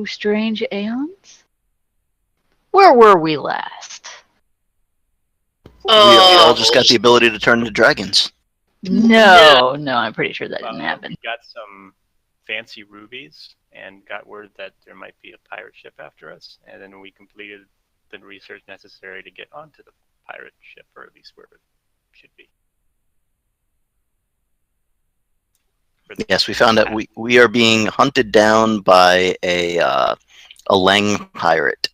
to strange Aeons? Where were we last? We all just got the ability to turn into dragons. No, I'm pretty sure that didn't happen. We got some fancy rubies and got word that there might be a pirate ship after us, and then we completed the research necessary to get onto the pirate ship, or at least where it should be. Yes, we found out we are being hunted down by a Leng pirate.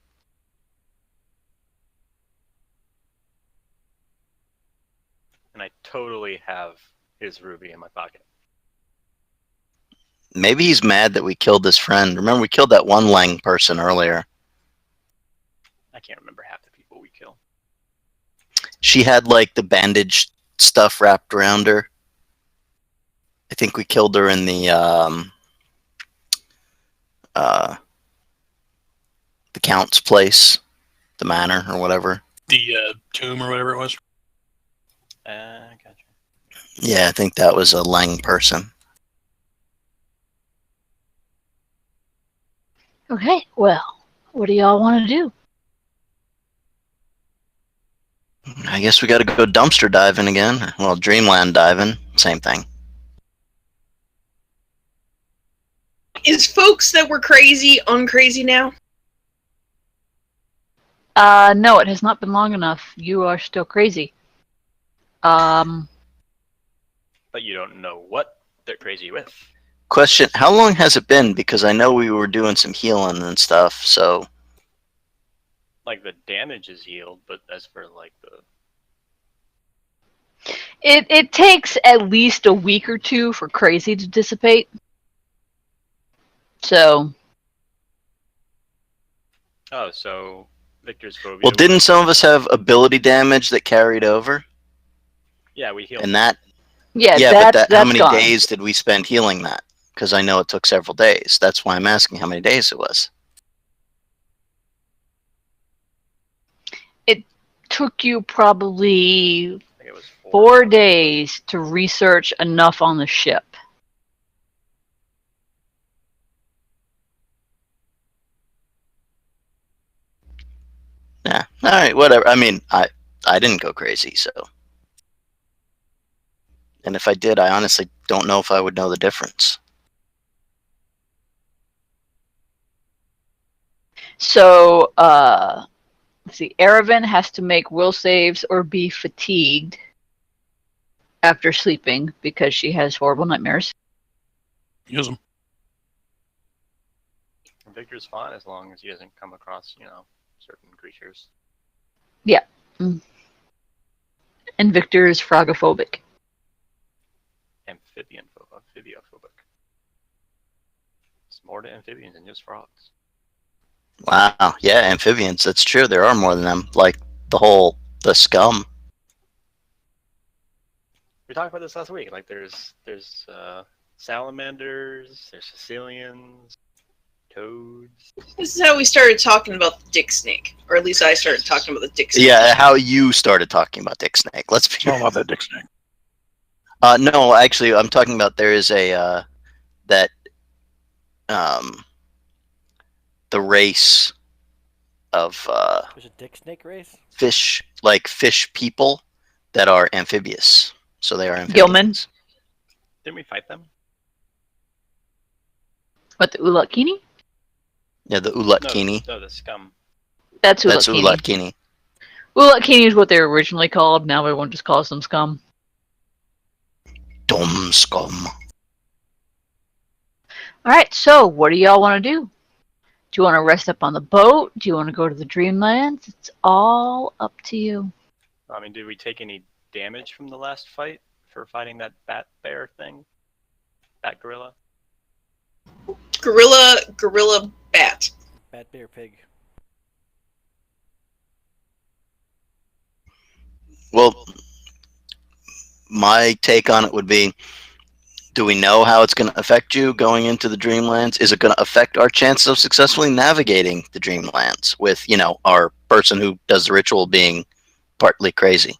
And I totally have his ruby in my pocket. Maybe he's mad that we killed his friend. Remember, we killed that one Leng person earlier. I can't remember half the people we kill. She had, like, the bandage stuff wrapped around her. I think we killed her in the Count's place, the manor, or whatever. The tomb, or whatever it was. Gotcha. Yeah, I think that was a Leng person. Okay, well, what do y'all want to do? I guess we got to go dumpster diving again. Well, dreamland diving, same thing. Is folks that were crazy uncrazy now? No, it has not been long enough. You are still crazy. But you don't know what they're crazy with. Question, how long has it been? Because I know we were doing some healing and stuff, so... Like, the damage is healed, but as for, like, the... It takes at least a week or two for crazy to dissipate. So... Oh, so Victor's phobia... Well, didn't some of us have ability damage that carried over? Yeah, we healed. And that... Yeah, but how many gone. days did we spend healing that? Because I know it took several days. That's why I'm asking how many days it was. It took you probably I think it was 4 days to research enough on the ship. Yeah. All right, whatever. I mean, I didn't go crazy, so... And if I did, I honestly don't know if I would know the difference. So, let's see. Aravan has to make will saves or be fatigued after sleeping because she has horrible nightmares. Use them. Victor's fine as long as he doesn't come across, certain creatures. Yeah. And Victor is frogophobic. Amphibophobic. It's more to amphibians than just frogs. Wow, yeah, amphibians, that's true. There are more than them. Like, the scum. We talked about this last week. Like, there's salamanders, there's Sicilians, toads. This is how we started talking about the dick snake. Or at least I started talking about the dick snake. Yeah, how you started talking about Dick Snake. Let's be All about that dick snake. no, actually, I'm talking about there is a, the race of, There's a dick snake race? fish people that are amphibious. So they are amphibians. Gilman? Didn't we fight them? What, the Ulatkini? Yeah, the Ulatkini. No, the scum. That's That's Ulatkini. Ulatkini. Ulatkini is what they were originally called. Now everyone just calls them scum. Dumb scum. Alright, so what do y'all want to do? Do you want to rest up on the boat? Do you want to go to the Dreamlands? It's all up to you. I mean, did we take any damage from the last fight for fighting that bat bear thing? Bat gorilla? Gorilla bat. Bat bear pig. Well, my take on it would be, do we know how it's going to affect you going into the Dreamlands? Is it going to affect our chances of successfully navigating the Dreamlands with, our person who does the ritual being partly crazy?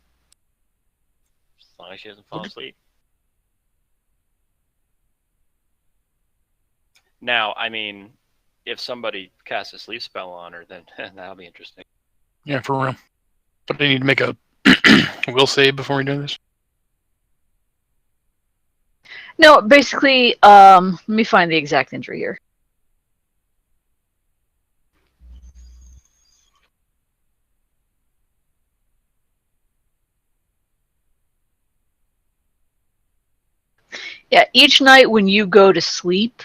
As long as she doesn't fall asleep. Now, I mean, if somebody casts a sleep spell on her, then that'll be interesting. Yeah, for real. But I need to make a will save before we do this. No, basically, let me find the exact injury here. Yeah, each night when you go to sleep,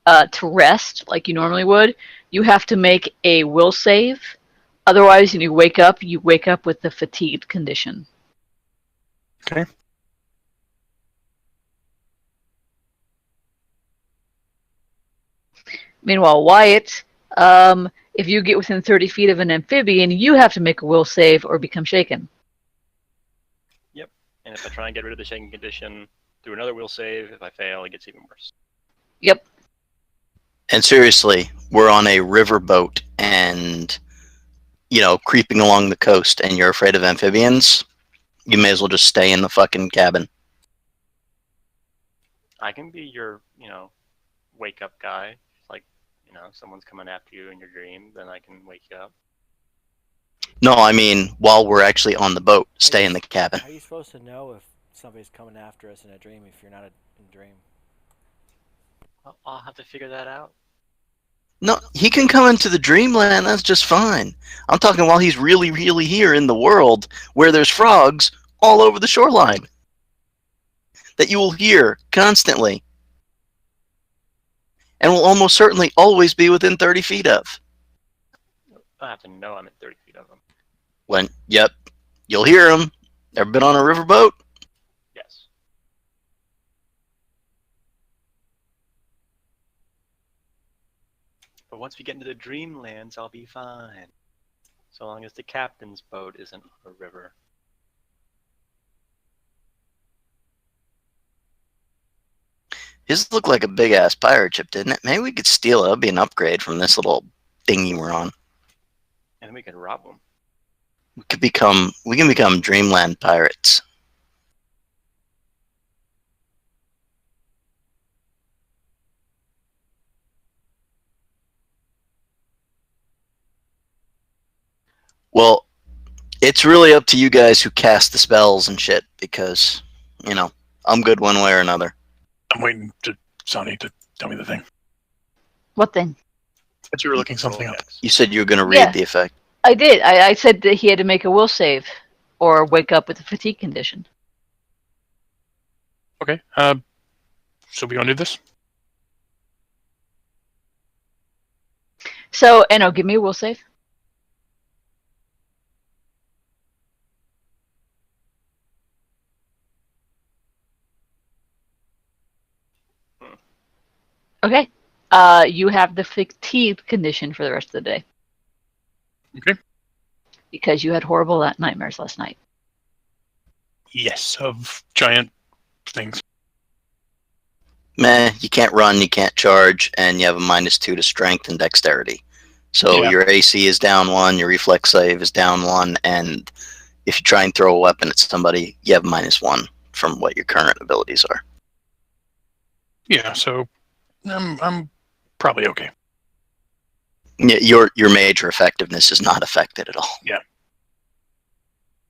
to rest like you normally would, you have to make a will save. Otherwise, when you wake up with the fatigued condition. Okay. Meanwhile, Wyatt, if you get within 30 feet of an amphibian, you have to make a will save or become shaken. Yep. And if I try and get rid of the shaking condition through another will save, if I fail, it gets even worse. Yep. And seriously, we're on a riverboat and, creeping along the coast and you're afraid of amphibians, you may as well just stay in the fucking cabin. I can be your, wake up guy. Like, someone's coming after you in your dream, then I can wake you up. No, I mean, while we're actually on the boat, stay in the cabin. How are you supposed to know if somebody's coming after us in a dream if you're not in a dream? Well, I'll have to figure that out. No, he can come into the dreamland, that's just fine. I'm talking while he's really, really here in the world where there's frogs all over the shoreline that you will hear constantly and will almost certainly always be within 30 feet of. I have to know I'm at 30 feet of them. Yep, you'll hear them. Ever been on a riverboat? Yes. But once we get into the dreamlands, I'll be fine. So long as the captain's boat isn't a river. His looked like a big-ass pirate ship, didn't it? Maybe we could steal it. That'd be an upgrade from this little dinghy we're on. And we can rob them. We can become Dreamland pirates. Well, it's really up to you guys who cast the spells and shit, because, I'm good one way or another. I'm waiting to Sani to tell me the thing. What thing? But you were looking something up. You said you were going to read Yeah. the effect. I did. I said that he had to make a will save or wake up with a fatigue condition. Okay. So we gonna do this? So, Enno, give me a will save. Okay. You have the fatigue condition for the rest of the day. Okay. Because you had horrible nightmares last night. Yes, of giant things. Meh, you can't run, you can't charge, and you have a -2 to strength and dexterity. So Yeah. your AC is down 1, your reflex save is down 1, and if you try and throw a weapon at somebody, you have -1 from what your current abilities are. Yeah, so I'm probably okay. Yeah, your major effectiveness is not affected at all.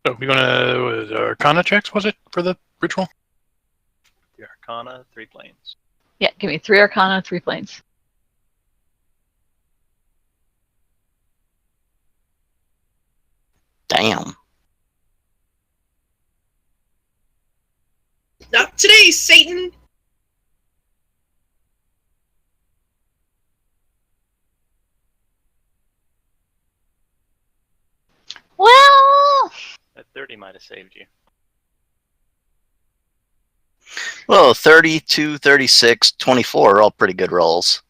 So we gonna Arcana checks, was it, for the ritual? The Arcana, 3 planes. Yeah, give me 3 Arcana, 3 planes. Damn. Not today, Satan! Well, That 30 might have saved you. Well, 32, 36, 24 are all pretty good rolls.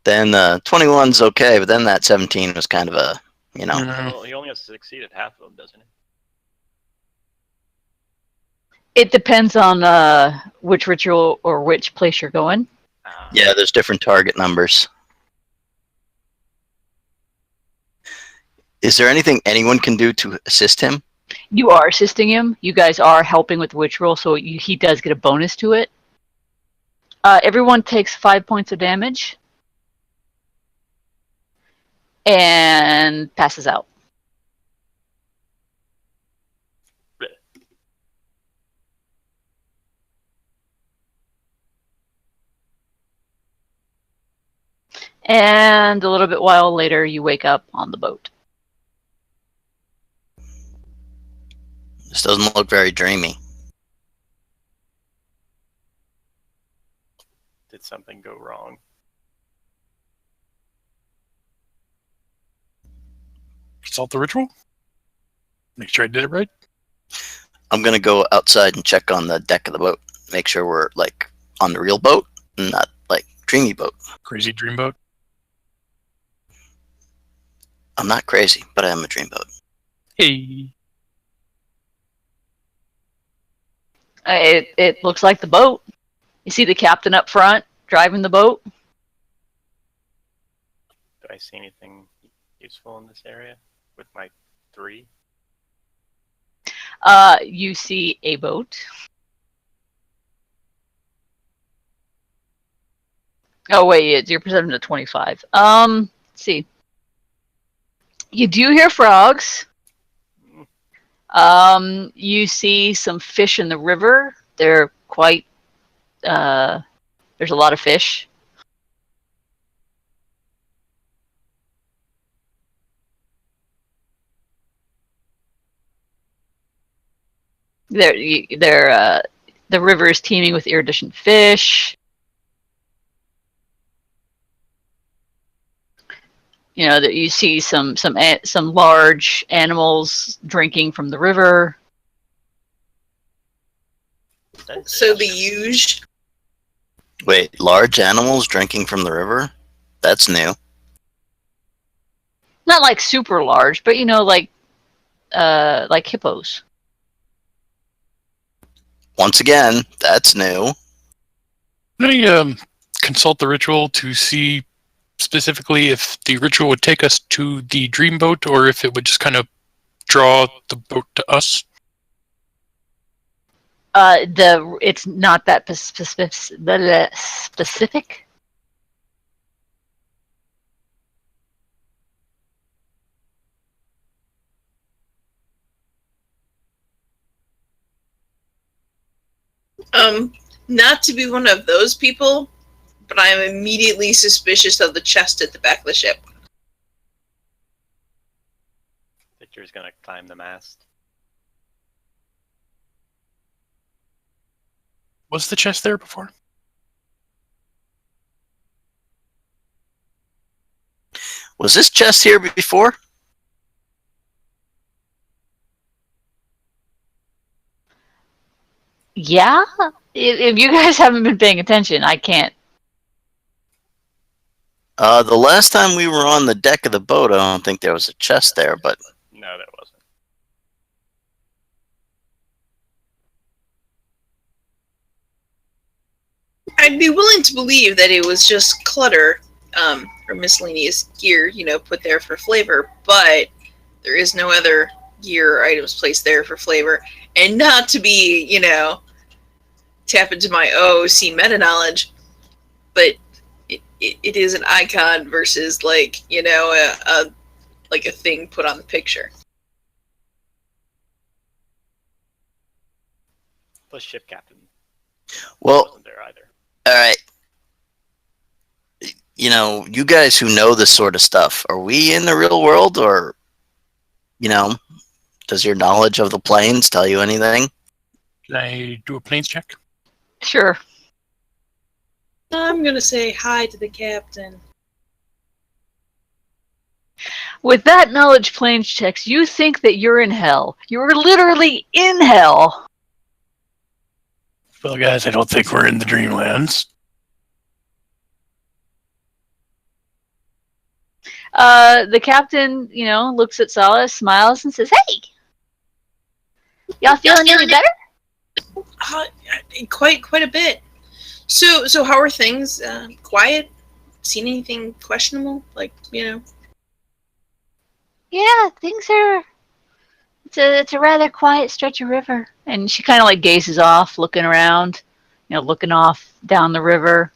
Then 21's okay, but then that 17 was kind of a, Well, he only has to succeed at half of them, doesn't he? it depends on which ritual or which place you're going. Yeah, there's different target numbers. Is there anything anyone can do to assist him? You are assisting him. You guys are helping with the witch roll, so he does get a bonus to it. Everyone takes 5 points of damage. and passes out. And a little bit while later, you wake up on the boat. This doesn't look very dreamy. Did something go wrong? Consult the ritual. Make sure I did it right. I'm gonna go outside and check on the deck of the boat. Make sure we're like on the real boat, and not like dreamy boat. Crazy dreamboat. I'm not crazy, but I am a dreamboat. Hey. It looks like the boat. You see the captain up front driving the boat. Do I see anything useful in this area with my 3? You see a boat. Oh wait, you're perception to 25. Let's see. You do hear frogs. You see some fish in the river. They're quite. There's a lot of fish. The river is teeming with iridescent fish. You know that you see some large animals drinking from the river. So the huge. Wait, large animals drinking from the river? That's new. Not like super large, but you know, like hippos. Once again, that's new. Can I consult the ritual to see specifically if the ritual would take us to the dreamboat or if it would just kind of draw the boat to us? It's not that specific. Not to be one of those people, but I am immediately suspicious of the chest at the back of the ship. Victor's gonna climb the mast. Was the chest there before? Was this chest here before? Yeah, if you guys haven't been paying attention, I can't. The last time we were on the deck of the boat, I don't think there was a chest there, but No, there wasn't. I'd be willing to believe that it was just clutter, or miscellaneous gear, put there for flavor, but there is no other gear or items placed there for flavor. And not to be, tap into my OOC meta knowledge, but it is an icon versus a thing put on the picture. Plus ship captain. well, Wasn't there either. all right. You guys who know this sort of stuff, are we in the real world, or does your knowledge of the planes tell you anything? Can I do a planes check? Sure. I'm gonna say hi to the captain. With that knowledge planes checks, you think that you're in hell. You're literally in hell. Well, guys, I don't think we're in the Dreamlands. The captain, looks at Solace, smiles, and says, "Hey, y'all feeling any better?" Quite a bit. So how are things? Quiet? Seen anything questionable? Yeah, things are. It's a rather quiet stretch of river, and she kind of gazes off, looking around, looking off down the river,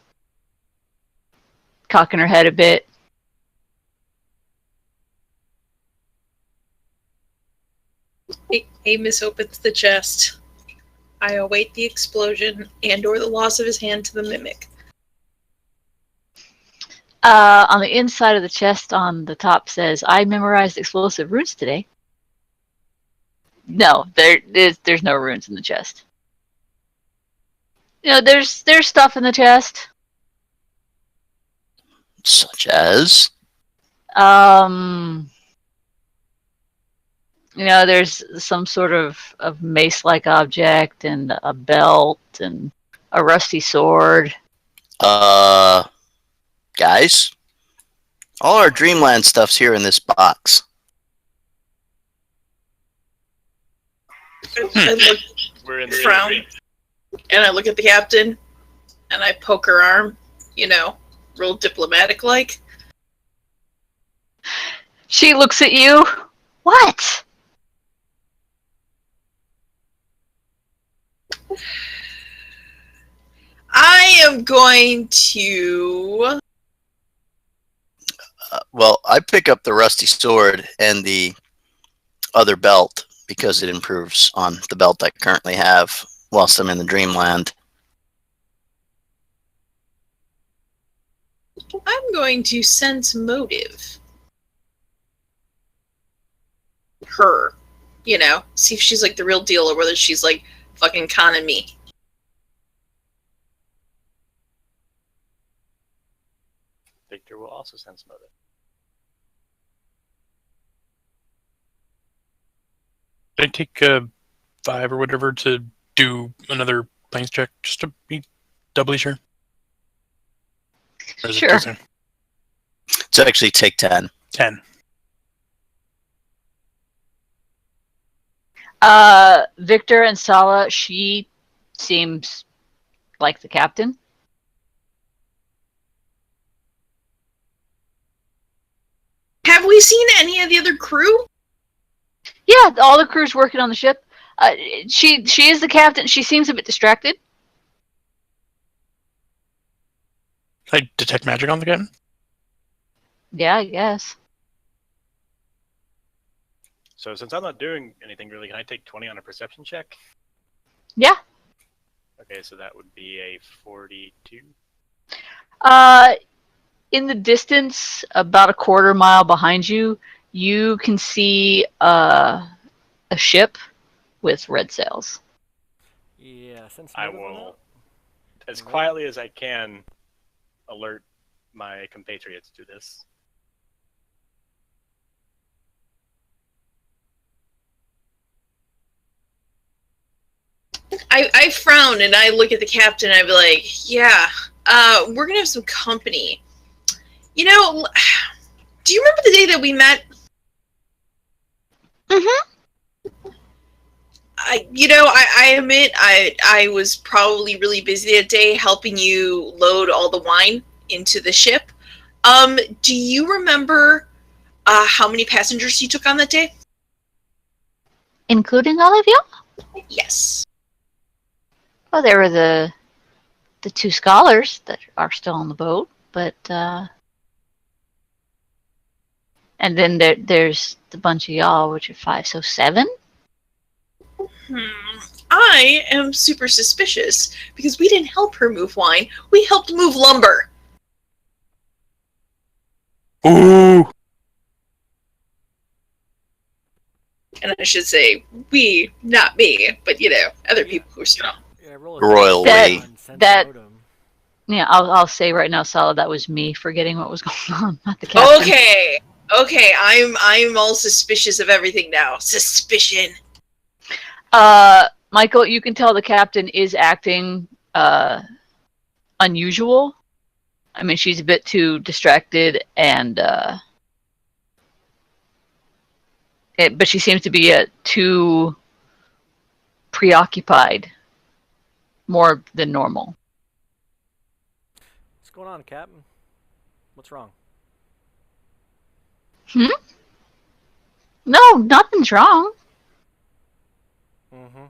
cocking her head a bit. Amos opens the chest. I await the explosion and/or the loss of his hand to the mimic. On the inside of the chest on the top says, I memorized explosive runes today. No, there's no runes in the chest. You know, there's stuff in the chest. Such as? You know, there's some sort of mace-like object and a belt and a rusty sword. Guys? All our Dreamland stuff's here in this box. I look, We're in the Frown. ring. and I look at the captain, and I poke her arm, real diplomatic-like. She looks at you. What? I am going to... Well, I pick up the rusty sword and the other belt because it improves on the belt I currently have whilst I'm in the Dreamland. I'm going to sense motive. Her. See if she's like the real deal or whether she's like fucking conning me. Victor will also sense motive. Can I take 5 or whatever to do another planes check just to be doubly sure? Or is it Sure. doesn't- So actually take 10. 10. Victor and Sala, she seems like the captain. Have we seen any of the other crew? Yeah, all the crew's working on the ship. She is the captain. She seems a bit distracted. Can I detect magic on the captain? Yeah, I guess. So since I'm not doing anything really, can I take 20 on a perception check? Yeah. Okay, so that would be a 42. In the distance, about a quarter mile behind you, you can see a ship with red sails. Yeah, since I motive on will, that? as quietly as I can, alert my compatriots to this. I frown and I look at the captain and I be like, yeah, we're gonna have some company. Do you remember the day that we met? Mm-hmm. I admit I was probably really busy that day helping you load all the wine into the ship. Do you remember how many passengers you took on that day? Including all of you? Yes. Well, there were the 2 scholars that are still on the boat, but and then there's the bunch of y'all, which are 5, so 7. I am super suspicious because we didn't help her move wine. We helped move lumber. Ooh! And I should say we, not me, but other people who are strong. Yeah, roll Royal we. that. Yeah, I'll say right now, Sala, that was me forgetting what was going on, not the captain. Okay, I'm all suspicious of everything now. Suspicion. Michael, you can tell the captain is acting unusual. I mean, she's a bit too distracted, and but she seems to be too preoccupied, more than normal. What's going on, Captain? What's wrong? No, nothing's wrong. Mm-hmm.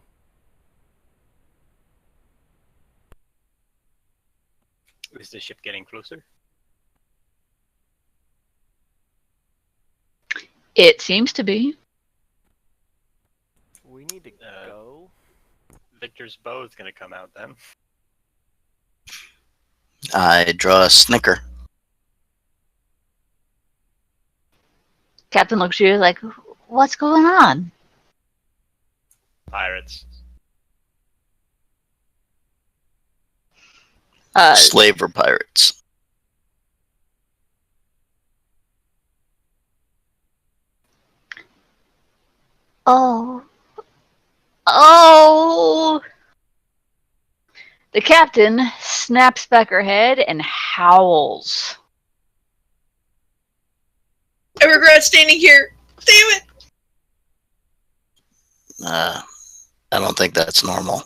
Is the ship getting closer? It seems to be. We need Victor's bow is going to come out then. I draw a snicker. Captain looks at you like, what's going on? Pirates. Slaver pirates. Oh. Oh! The captain snaps back her head and howls. I regret standing here. Damn it! I don't think that's normal.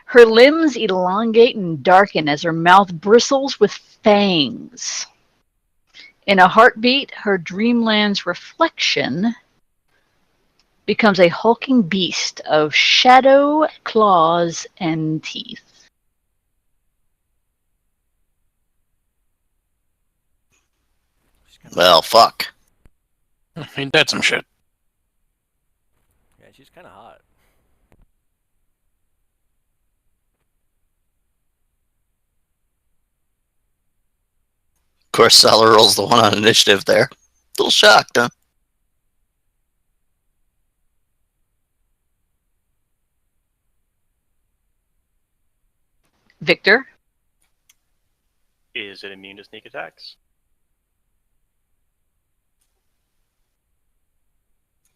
Her limbs elongate and darken as her mouth bristles with fangs. In a heartbeat, her dreamland's reflection becomes a hulking beast of shadow, claws, and teeth. Well, fuck. Ain't that some shit? Yeah, she's kind of hot. Of course, Salah rolls the one on initiative there. A little shocked, huh? Victor? Is it immune to sneak attacks?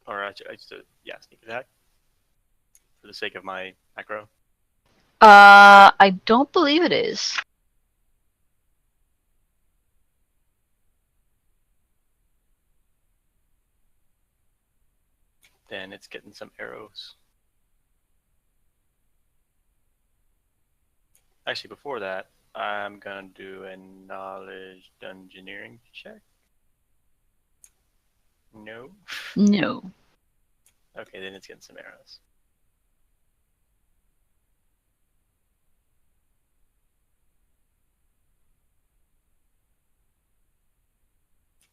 Or yeah, sneak attack. For the sake of my macro. I don't believe it is. Then it's getting some arrows. Actually, before that, I'm gonna do a knowledge dungeoneering check. No. No. Okay, then it's getting some arrows.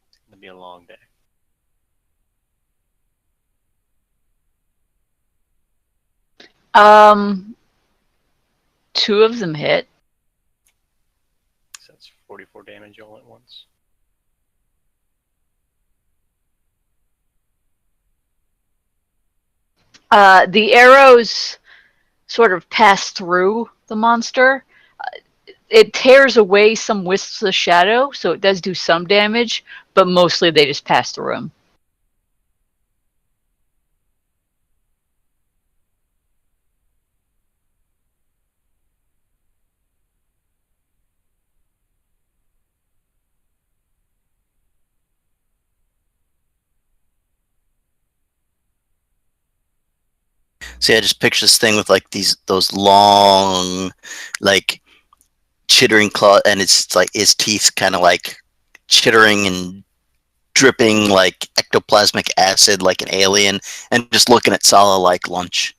It's gonna be a long day. Two of them hit. So that's 44 damage all at once. The arrows sort of pass through the monster. It tears away some wisps of shadow, so it does do some damage, but mostly they just pass through him. See, I just picture this thing with like those long, like chittering claw, and it's like his teeth kind of like chittering and dripping like ectoplasmic acid, like an alien, and just looking at Sala like lunch.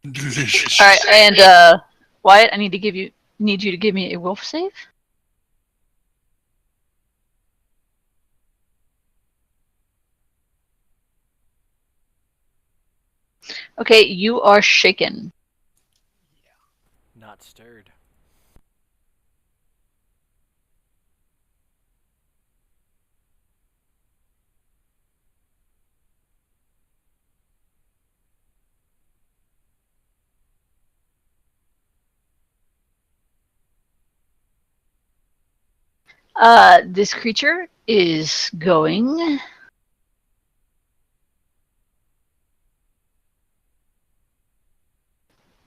Delicious. All right, and Wyatt, I need you to give me a wolf save. Okay, you are shaken. Not stirred. This creature is going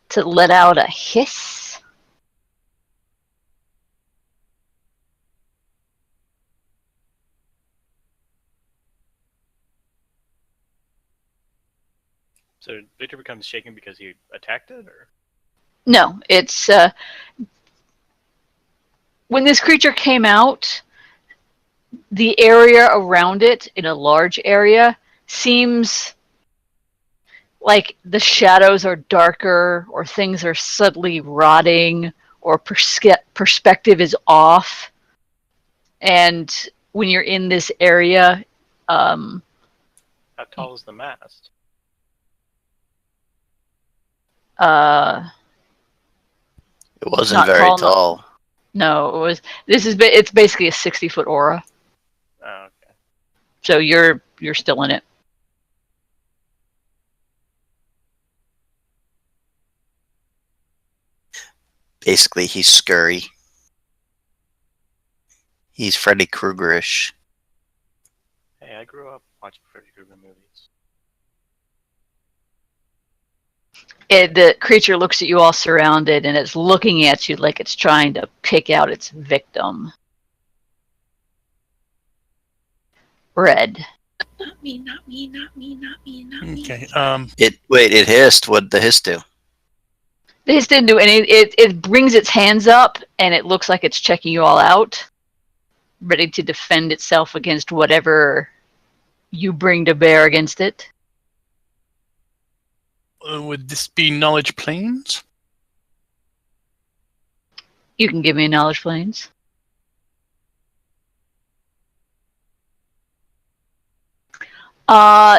to let out a hiss. So Victor becomes shaken because he attacked it, or? No, it's when this creature came out, the area around it, in a large area, seems like the shadows are darker, or things are subtly rotting, or perspective is off. And when you're in this area, How tall is the mast? It wasn't Not very tall enough. tall. No, it was. It's basically a 60-foot aura. Oh, okay. So you're still in it. Basically, he's scurry. He's Freddy Kruegerish. Hey, I grew up watching Freddy Krueger movies. The creature looks at you all surrounded, and it's looking at you like it's trying to pick out its victim. Red. Not me, not me, not me, not me, not me. Okay. It hissed. What'd the hiss do? This didn't do any. It brings its hands up, and it looks like it's checking you all out, ready to defend itself against whatever you bring to bear against it. Would this be knowledge planes? You can give me a knowledge planes.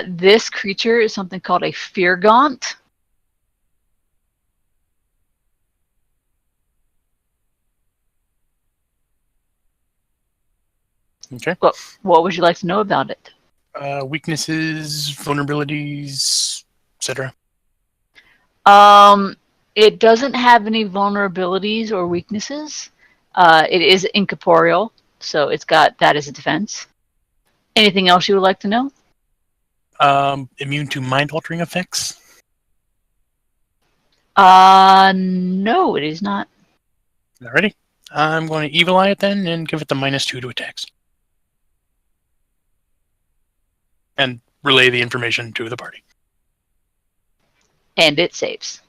This creature is something called a fear gaunt. Okay. What would you like to know about it? Weaknesses, vulnerabilities, etc. It doesn't have any vulnerabilities or weaknesses. It is incorporeal, so it's got that as a defense. Anything else you would like to know? Immune to mind-altering effects. No, it is not. Alrighty. I'm going to evil eye it then and give it the -2 to attacks. And relay the information to the party. And it saves.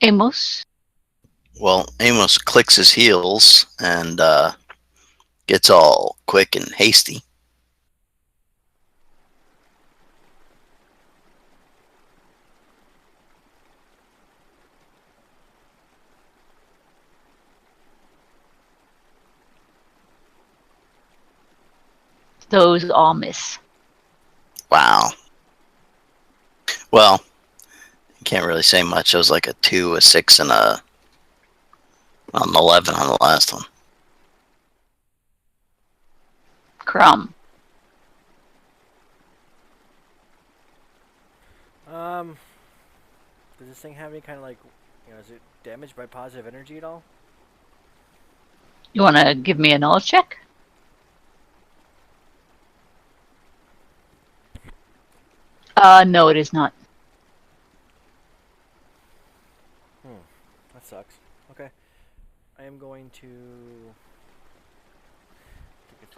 Amos? Well, Amos clicks his heels and gets all quick and hasty. Those all miss. Wow. Well, can't really say much. It was like a 2, a 6, and an 11 on the last one. Crumb. Does this thing have any kind of like, is it damaged by positive energy at all? You want to give me a knowledge check? No, it is not. That sucks. Okay. I am going to...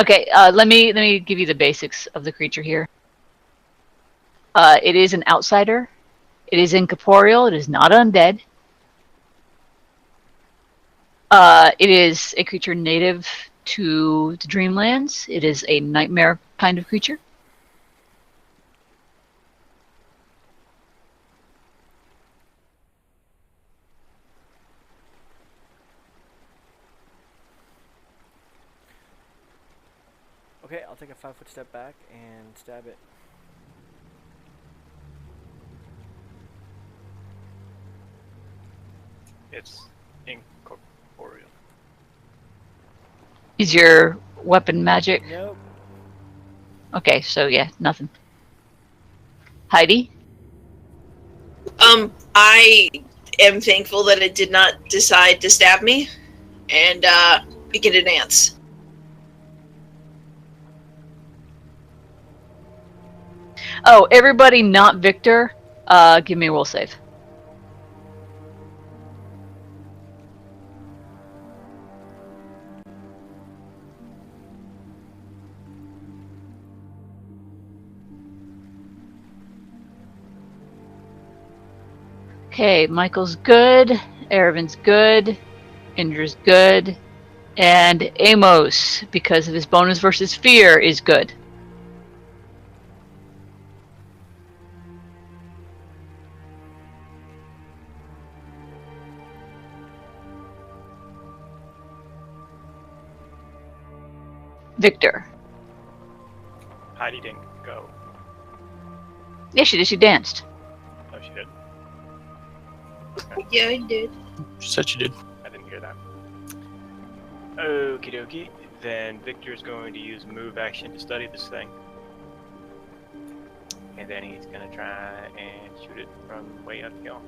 Okay, let me give you the basics of the creature here. It is an outsider. It is incorporeal. It is not undead. It is a creature native to the Dreamlands. It is a nightmare kind of creature. Okay, I'll take a 5-foot step back and stab it. It's incorporeal. Is your weapon magic? Nope. Okay, so yeah, nothing. Heidi? I am thankful that it did not decide to stab me, and begin to dance. Oh, everybody not Victor, give me a will save. Okay, Michael's good, Eravin's good, Indra's good, and Amos, because of his bonus versus fear, is good. Victor. Heidi didn't go. Yeah, she did. She danced. No, she did. Yeah, I did. She said she did. I didn't hear that. Okie dokie. Then Victor's going to use move action to study this thing. And then he's going to try and shoot it from way uphill.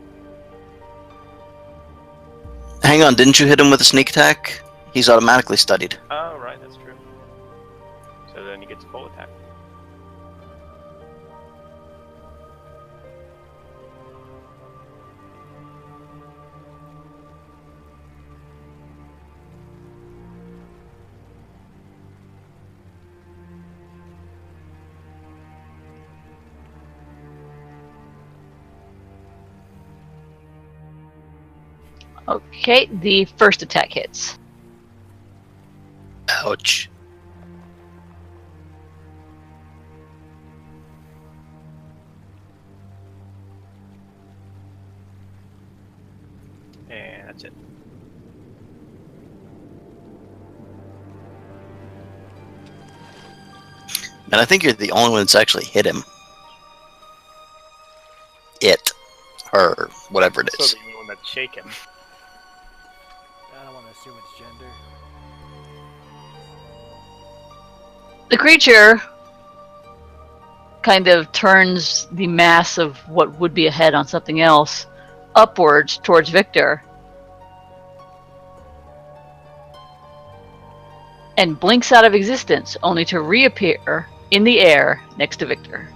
Hang on, didn't you hit him with a sneak attack? He's automatically studied. Oh, right, that's true. So then he gets full attack. Okay, the first attack hits. Ouch. And that's it. And I think you're the only one that's actually hit him. It. Her. Whatever it So is. the only one that's shaken. I don't want to assume it's gender. The creature kind of turns the mass of what would be a head on something else upwards towards Victor and blinks out of existence, only to reappear in the air next to Victor.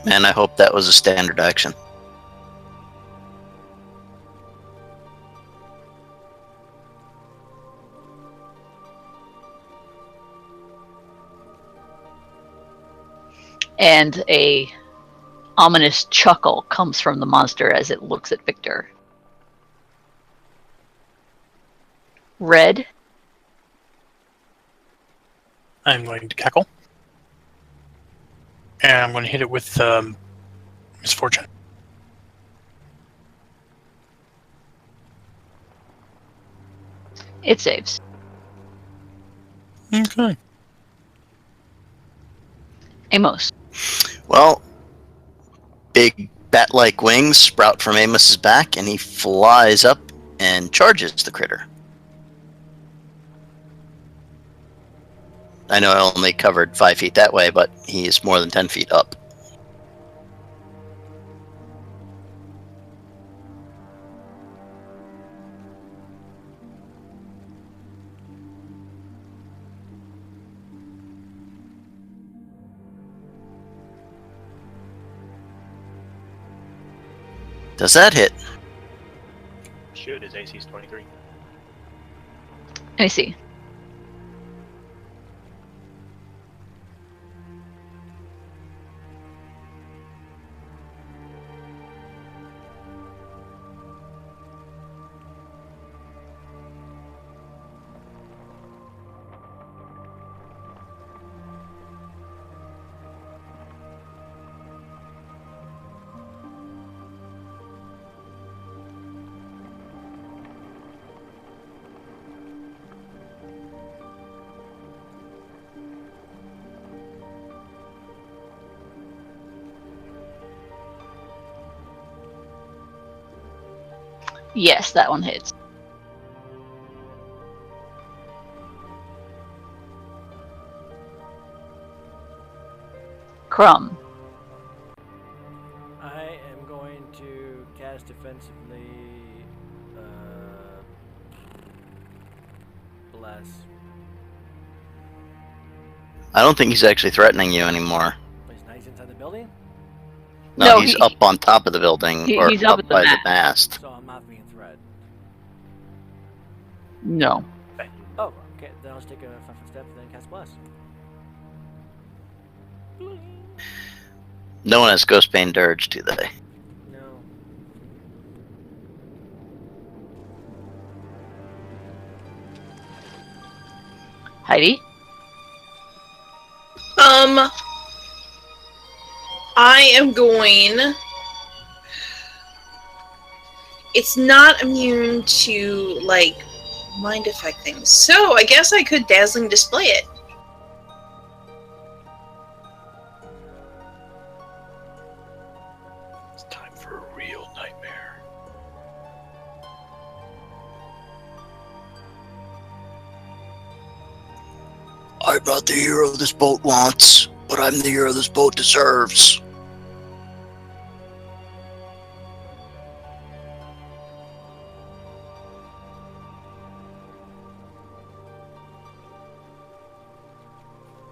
And I hope that was a standard action. And a ominous chuckle comes from the monster as it looks at Victor. Red. I'm going to cackle. And I'm going to hit it with misfortune. It saves. Okay. Amos. Well, big bat-like wings sprout from Amos's back, and he flies up and charges the critter. I know I only covered 5 feet that way, but he is more than 10 feet up. Does that hit? Shoot, his AC is 23. Let me see. Yes, that one hits. Crumb. I am going to cast defensively. Bless. I don't think he's actually threatening you anymore. He's nice inside the building, No, No, he's he- up on top of the building, or he's up up at the by the mast. mast. so I'm not being threatened. No. Oh, okay. Then I'll just take a 5-foot step and then cast bless. No one has Ghostbane Dirge, do they? No. Heidi. I am going it's not immune to, like, mind effect things. So I guess I could dazzling display it. It's time for a real nightmare. I'm not the hero this boat wants, but I'm the hero this boat deserves.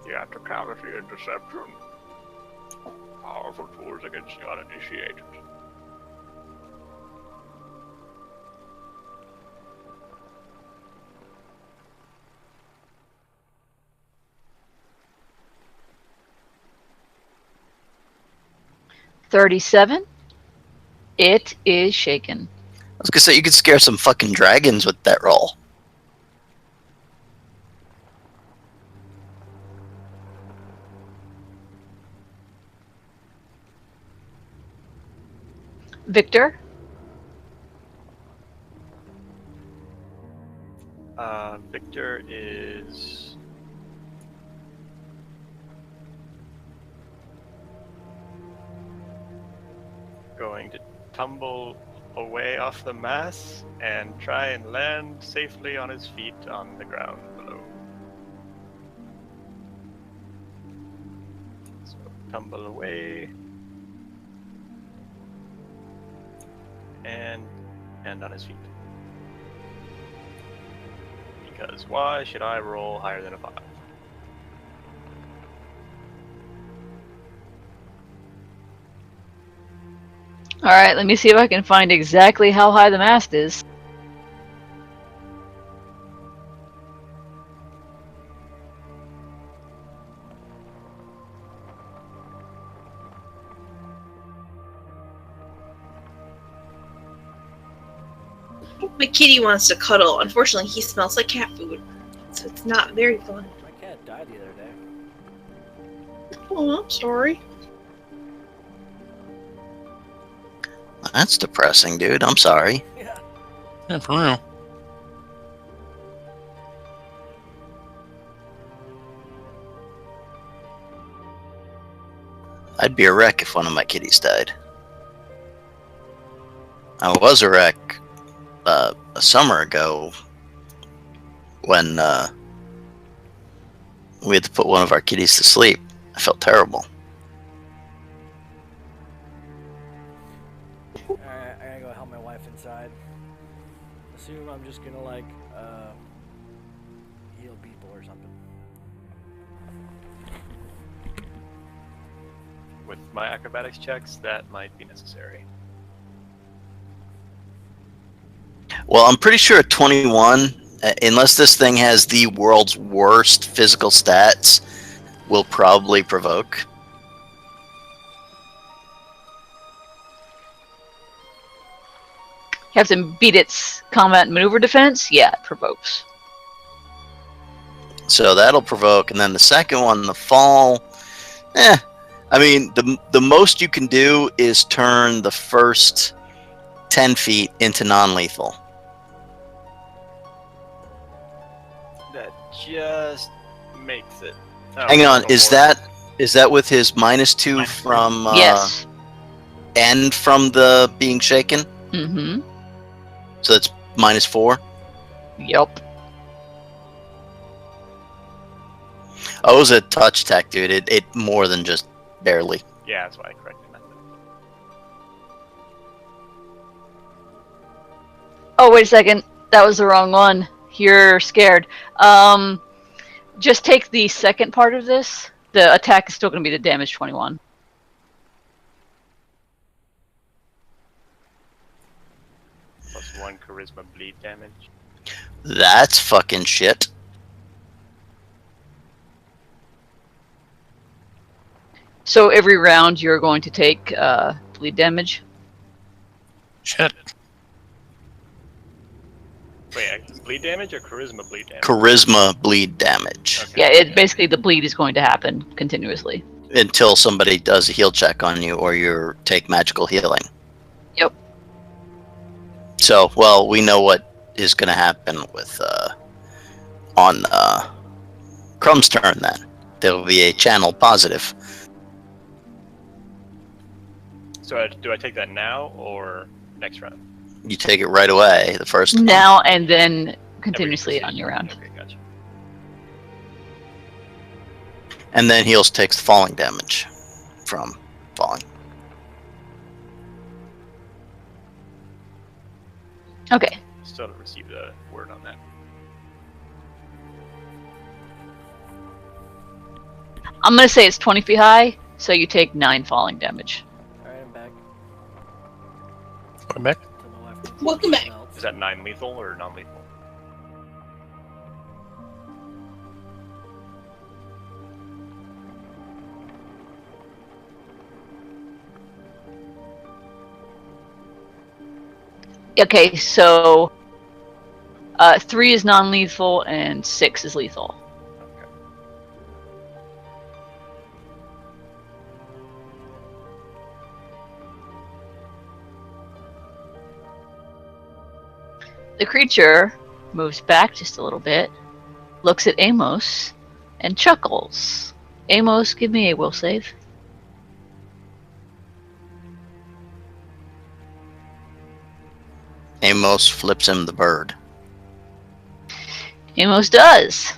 Theatricality and deception. Powerful tools against the uninitiated. $37. It is shaken. I was gonna say, you could scare some fucking dragons with that roll. Victor? Victor is going to tumble away off the mass and try and land safely on his feet on the ground below. So tumble away and on his feet. Because why should I roll higher than a 5? Alright, let me see if I can find exactly how high the mast is. My kitty wants to cuddle. Unfortunately, he smells like cat food, so it's not very fun. My cat died the other day. Oh, I'm sorry. That's depressing, dude. I'm sorry. Yeah. Yeah, for real. I'd be a wreck if one of my kitties died. I was a wreck a summer ago when we had to put one of our kitties to sleep. I felt terrible. Alright, I gotta go help my wife inside. Assume I'm just gonna, like, heal people or something. With my acrobatics checks, that might be necessary. Well, I'm pretty sure at 21, unless this thing has the world's worst physical stats, will probably provoke. Have to beat its combat and maneuver defense? Yeah, it provokes. So that'll provoke, and then the second one, the fall. I mean, the most you can do is turn the first 10 feet into non-lethal. That just makes it. Hang on, is that with his -2 from Yes. and from the being shaken? Mm-hmm. So that's -4. Yup. Oh, it was a touch attack, dude. It more than just barely. Yeah, that's why I corrected that. Oh, wait a second. That was the wrong one. You're scared. Just take the second part of this. The attack is still going to be the damage 21. +1 charisma bleed damage. That's fucking shit. So every round you're going to take bleed damage. Shit. Wait, bleed damage or charisma bleed damage? Charisma bleed damage. Okay. Yeah, it basically the bleed is going to happen continuously. Until somebody does a heal check on you or you take magical healing. Yep. So, well, we know what is going to happen with on Crumb's turn. Then there will be a channel positive. So do I take that now or next round? You take it right away. The first one. Now and then continuously Every on your round. Okay, gotcha. And then heals takes falling damage from falling. Okay. Still haven't received a word on that. I'm gonna say it's 20 feet high, so you take 9 falling damage. Alright, I'm back. I'm back. To my left. Welcome back. Is that 9 lethal or non-lethal? Okay, so 3 is non-lethal and 6 is lethal. Okay. The creature moves back just a little bit, looks at Amos, and chuckles. Amos, give me a will save. Amos flips him the bird. Amos does.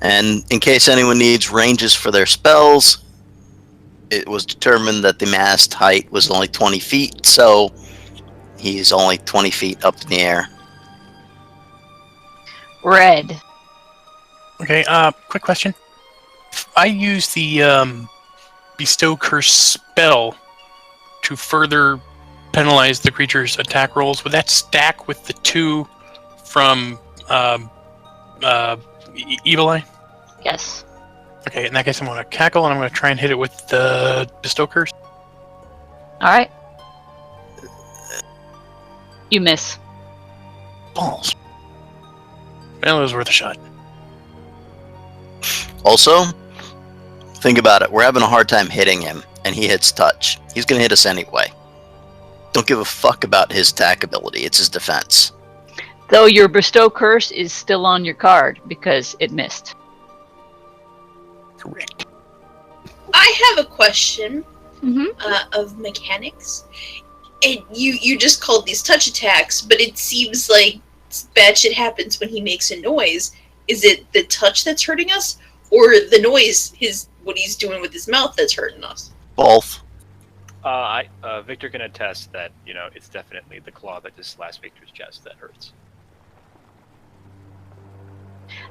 And in case anyone needs ranges for their spells, it was determined that the mast height was only 20 feet, so he's only 20 feet up in the air. Red. Okay, quick question. If I use the Bestow Curse spell to further penalize the creature's attack rolls, would that stack with the 2 from Evil Eye? Yes. Okay, in that case, I'm going to cackle and I'm going to try and hit it with the Bestow Curse. Alright. You miss. Balls. Well, it was worth a shot. Also, think about it. We're having a hard time hitting him, and he hits touch. He's going to hit us anyway. Don't give a fuck about his attack ability. It's his defense. Though your Bestow Curse is still on your card because it missed. Correct. I have a question Mm-hmm. of mechanics. And you just called these touch attacks, but it seems like bad shit happens when he makes a noise. Is it the touch that's hurting us, or the noise, what he's doing with his mouth, that's hurting us? Both. Victor can attest that, it's definitely the claw that just slashed Victor's chest that hurts.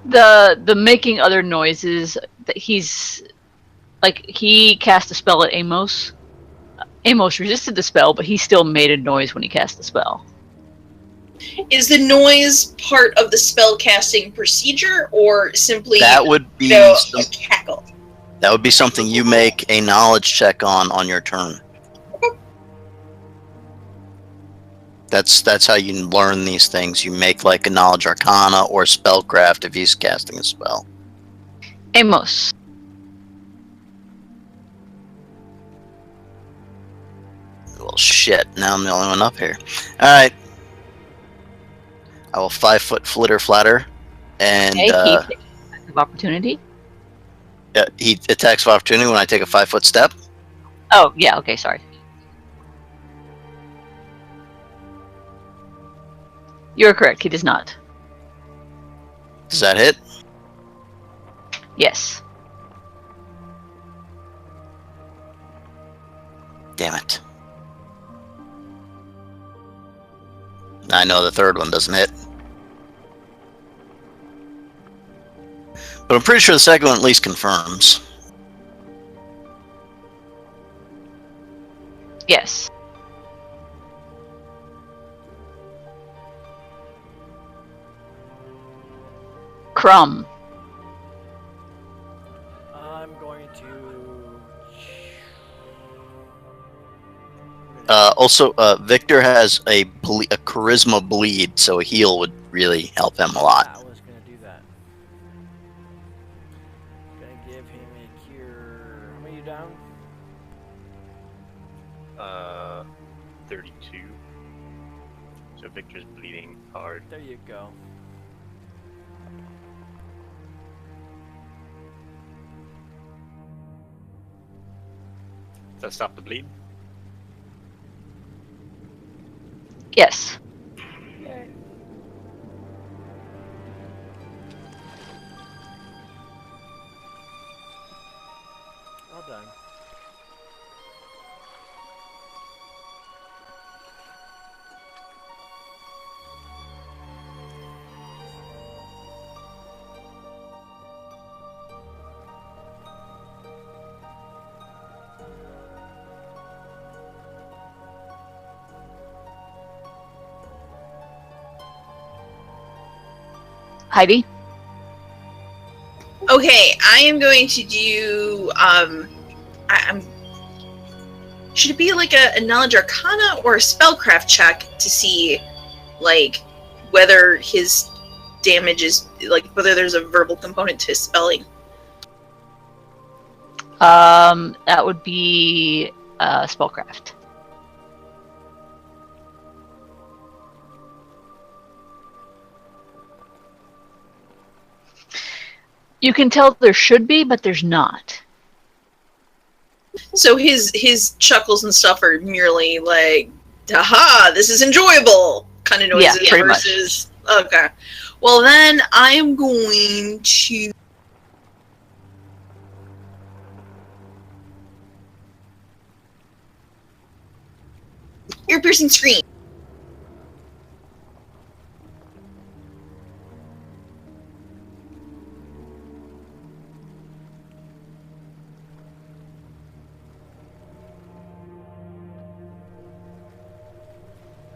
The making other noises that he cast a spell at Amos. Amos resisted the spell, but he still made a noise when he cast the spell. Is the noise part of the spell casting procedure, or simply That would be a cackle? that would be something you make a knowledge check on your turn. That's how you learn these things. You make like a knowledge arcana or spellcraft if he's casting a spell. Amos. Well, shit. Now I'm the only one up here. All right. I will 5-foot flitter flatter, and Okay, he takes attack of opportunity. he attacks of opportunity when I take a 5-foot step. Oh, yeah, okay, sorry. You're correct, he does not. Does that hit? Yes. Damn it. I know the third one doesn't hit. But I'm pretty sure the second one at least confirms. Yes. Crumb. I'm going to. Also, Victor has a charisma bleed, so a heal would really help him a lot. I was going to do that. give him a cure. How many are you down? 32. So Victor's bleeding hard. There you go. Does that stop the bleed? Yes. Yay. All done. Heidi? Okay, I am going to do. I'm. Should it be like a knowledge arcana or a spellcraft check to see, like, whether his damage is whether there's a verbal component to his spelling? That would be spellcraft. You can tell there should be, but there's not. So his chuckles and stuff are merely like, "Aha! This is enjoyable" kind of noises Yeah, pretty much. versus. Okay, well then I'm going to. Ear-piercing scream.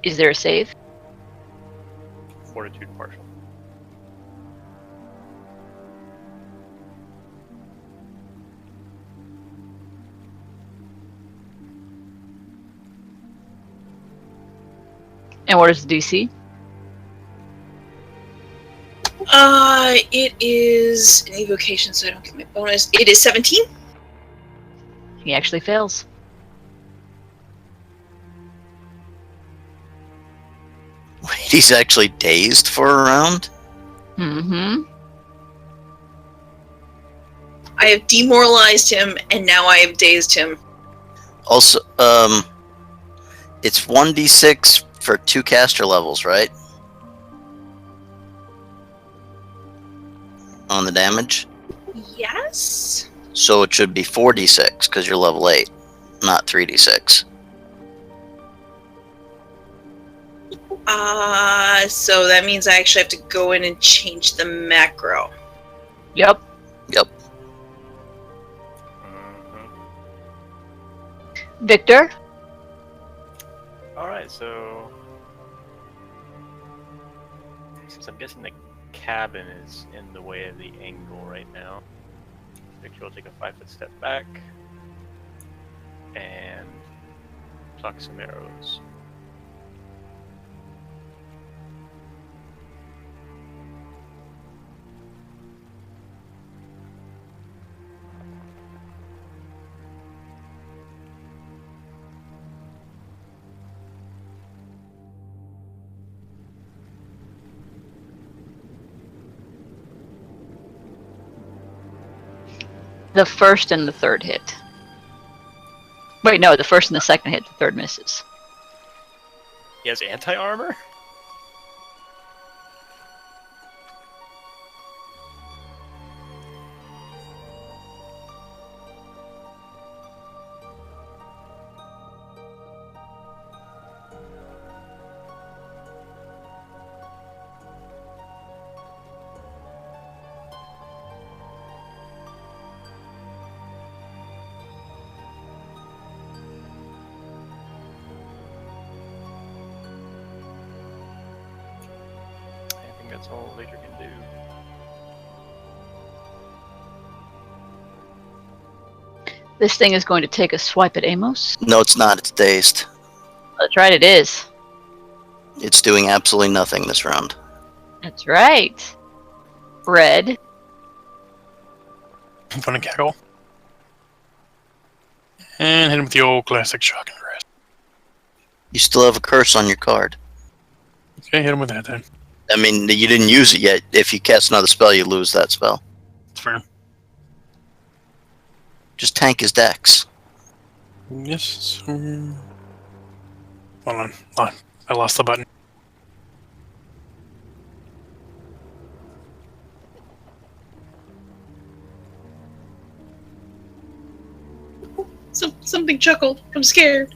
Is there a save? Fortitude partial. And what is the DC? It is an evocation, so I don't get my bonus. It is 17. He actually fails. Wait, he's actually dazed for a round? Mm-hmm. I have demoralized him, and now I have dazed him. Also, it's 1d6 for 2 caster levels, right? On the damage? Yes? So it should be 4d6, because you're level 8, not 3d6. So that means I actually have to go in and change the macro. Yep. Yep. Victor? Alright, so since I'm guessing the cabin is in the way of the angle right now, Victor will take a 5-foot step back and pluck some arrows. The first and the third hit. Wait, no, the first and the second hit, the third misses. He has anti-armor? I think that's all Victor can do. This thing is going to take a swipe at Amos. No, it's not. It's dazed. That's right, it is. It's doing absolutely nothing this round. That's right. Red. Fun and cackle. And hit him with the old classic shock and grasp. You still have a curse on your card. Okay, hit him with that then. I mean, you didn't use it yet. If you cast another spell, you lose that spell. It's fair. Just tank his dex. Yes. Hold on. I lost the button. Something chuckled. I'm scared.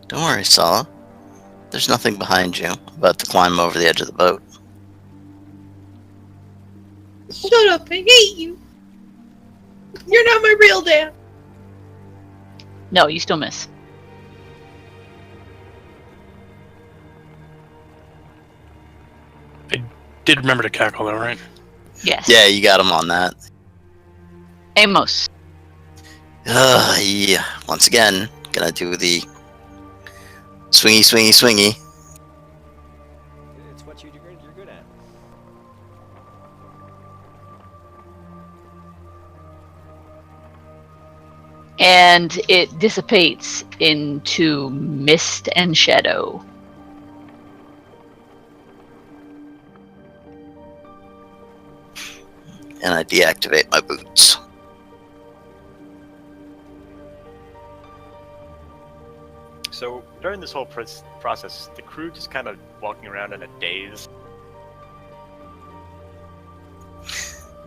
Don't worry, Sala. There's nothing behind you. I'm about to climb over the edge of the boat. Shut up! I hate you. You're not my real dad. No, you still miss. Did remember to cackle though, right? Yes. Yeah, you got him on that. Amos. Yeah. Once again, gonna do the swingy, swingy, swingy. It's what you're good at. And it dissipates into mist and shadow. And I deactivate my boots. So during this whole process, the crew just kind of walking around in a daze.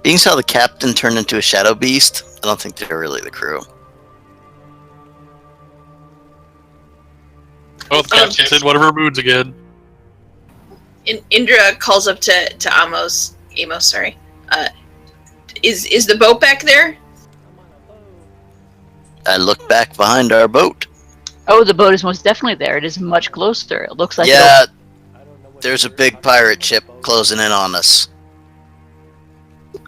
Being how the captain turned into a shadow beast, I don't think they're really the crew. Oh, the captain said whatever moods again. Indra calls up to Amos. Sorry. Is the boat back there? I'm on a boat. I look back behind our boat. Oh, the boat is most definitely there. It is much closer. It looks like Yeah, I don't know what there's a you're big talking pirate about, ship boat. closing in on us.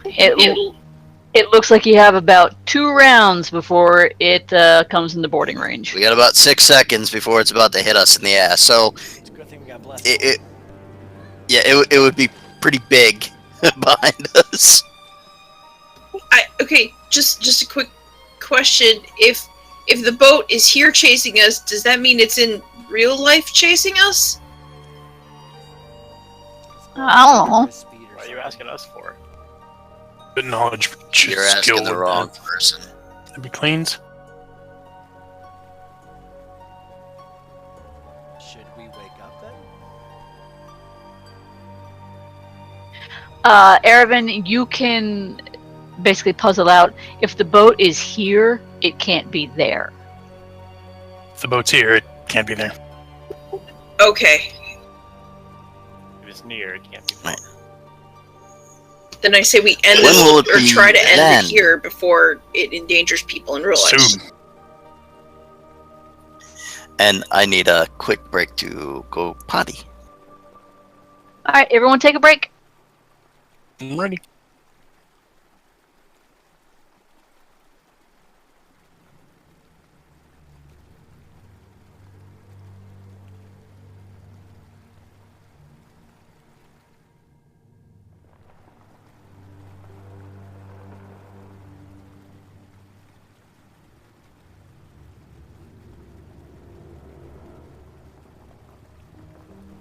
it looks like you have about 2 rounds before it comes in the boarding range. We got about 6 seconds before it's about to hit us in the ass. So It's a good thing we got blessed. it would be pretty big behind us. Okay, just a quick question. If the boat is here chasing us, does that mean it's in real life chasing us? I don't know. What are you asking us for? Good knowledge. You're asking the wrong person. That'd be cleans. Should we wake up then? Erevan, you can basically puzzle out if the boat is here, it can't be there. If the boat's here, it can't be there. Okay, If it's near, it can't be. Right. then I say we end When will this it or be try to end then? it here before it endangers people in real life. Soon. And I need a quick break to go potty. All right, everyone take a break. I'm ready.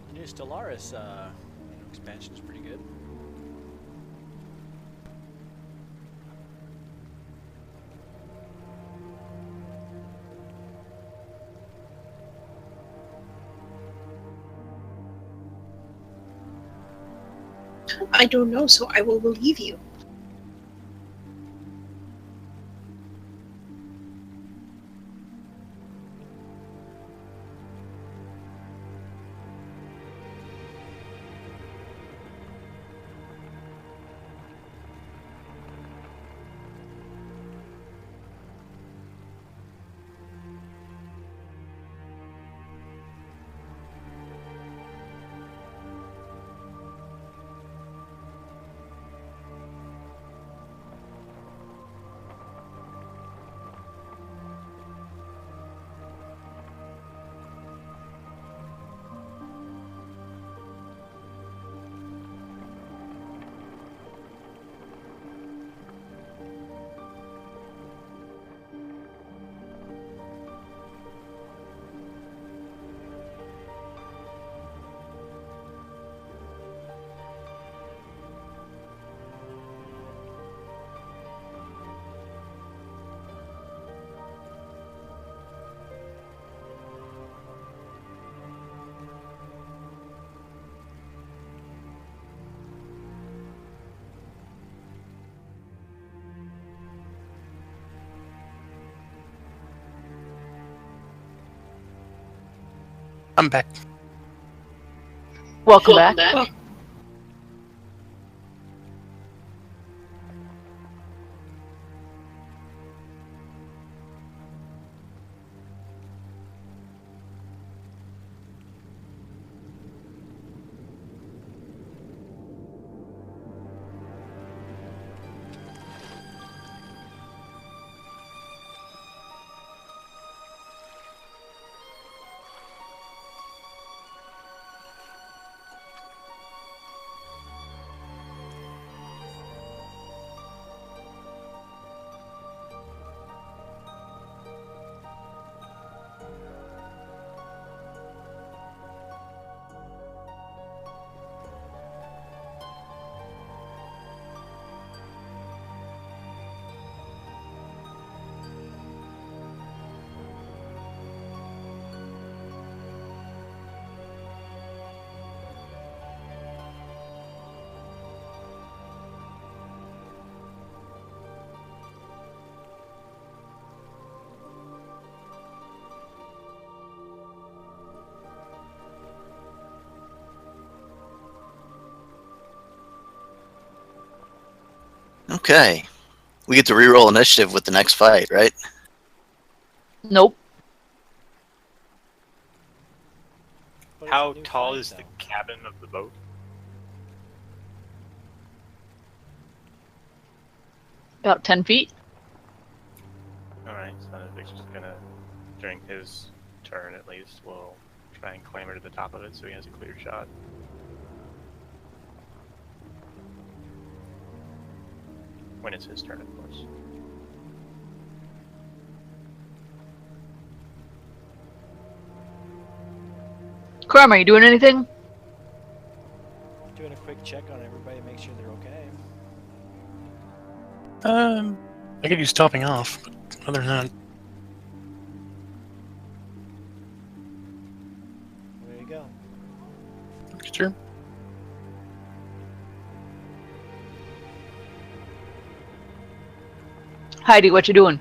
The new Stellaris expansion is pretty good. I don't know, so I will believe you. I'm back. Welcome back. Well, Okay. We get to reroll initiative with the next fight, right? Nope. But it's How a new tall fight, is the though. cabin of the boat? About 10 feet. Alright, so Vic's just gonna, during his turn at least, will try and clamber to the top of it so he has a clear shot. When it's his turn, of course. Crumb, are you doing anything? Doing a quick check on everybody, make sure they're okay. I could use topping off, but other than that, There you go. sure. Heidi, what you doing?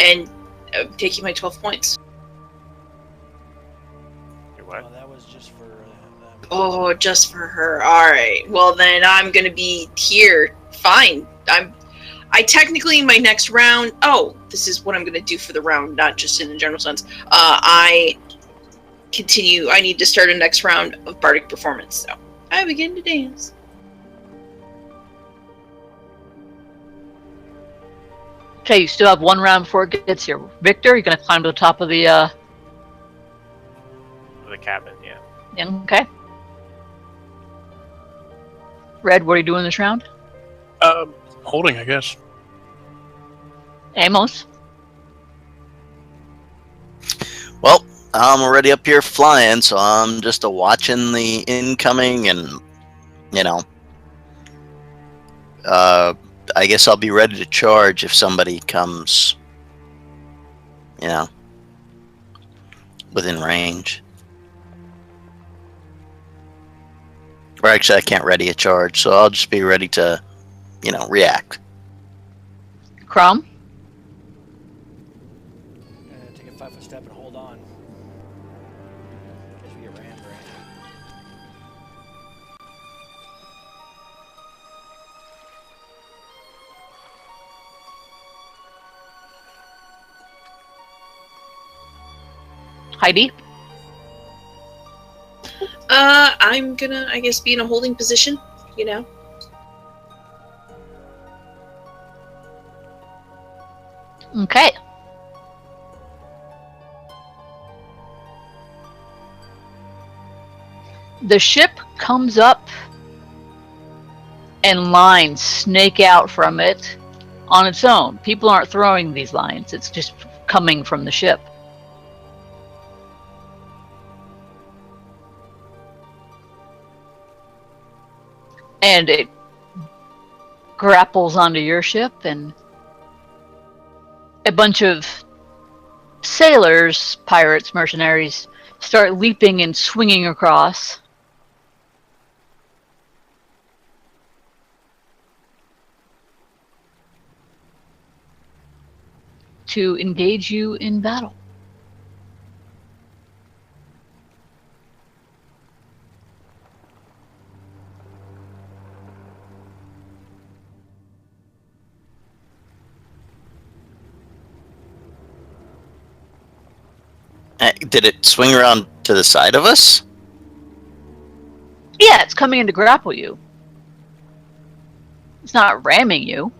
and taking my 12 points. Your what? Well, that was just for them. Oh, just for her. All right. Well, then I'm gonna be here. Fine. I technically in my next round. Oh, this is what I'm gonna do for the round, not just in the general sense. I continue. I need to start a next round of bardic performance. So I begin to dance. Okay, you still have one round before it gets here. Victor, you're gonna climb to the top of the The cabin, yeah. okay. Red, what are you doing this round? Holding, I guess. Amos? Well, I'm already up here flying, so I'm just watching the incoming and, you know, I guess I'll be ready to charge if somebody comes, you know, within range. Or actually, I can't ready a charge, so I'll just be ready to, you know, react. Crumb? Take a 5-foot step and hold on. In case we get rammed or anything. Heidi? I'm gonna, I guess, be in a holding position. You know. Okay. The ship comes up and lines snake out from it on its own. People aren't throwing these lines, it's just coming from the ship. And it grapples onto your ship, and a bunch of sailors, pirates, mercenaries, start leaping and swinging across. to engage you in battle. Did it swing around to the side of us? Yeah, it's coming in to grapple you. It's not ramming you.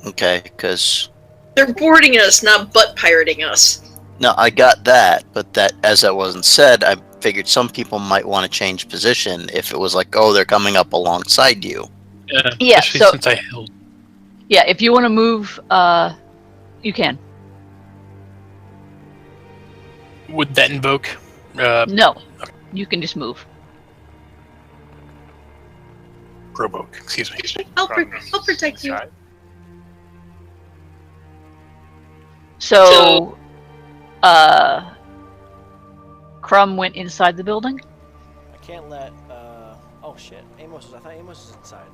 Okay, because They're boarding us, not butt pirating us. no, I got that, but that as that wasn't said, I figured some people might want to change position if it was like, oh, they're coming up alongside you. Yeah, Especially so- since I held. Yeah, if you want to move, you can. Would that invoke? No, you can just move. Provoke. Excuse me. I'll From protect you. side. So, Crumb went inside the building. I can't let. Oh shit. I thought Amos was inside.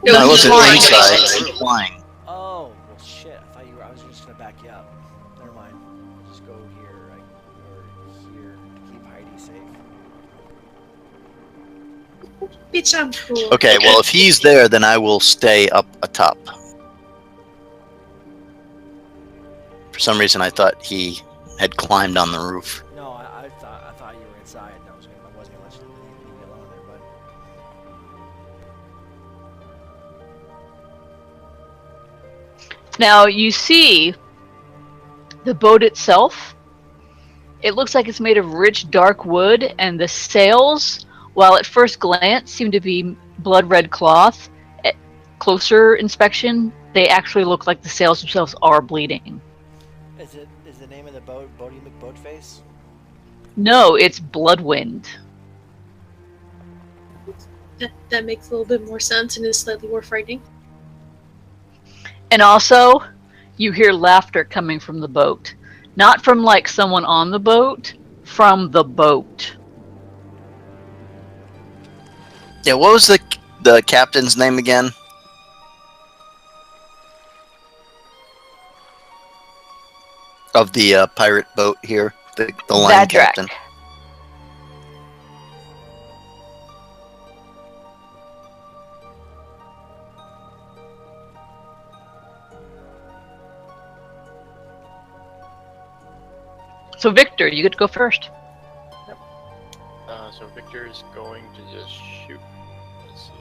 No, No, I he's wasn't flying. inside. I was flying. Oh well, shit. I thought you were. I was just gonna back you up. Never mind. I'll just go here, right, or here to keep Heidi safe. Bitch, I'm cool. Okay, well, if he's there, then I will stay up atop. For some reason, I thought he had climbed on the roof. No, I thought you were inside. And I wasn't gonna let you leave me alone there, bud. Now you see the boat itself. It looks like it's made of rich dark wood, and the sails, while at first glance seem to be blood red cloth, at closer inspection, they actually look like the sails themselves are bleeding. Is the name of the boat Bodie McBoatface? No, it's Bloodwind. That makes a little bit more sense and is slightly more frightening. And also, you hear laughter coming from the boat. Not from like someone on the boat, from the boat. Yeah, what was the captain's name again? Of the pirate boat here, the line Vadrak. captain. So Victor, you get to go first. So Victor is going to just shoot. Let's see.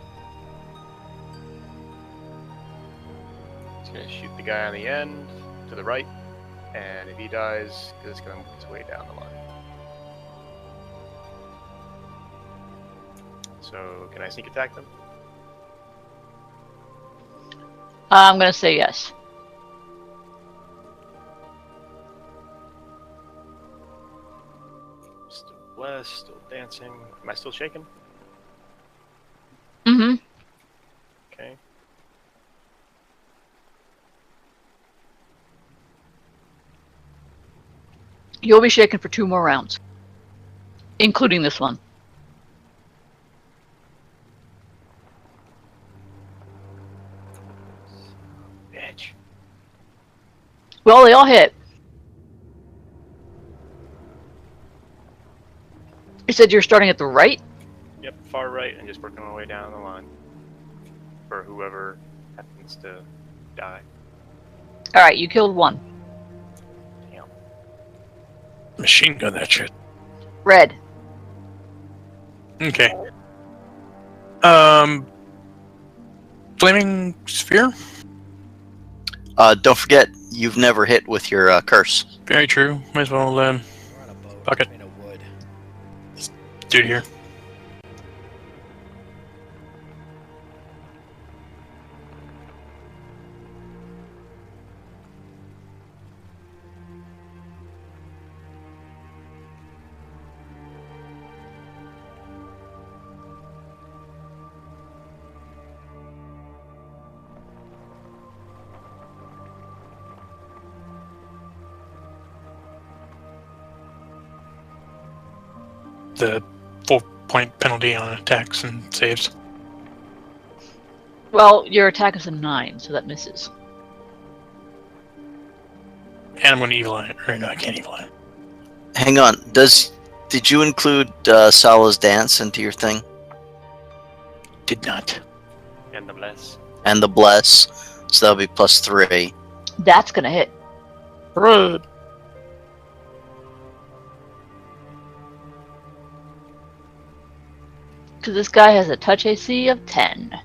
He's going to shoot the guy on the end to the right, and if he dies, it's going to move its way down the line. So can I sneak attack them? I'm going to say yes. Still west, still dancing. Am I still shaking? Mm-hmm. Okay. You'll be shaken for 2 more rounds, including this one. Bitch. Well, they all hit. You said you're starting at the right? Yep, far right, and just working my way down the line. For whoever happens to die. Alright, you killed 1. Damn. Machine gun that shit. Red. Okay. Flaming sphere? Don't forget, you've never hit with your curse. Very true. Might as well We're on a boat. Fuck it. Made of wood. do it here. The 4-point penalty on attacks and saves. Well, your attack is a 9, so that misses. And I'm going to evil eye it. Or no, I can't evil eye it. Hang on. Did you include Sala's dance into your thing? Did not. And the bless. And the bless. So that'll be +3. That's gonna hit. Run. Because this guy has a touch AC of 10.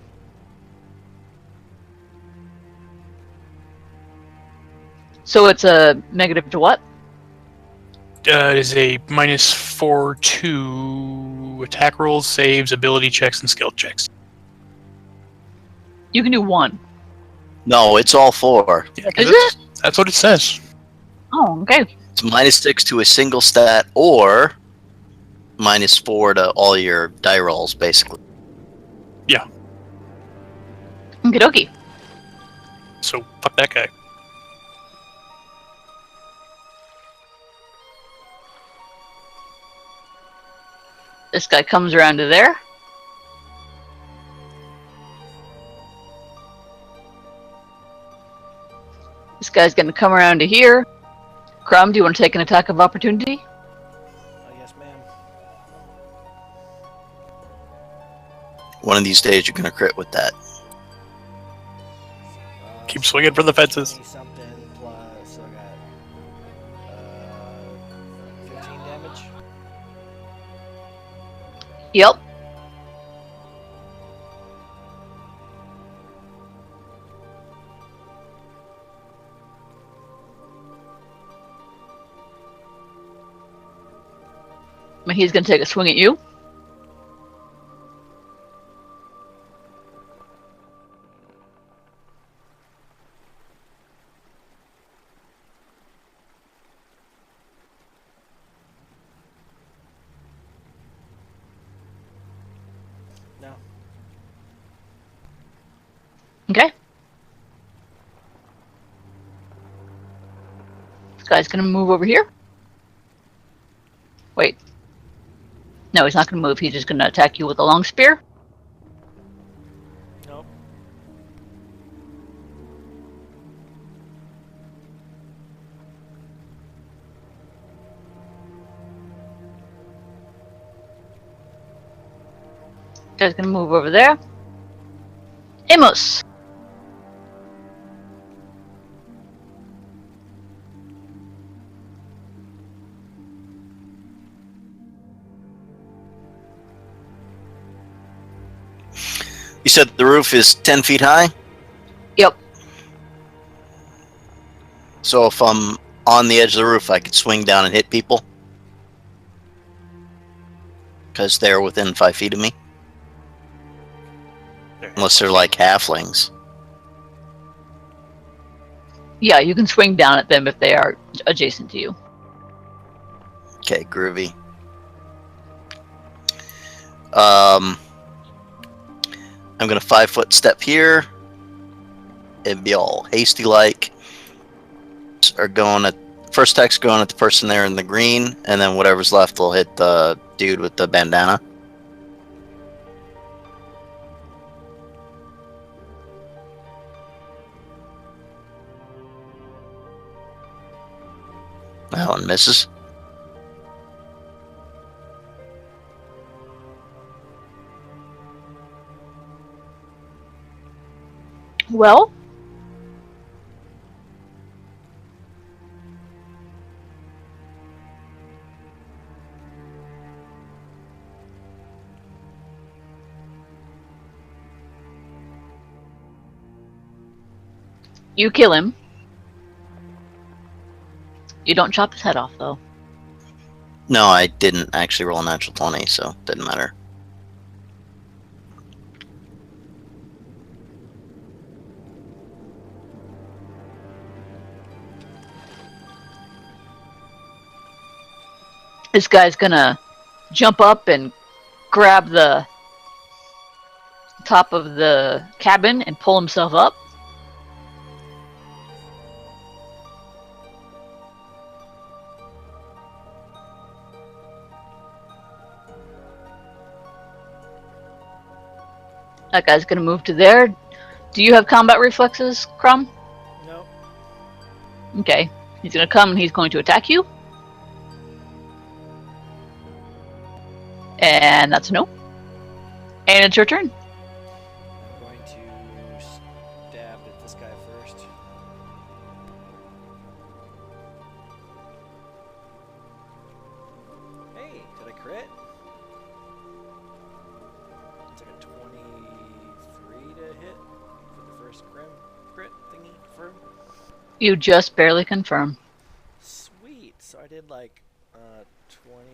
So it's a negative to what? It is a -4 to attack rolls, saves, ability checks, and skill checks. You can do 1. No, it's all 4. Yeah, 'cause Is that's what it says. Oh, okay. It's -6 to a single stat or -4 to all your die rolls, basically. Okie dokie. So fuck that guy. This guy comes around to there. This guy's gonna come around to here. Crumb, do you want to take an attack of opportunity? Yes, ma'am. One of these days, you're going to crit with that. Keep swinging for the fences. 20 something plus, so I got 15 damage. Yep. He's gonna take a swing at you. No. Okay. This guy's gonna move over here. Wait. No, he's not gonna move. He's just gonna attack you with a long spear. Nope. Guy's gonna move over there. Amos. You said the roof is 10 feet high? Yep. So if I'm on the edge of the roof, I could swing down and hit people? Because they're within 5 feet of me? Unless they're like halflings. Yeah, you can swing down at them if they are adjacent to you. Okay, groovy. I'm gonna 5-foot step here. It'd be all hasty like. Are going at first attack's going at the person there in the green, and then whatever's left will hit the dude with the bandana. That one misses. Well, you kill him. You don't chop his head off, though. No, I didn't actually roll a natural 20, so it didn't matter. This guy's gonna jump up and grab the top of the cabin and pull himself up. That guy's gonna move to there. Do you have combat reflexes, Crumb? Nope. Okay. He's going to come and he's going to attack you. And that's a no. And it's your turn. I'm going to stab at this guy first. Hey, did I crit? It's like a 23 to hit for the first crit thingy confirm. You just barely confirm. Sweet. So I did like 20, 21,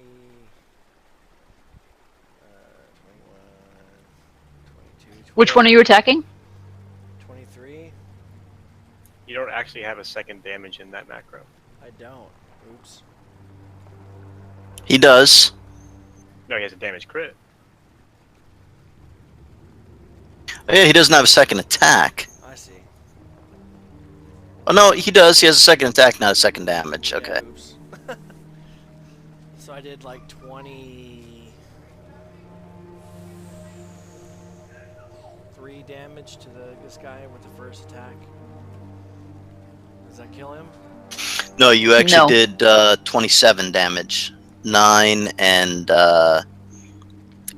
22, Which one are you attacking? 23. You don't actually have a second damage in that macro. I don't. Oops. He does. No, he has a damage crit. Oh, yeah, he doesn't have a second attack. I see. Oh no, he does. He has a second attack, not a second damage. Okay. Yeah, oops. So I did like 23 damage to this guy with the first attack. Does that kill him? No, you actually No. did 27 damage. 9 and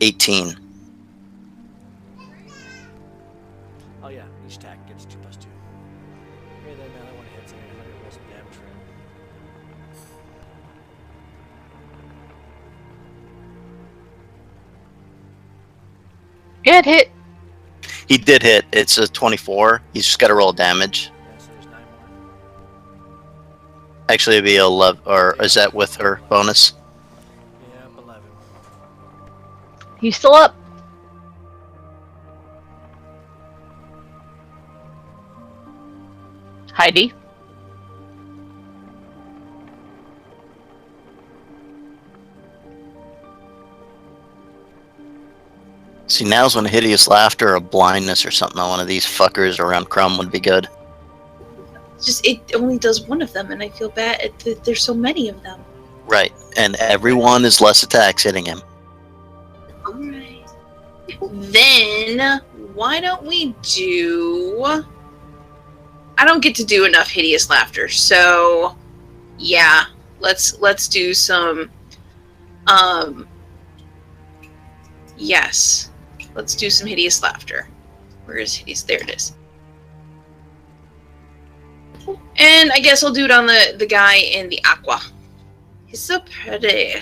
18. Oh yeah, each attack gets 2+2. Okay, then that one hits. I'm gonna roll some damage for him. Yeah, it hit. He did hit. It's a 24. He's just got to roll damage. Yeah, so there's 9 more. Actually, it'd be 11. Or is that with her bonus? Yeah, 11. He's still up. Heidi. See, now's when hideous laughter or blindness or something on one of these fuckers around Crumb would be good. Just it only does one of them, and I feel bad that there's so many of them. Right. And everyone is less attacks hitting him. All right. Then why don't we do? I don't get to do enough hideous laughter, so yeah, let's do some. Yes, let's do some hideous laughter. Where is hideous? There it is. And I guess I'll do it on the guy in the aqua. He's so pretty.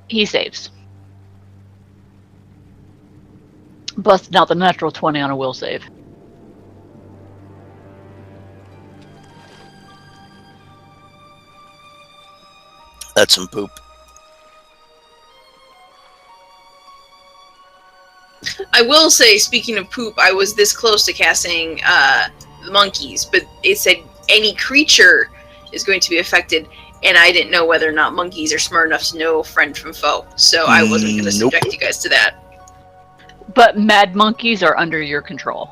He saves. Busted out the natural 20 on a will save. That's some poop. I will say, speaking of poop, I was this close to casting the monkeys, but it said any creature is going to be affected, and I didn't know whether or not monkeys are smart enough to know friend from foe, so I wasn't going to Nope. subject you guys to that. But mad monkeys are under your control.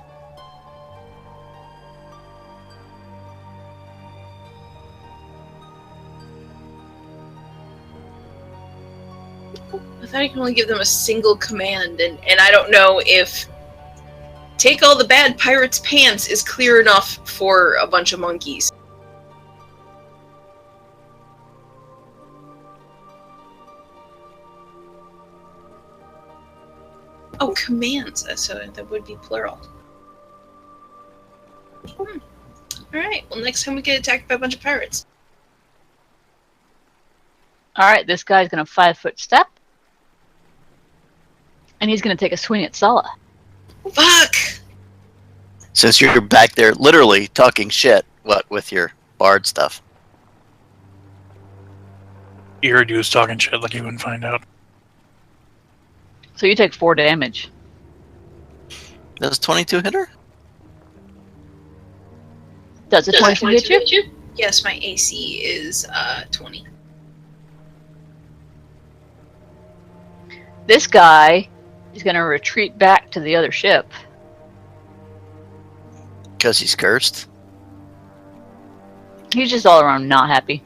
I thought I could only give them a single command, and I don't know if take all the bad pirates' pants is clear enough for a bunch of monkeys. Oh, commands, so that would be plural. Alright, well next time we get attacked by a bunch of pirates. Alright, this guy's going to 5-foot step. And he's going to take a swing at Sala. Fuck! Since you're back there literally talking shit, what, with your bard stuff? You heard you was talking shit like you wouldn't find out. So you take 4 damage. Does 22 hit her? Does a 22 hit you? Yes, my AC is 20. This guy is going to retreat back to the other ship. Because he's cursed? He's just all around not happy.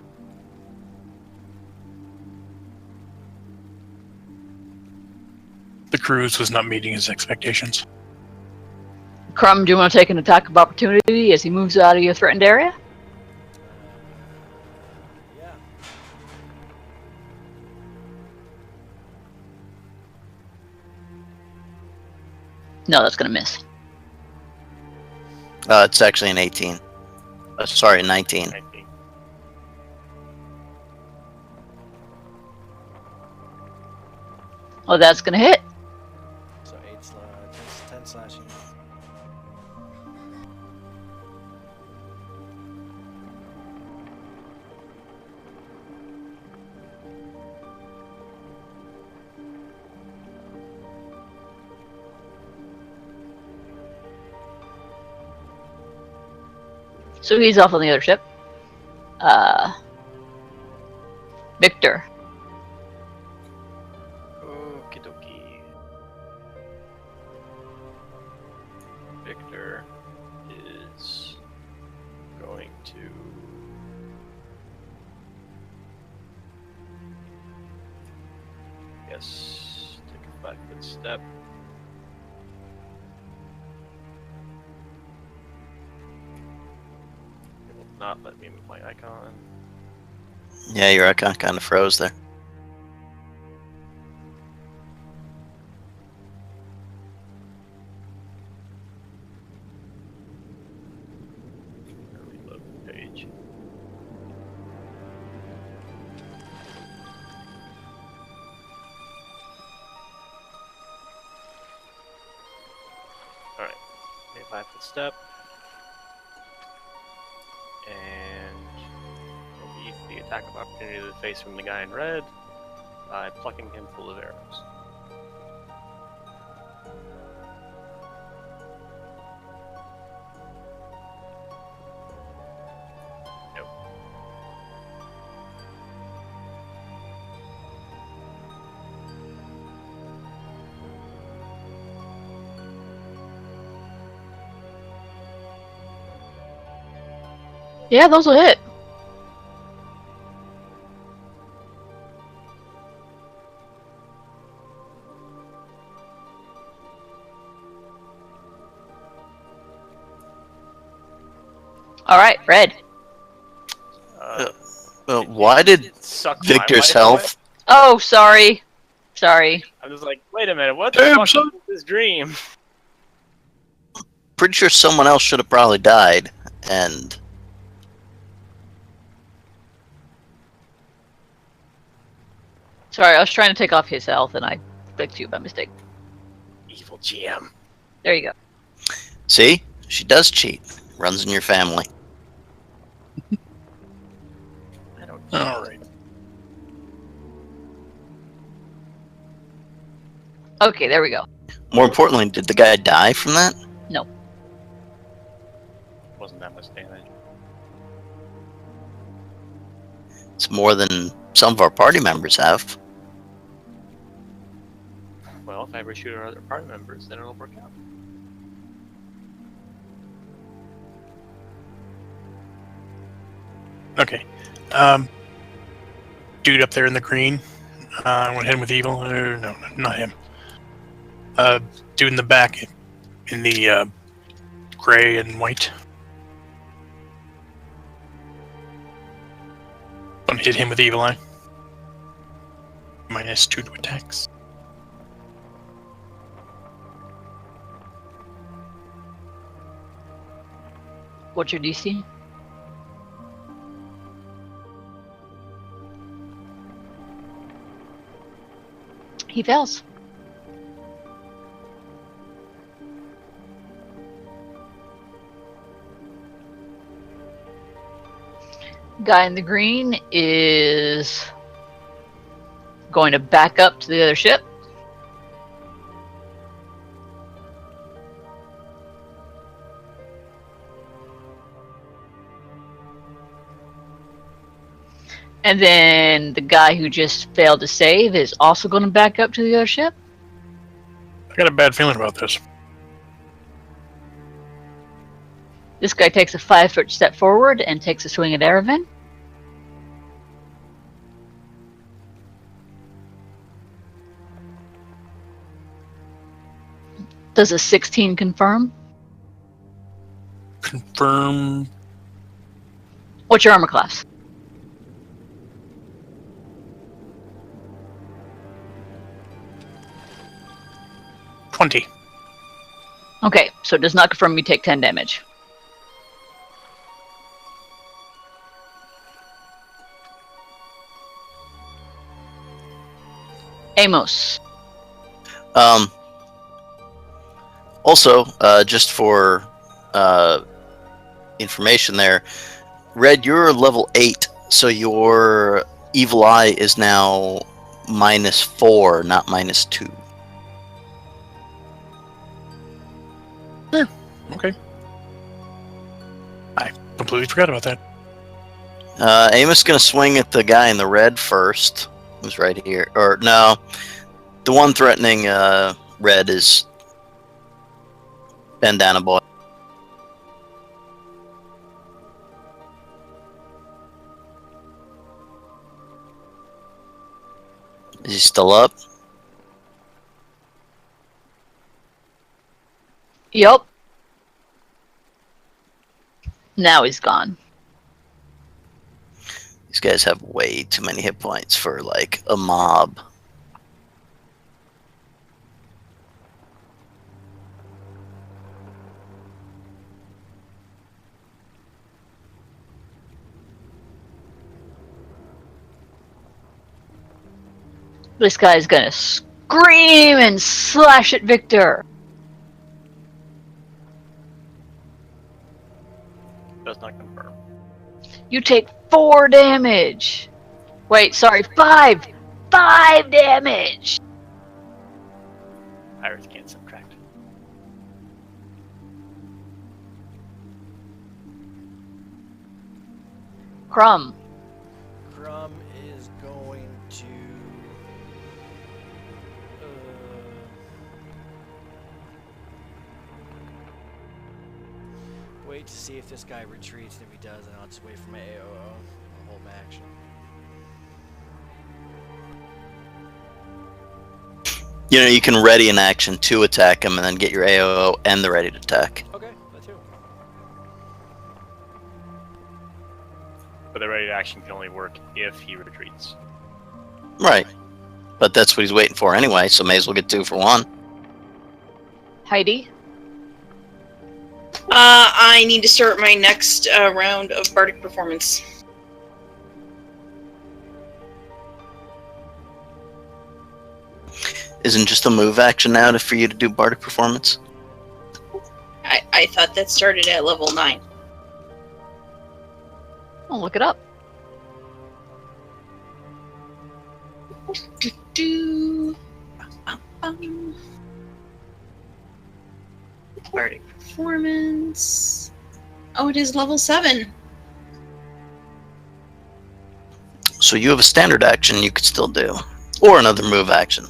The cruise was not meeting his expectations. Crumb, do you want to take an attack of opportunity as he moves out of your threatened area? Yeah. No, that's going to miss. It's actually an 18. Sorry, 19. 19. Oh, that's going to hit. So 10 slashing. So he's off on the other ship. Victor. Okie dokie. Victor is going to take a 5-foot step. It will not let me move my icon. Yeah, your icon kind of froze there. Reload the page. Alright, make a 5-foot step. And we'll meet the attack of opportunity to the face from the guy in red by plucking him full of arrows. Nope. Yeah, those will hit. All right, red. Why did Suck my Victor's life away? health? Oh, sorry. Sorry. I was like, wait a minute, what the Damn, fuck son. is this dream? Pretty sure someone else should have probably died, and Sorry, I was trying to take off his health and I clicked you by mistake. Evil GM. There you go. see, she does cheat. Runs in your family. I don't All right. Okay, there we go. More importantly, did the guy die from that? wasn't that much damage. It's more than some of our party members have. Well, if I ever shoot our other party members, then it'll work out. Okay. Dude up there in the green. I want to hit him with evil. No, not him. Dude in the back in the gray and white. I'm hit him with evil eye. -2 to attacks. What's your DC? He fails. Guy in the green is going to back up to the other ship. And then the guy who just failed to save is also going to back up to the other ship. I got a bad feeling about this. This guy takes a 5-foot step forward and takes a swing at Erevan. Does a 16 confirm? confirm. What's your armor class? $20. Okay, so it does not confirm you take 10 damage. Amos. Also, just for information there, Red, you're level 8, so your evil eye is now -4, not -2. Okay. I completely forgot about that. Amos is going to swing at the guy in the red first, who's right here. Or, no, the one threatening Red is Bandana Boy. Is he still up? Yup. Now he's gone. These guys have way too many hit points for, like, a mob. This guy's gonna scream and slash at Victor. Does not confirm. You take 4 damage. Wait, sorry, 5. 5 damage. Pirates can't subtract. Crumb. Crumb is going to. Wait to see if this guy retreats, and if he does, then I'll just wait for my AOO. I'll hold my action. You know, you can ready an action to attack him and then get your AOO and the ready to attack. Okay, that too. But the ready action can only work if he retreats. Right. But that's what he's waiting for anyway, so may as well get 2 for 1. Heidi. I need to start my next round of bardic performance. Isn't just a move action now for you to do bardic performance? I thought that started at level 9. I'll look it up. Bardic performance. Oh, it is level 7. So you have a standard action you could still do. Or another move action.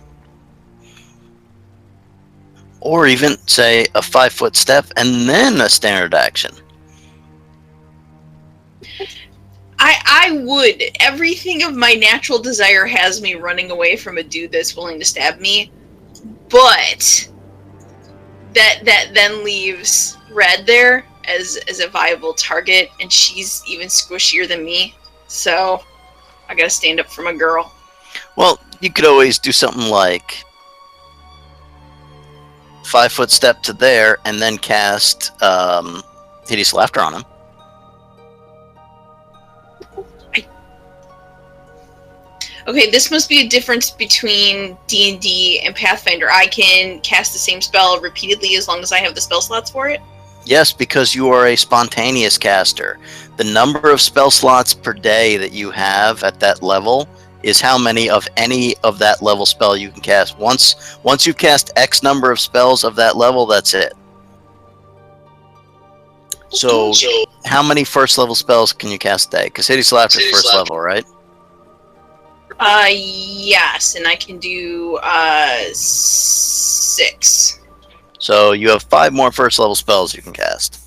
Or even, say, a 5-foot step and then a standard action. I would. Everything of my natural desire has me running away from a dude that's willing to stab me. But that then leaves Red there as a viable target, and she's even squishier than me. So I gotta stand up for my girl. Well, you could always do something like 5-foot step to there and then cast Hideous Laughter on him. Okay, this must be a difference between D&D and Pathfinder. I can cast the same spell repeatedly as long as I have the spell slots for it? Yes, because you are a spontaneous caster. The number of spell slots per day that you have at that level is how many of any of that level spell you can cast. Once you've cast X number of spells of that level, that's it. So, how many first level spells can you cast a day? Because Hideous Laughter is first level, right? Yes, and I can do 6. So you have 5 more first level spells you can cast.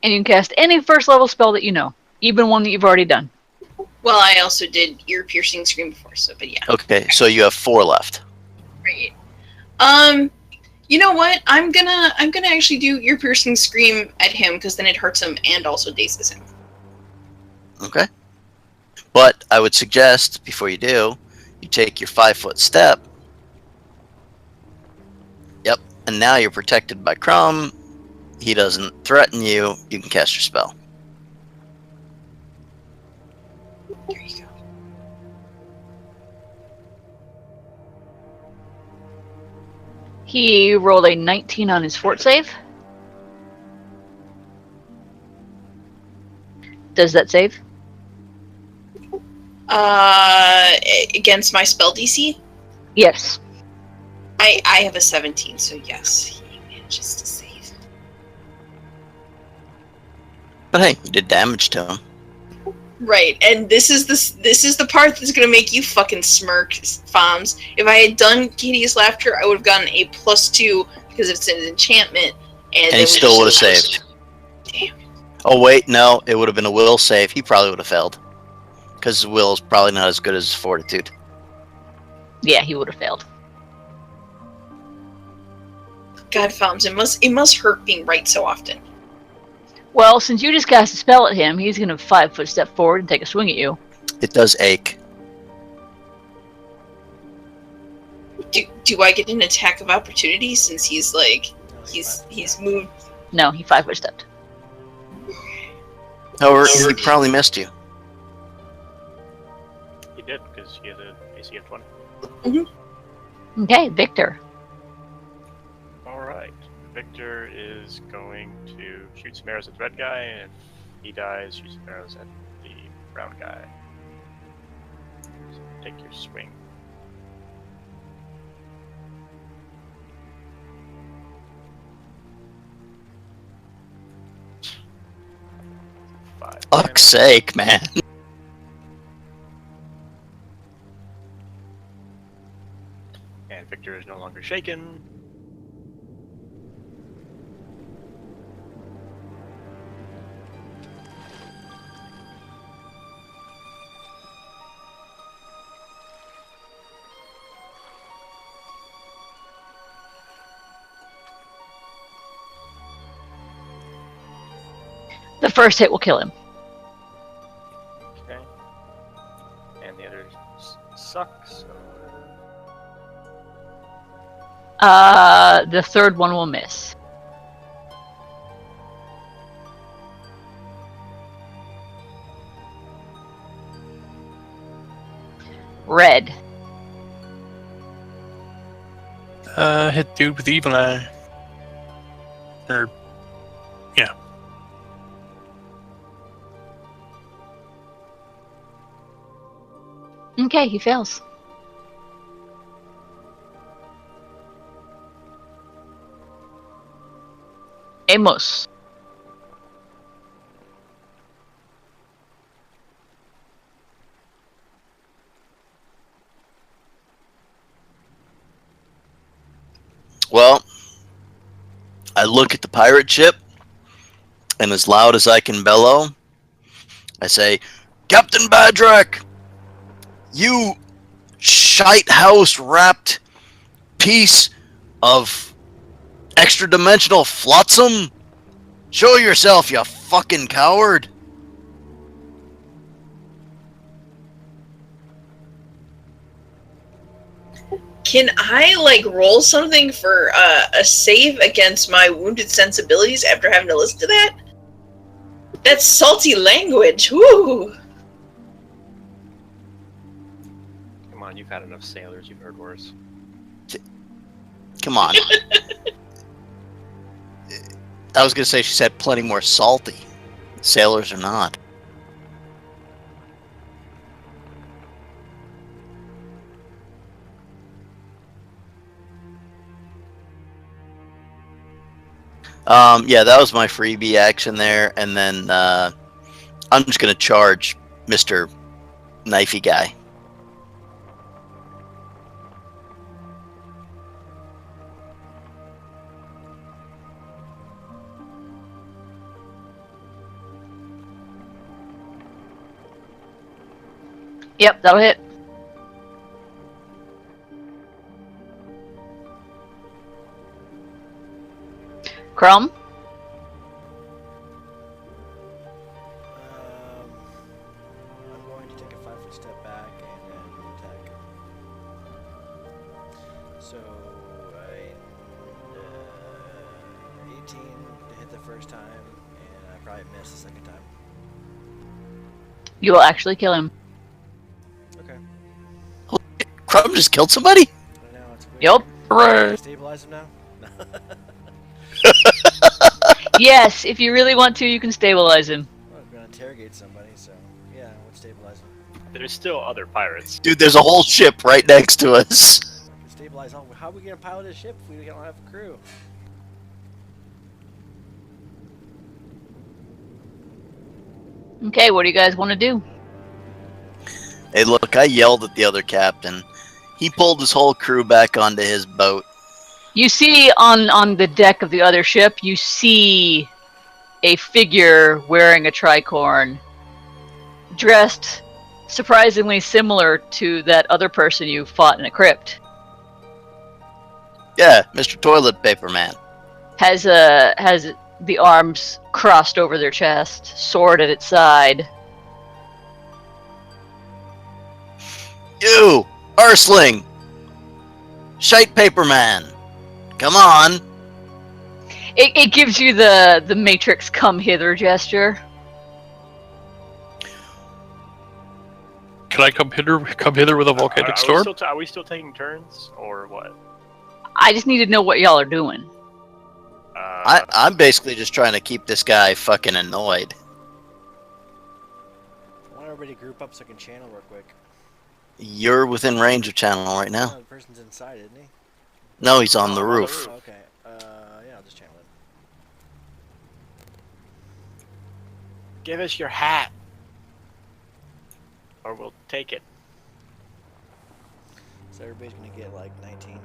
And you can cast any first level spell that you know, even one that you've already done. Well, I also did ear piercing scream before, so but yeah. Okay, so you have 4 left. Right. You know what? I'm gonna actually do ear piercing scream at him because then it hurts him and also dazes him. Okay. But I would suggest, before you do, you take your 5-foot step. Yep. And now you're protected by Crumb. He doesn't threaten you. You can cast your spell. There you go. He rolled a 19 on his fort save. Does that save? Against my spell DC, Yes. I have a 17, so yes, he manages to save. But hey, you did damage to him. Right, and this is the part that's gonna make you fucking smirk, Foms. If I had done Katie's Laughter, I would have gotten a +2 because it's an enchantment, And he still would have saved. Damn. Oh, wait, no. It would have been a will save. He probably would have failed. Because his will is probably not as good as his fortitude. Yeah, he would have failed. God, Foms, it must hurt being right so often. Well, since you just cast a spell at him, he's going to 5-foot step forward and take a swing at you. It does ache. Do I get an attack of opportunity since he's like he's moved? No, he 5-foot stepped. However, he probably missed you. He did, because he has a AC of 20. Okay, Victor. Alright. Victor is going to shoot some arrows at the red guy, and if he dies, shoot some arrows at the brown guy. So take your swing. Five. Fuck's sake, man. And Victor is no longer shaken. The first hit will kill him. Okay. And the other suck, so The third one will miss. Red. Hit dude with the evil eye. Or, yeah. Okay, he fails. Amos. Well, I look at the pirate ship, and as loud as I can bellow, I say, Captain Badrak, you shite house wrapped piece of extra dimensional flotsam, show yourself, you fucking coward. Can I roll something for a save against my wounded sensibilities after having to listen to that? That's salty language. Woo! come on, you've had enough sailors, you've heard worse. Come on. I was going to say she said plenty more salty. Sailors are not. Yeah, that was my freebie action there, and then I'm just going to charge Mr. Knifey Guy. Yep, that'll hit. Crumb? I'm going to take a 5-foot step back and then attack. So, 18 to hit the first time, and I probably miss the second time. You will actually kill him. Okay. Crumb just killed somebody? I know, it's weird. Yup. Can I Hooray! stabilize him now? Yes, if you really want to, you can stabilize him. Well, I'm going to interrogate somebody, so yeah, I would stabilize him. There's still other pirates. Dude, there's a whole ship right next to us. I can stabilize all. How are we going to pilot a ship if we don't have a crew? Okay, what do you guys want to do? Hey, look, I yelled at the other captain. He pulled his whole crew back onto his boat. You see on the deck of the other ship, you see a figure wearing a tricorn, dressed surprisingly similar to that other person you fought in a crypt. Yeah, Mr. Toilet Paper Man. Has the arms crossed over their chest, sword at its side. You, Ursling! Shite Paper Man! Come on! It gives you the Matrix come hither gesture. Can I come hither with a volcanic Are storm? we still taking turns, or what? I just need to know what y'all are doing. I'm basically just trying to keep this guy fucking annoyed. I want everybody to group up so I can channel real quick. You're within range of channel right Oh, now. the person's inside, isn't he? No, he's on the roof. Oh, okay. Yeah, I'll just channel it. Give us your hat, or we'll take it. So everybody's gonna get like 19.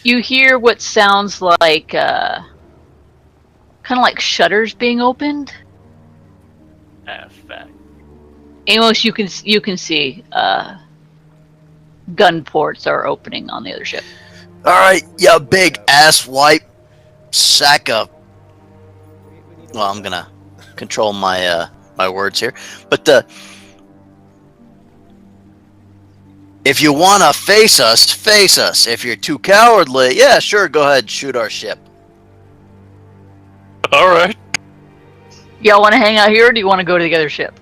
You hear what sounds like kind of like shutters being opened. That. Amos, you can see gun ports are opening on the other ship. Alright, you big ass wipe sack of... We need Well, I'm gonna control my my words here. But if you wanna face us, face us. If you're too cowardly, yeah, sure, go ahead and shoot our ship. Alright. Y'all want to hang out here, or do you want to go to the other ship?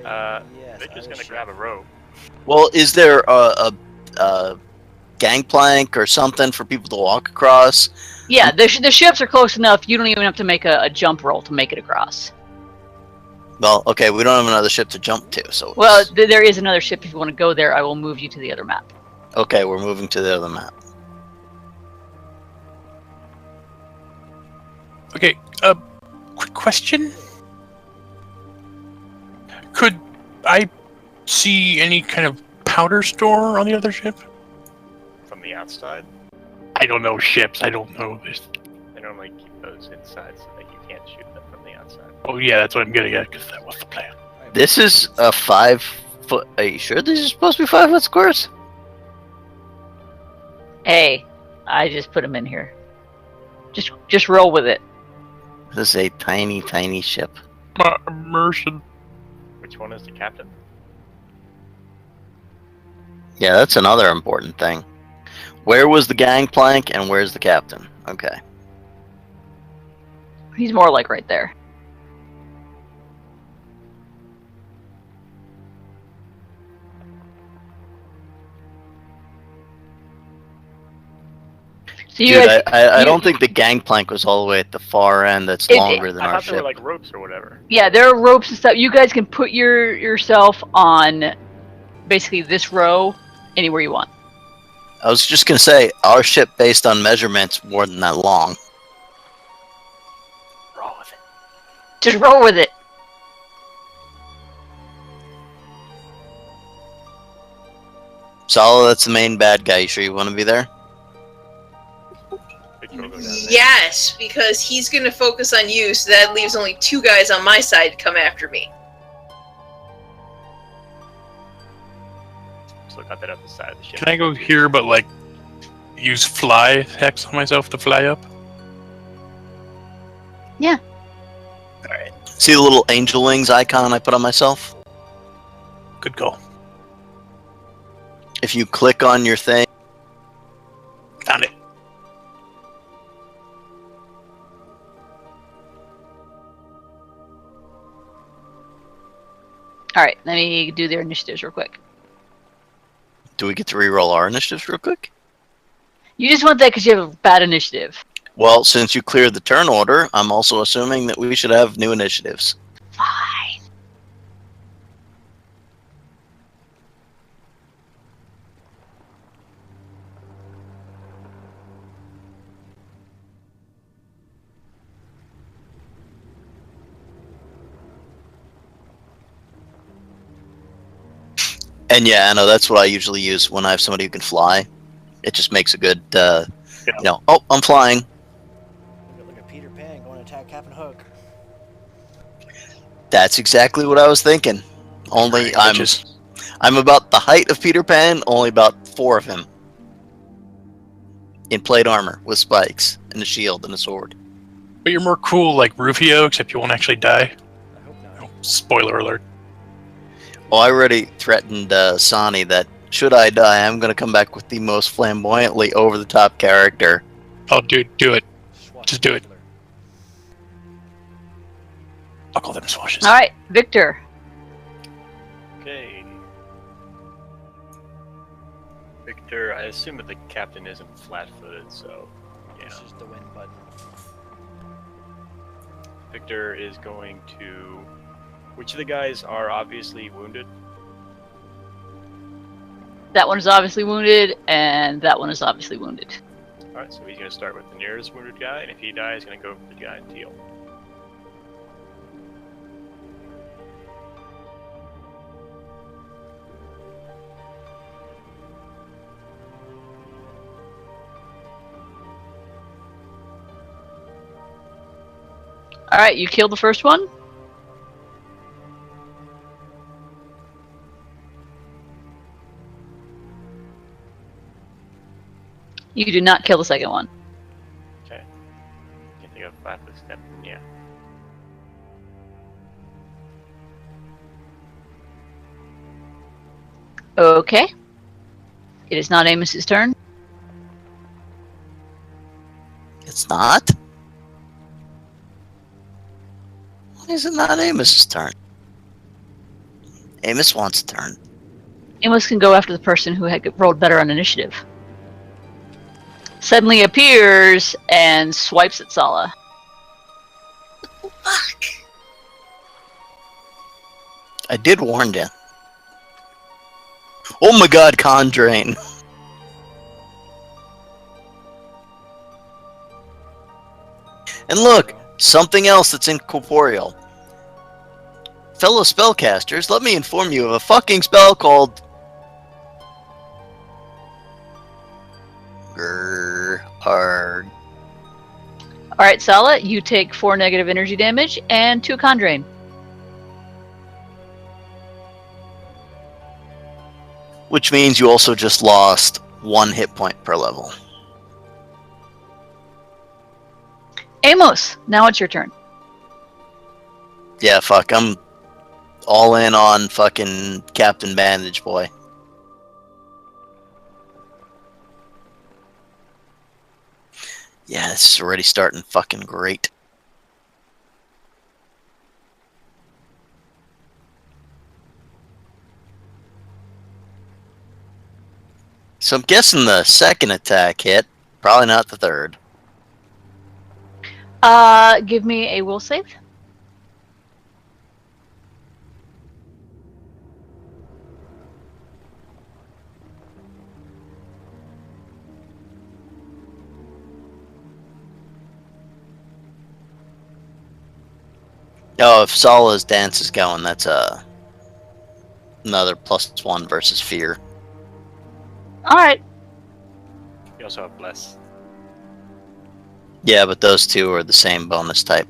Yes, They're just I gonna was grab a rope. Well, is there a gangplank or something for people to walk across? Yeah, the ships are close enough. You don't even have to make a jump roll to make it across. Well, okay, we don't have another ship to jump to, so... Well, there is another ship. If you want to go there, I will move you to the other map. Okay, we're moving to the other map. Okay, quick question. Could I see any kind of powder store on the other ship? From the outside, I don't know ships. I don't know this. they normally keep those inside so that you can't shoot them from the outside. Oh yeah, that's what I'm getting at, because that was the plan. This is a 5 foot... Are you sure these are supposed to be 5 foot squares? Hey, I just put them in here. Just roll with it. This is a tiny, tiny ship. My immersion. Which one is the captain? Yeah, that's another important thing. Where was the gangplank and where's the captain? Okay. He's more like right there. So you Dude, guys, I don't think the gangplank was all the way at the far end. That's longer than I our thought there were ship. like ropes or whatever. yeah, there are ropes and stuff. You guys can put yourself on basically this row anywhere you want. I was just gonna say, our ship, based on measurements, more than that long. Roll with it. Just roll with it. Sala, that's the main bad guy. You sure you want to be there? Victor will go down there. Yes, because he's gonna focus on you, so that leaves only 2 guys on my side to come after me. So got that up the side of the ship. Can I go here, but like use fly hex on myself to fly up? Yeah. Alright. See the little angel wings icon I put on myself? Good call. If you click on your thing, Found it. All right, let me do their initiatives real quick. do we get to reroll our initiatives real quick? You just want that because you have a bad initiative. Well, since you cleared the turn order, I'm also assuming that we should have new initiatives. Fine. And yeah, I know that's what I usually use when I have somebody who can fly. It just makes a good, oh, I'm flying. Look at Peter Pan going to attack Captain Hook. That's exactly what I was thinking. Only Bitches. I'm about the height of Peter Pan, only about 4 of him. In plate armor, with spikes, and a shield, and a sword. But you're more cool like Rufio, except you won't actually die. I hope not. Oh, spoiler alert. Well, I already threatened Sani that should I die, I'm going to come back with the most flamboyantly over-the-top character. Oh, dude, do it. Just do it. Swashbuckler. I'll call them swashes. All right, Victor. Okay. Victor, I assume that the captain isn't flat-footed, so yeah. This is the win button. Victor is going to. Which of the guys are obviously wounded? That one is obviously wounded, and that one is obviously wounded. Alright, so he's going to start with the nearest wounded guy, and if he dies, he's going to go for the guy in teal. All right, you killed the first one. You do not kill the second one. Okay. Can't think of a flat-foot step, yeah. Okay. It is not Amos's turn. It's not? Why is it not Amos's turn? Amos wants a turn. Amos can go after the person who had rolled better on initiative. Suddenly appears and swipes at Sala. Fuck. I did warn you. Oh my god, Condrain. And look, something else that's incorporeal. Fellow spellcasters, let me inform you of a fucking spell called Grrrg. Alright, Sala, you take 4 negative energy damage and 2 con drain. Which means you also just lost 1 hit point per level. Amos, now it's your turn. Yeah, fuck, I'm all in on fucking Captain Bandage Boy. Yeah, this is already starting fucking great. So I'm guessing the second attack hit, probably not the third. Give me a will save. Oh, if Sala's dance is going, that's another +1 versus fear. Alright. You also have bless. Yeah, but those two are the same bonus type.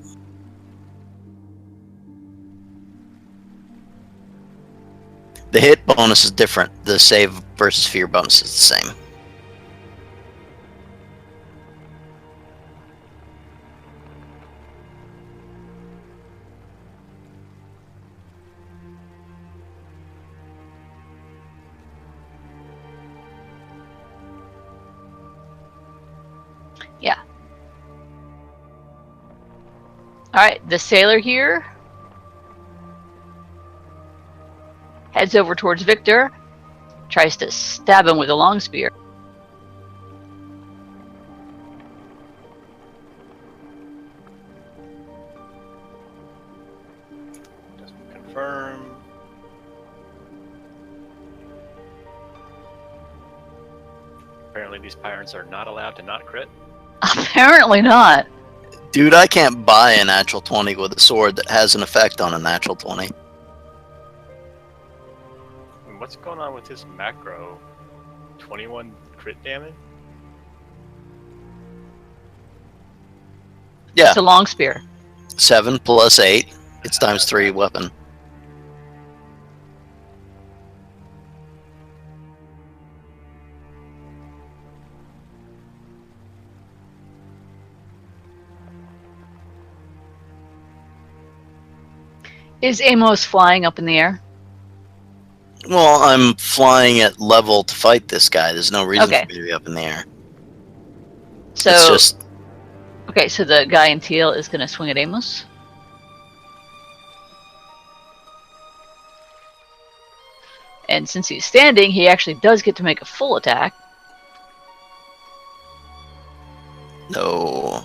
The hit bonus is different. The save versus fear bonus is the same. Alright, the sailor here heads over towards Victor, tries to stab him with a long spear. Doesn't confirm. Apparently these pirates are not allowed to not crit. Apparently not. Dude, I can't buy a natural 20 with a sword that has an effect on a natural 20. And what's going on with his macro? 21 crit damage? Yeah, It's a long spear. 7 plus 8. It's times 3 weapon. Is Amos flying up in the air? Well, I'm flying at level to fight this guy. There's no reason Okay. for me to be up in the air. So, It's just okay, so the guy in teal is going to swing at Amos. And since he's standing, he actually does get to make a full attack. no,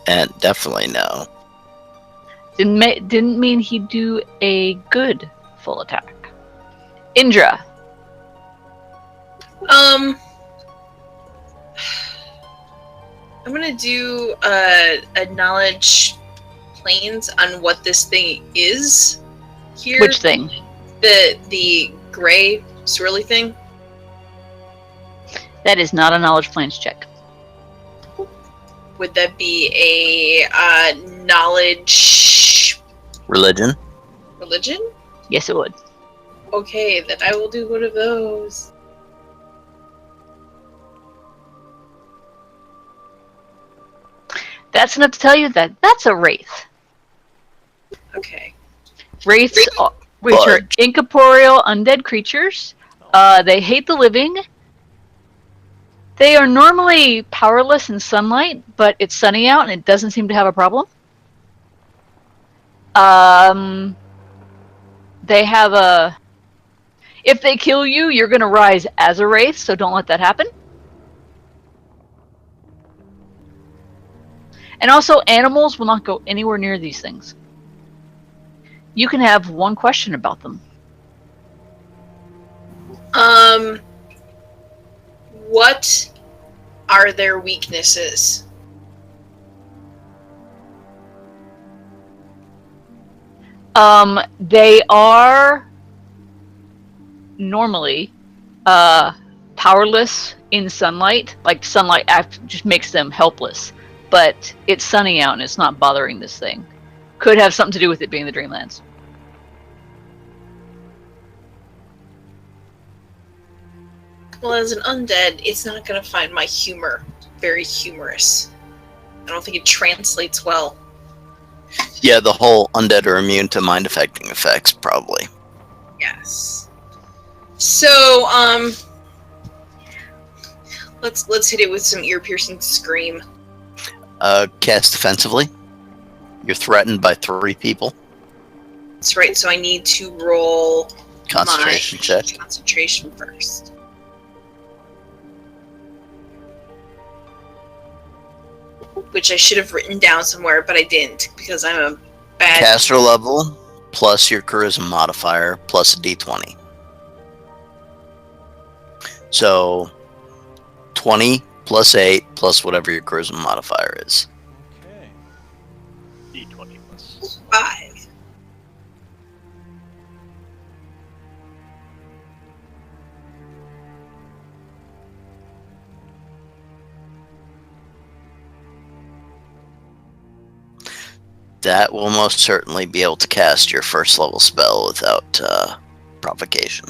and definitely no. Didn't mean he'd do a good full attack. Indra. I'm gonna do a knowledge planes on what this thing is here. Which thing? The gray swirly thing. That is not a knowledge planes check. Would that be a knowledge Religion? religion? Yes, it would. Okay, then I will do one of those. That's enough to tell you that that's a wraith. Okay. Wraiths, which are incorporeal undead creatures. They hate the living. They are normally powerless in sunlight, but it's sunny out and it doesn't seem to have a problem. They have a... If they kill you, you're going to rise as a wraith, so don't let that happen. And also, animals will not go anywhere near these things. You can have one question about them. What are their weaknesses? They are normally powerless in sunlight. Like, sunlight just makes them helpless. But it's sunny out and it's not bothering this thing. Could have something to do with it being the Dreamlands. Well, as an undead, it's not going to find my humor very humorous. I don't think it translates well. Yeah, the whole undead are immune to mind affecting effects, probably. Yes. So, let's hit it with some ear-piercing scream. Cast defensively. You're threatened by 3 people. That's right. So I need to roll Concentration my check. concentration first. Which I should have written down somewhere, but I didn't because I'm a bad Caster level plus your charisma modifier plus a d20. So 20 plus 8 plus whatever your charisma modifier is. Okay. D20 plus. 5. That will most certainly be able to cast your first level spell without provocation.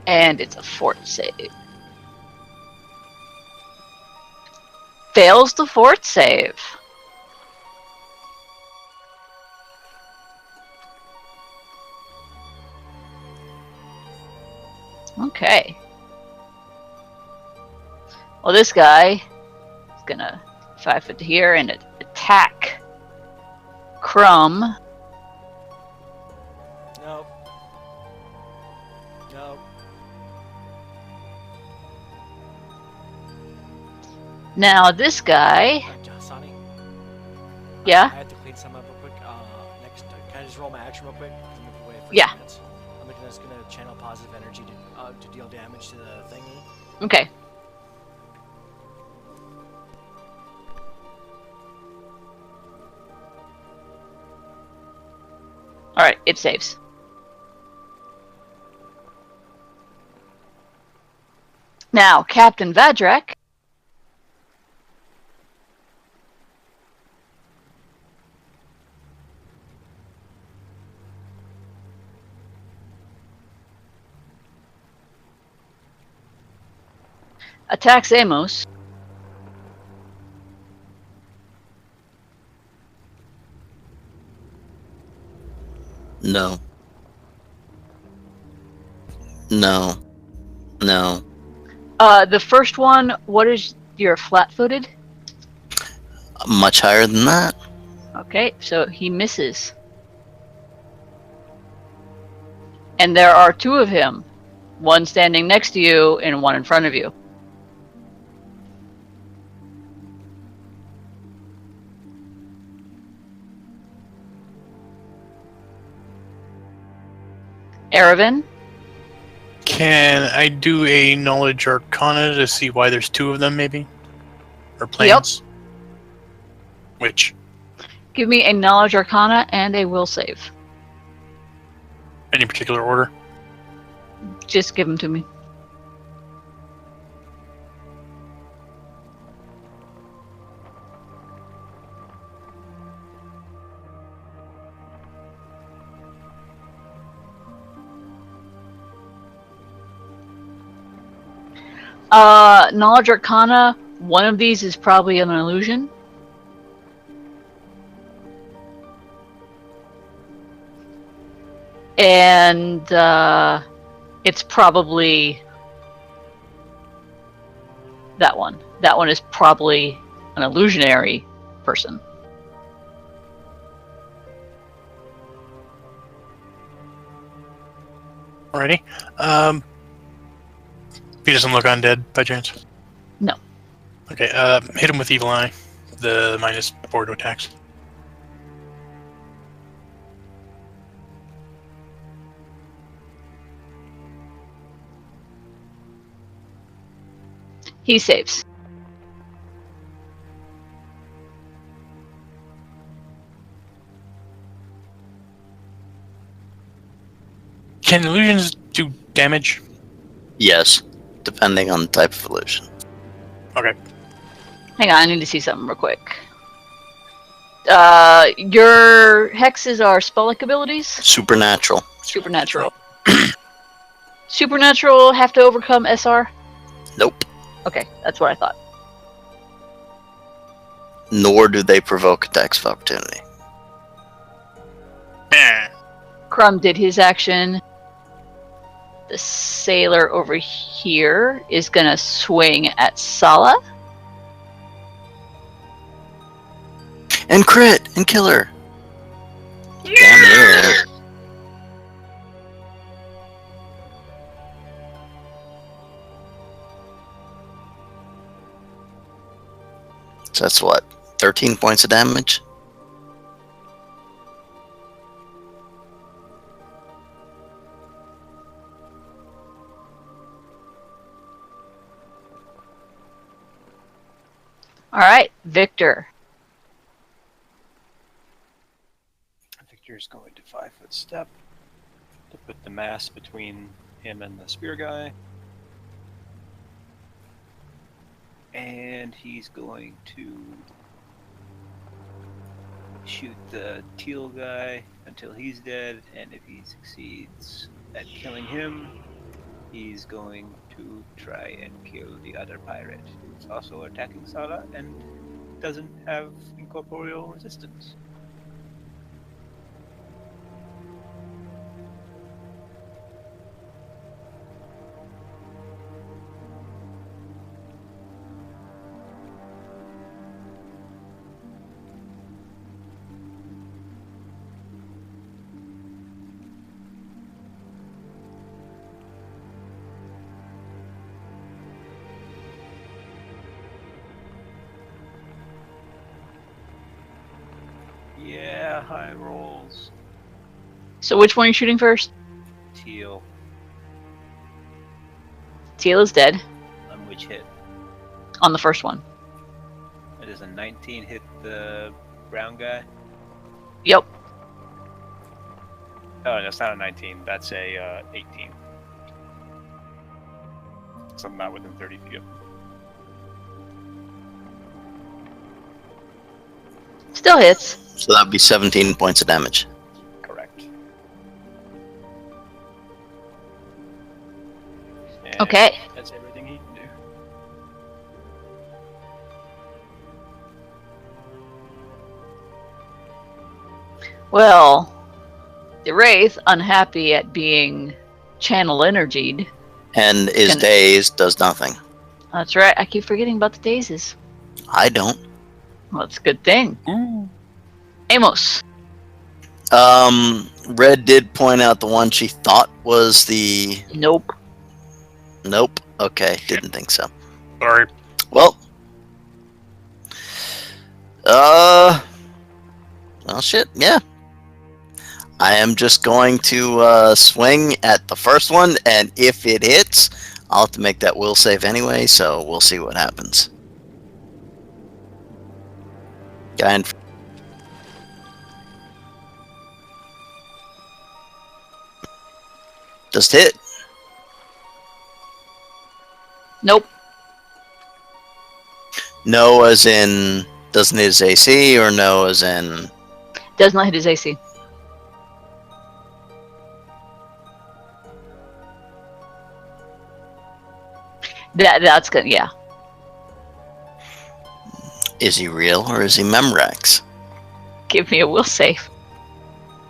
And it's a fort save. Fails the fort save. Okay. Well, this guy is gonna 5 foot here and attack Crumb. Nope. Nope. Now this guy, Sani. yeah, I had to clean some up real quick. Next, can I just roll my action real quick? 'Cause I'm moving away for Yeah. minutes. I'm just gonna channel positive energy to deal damage to the thingy. okay. All right, it saves. Now, Captain Vadrak. Attacks Amos. No. No. No. The first one, what is your flat-footed? Much higher than that. Okay, so he misses. And there are 2 of him. One standing next to you and one in front of you. Aravan? Can I do a knowledge arcana to see why there's 2 of them, maybe? Or planes? Which? Give me a knowledge arcana and a will save. Any particular order? Just give them to me. Knowledge arcana, one of these is probably an illusion. And it's probably that one. That one is probably an illusionary person. Alrighty. He doesn't look undead by chance? No. Okay, hit him with Evil Eye. The -4 to attacks. He saves. Can illusions do damage? Yes. Depending on the type of illusion. Okay. Hang on, I need to see something real quick. Your hexes are spell-like abilities? Supernatural. Supernatural. Supernatural have to overcome SR? Nope. Okay, that's what I thought. Nor do they provoke attacks of opportunity. Crumb did his action. The sailor over here is gonna swing at Sala. And crit! And kill her! Damn yeah! So that's what? 13 points of damage? Alright, Victor. Victor's going to 5-foot step to put the mass between him and the spear guy. And he's going to shoot the teal guy until he's dead, and if he succeeds at killing him, he's going to try and kill the other pirate, who's also attacking Sala and doesn't have incorporeal resistance. high rolls. So which one are you shooting first? Teal. Teal is dead On which hit? on the first one. Does a 19 hit the brown guy? Yep. Oh, that's not a 19. That's a 18. So I'm not within 30 feet of him. Still hits. So that'd be 17 points of damage. Correct. And Okay. That's everything he can do. Well, the Wraith, unhappy at being channel energied. And is Can- dazed, does nothing. That's right. I keep forgetting about the daisies. I don't. Well, that's a good thing. Ooh. Amos. Red did point out the one she thought was the... Nope. Nope. Okay, didn't think so. Sorry. Well, well, shit, yeah. I am just going to swing at the first one, and if it hits, I'll have to make that will save anyway, so we'll see what happens. Guy in just hit. Nope. No as in doesn't hit his AC, or no as in... Does not hit his AC. That's good. Yeah. Is he real, or is he Memrex? Give me a will save.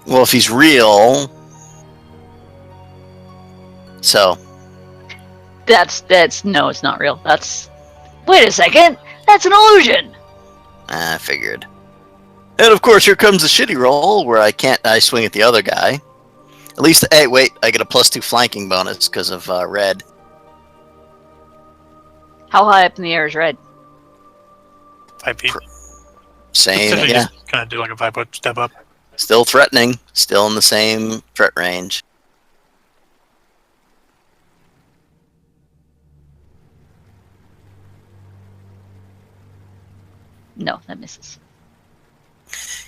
Well, if he's real... So, That's no, it's not real. That's. Wait a second. That's an illusion. I figured. And of course, here comes the shitty roll where I swing at the other guy. At least, hey, wait, I get a +2 flanking bonus because of red. How high up in the air is red? 5 feet. Same, Typically yeah. just kind of do like a 5-foot step up. Still threatening. Still in the same threat range. No, that misses.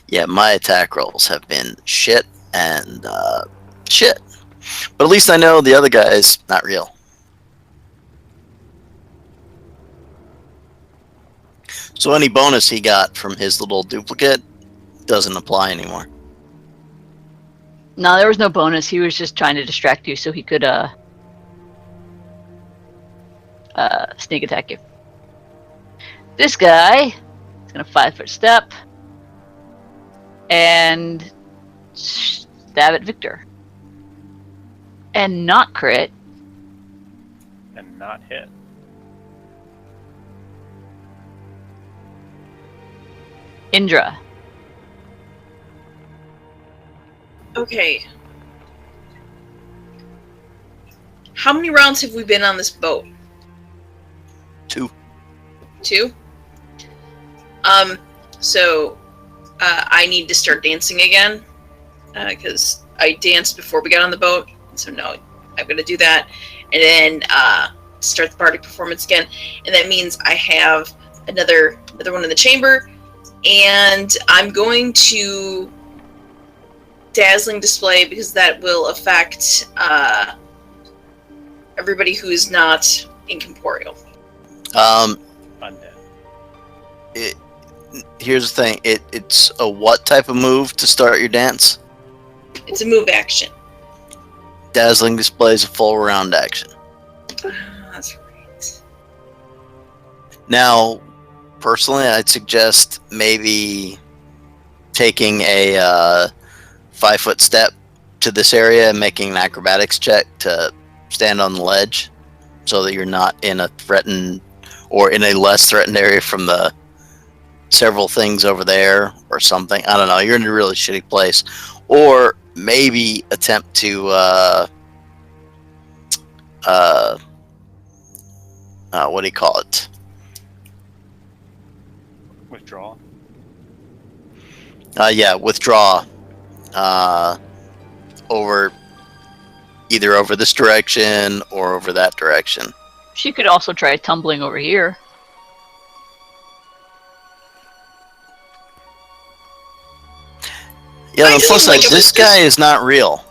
Yeah, my attack rolls have been shit and shit. But at least I know the other guy's not real. So any bonus he got from his little duplicate doesn't apply anymore. No, there was no bonus. He was just trying to distract you so he could sneak attack you. This guy is gonna 5-foot step and stab at Victor. And not crit. And not hit. Indra. Okay. How many rounds have we been on this boat? 2. 2? So, I need to start dancing again, because I danced before we got on the boat, so no, I'm gonna do that, and then, start the party performance again, and that means I have another one in the chamber, and I'm going to dazzling display because that will affect, everybody who is not incorporeal. Undead. Here's the thing. It's a what type of move to start your dance? It's a move action. Dazzling display is a full round action. That's right. Now, personally, I'd suggest maybe taking a 5-foot step to this area and making an acrobatics check to stand on the ledge so that you're not in a threatened or in a less threatened area from the several things over there or something. I don't know. You're in a really shitty place. Or maybe attempt to what do you call it? Withdraw. Yeah, withdraw. Over either over this direction or over that direction. She could also try tumbling over here. Yeah, I the plus seem like side, it this was guy is not real.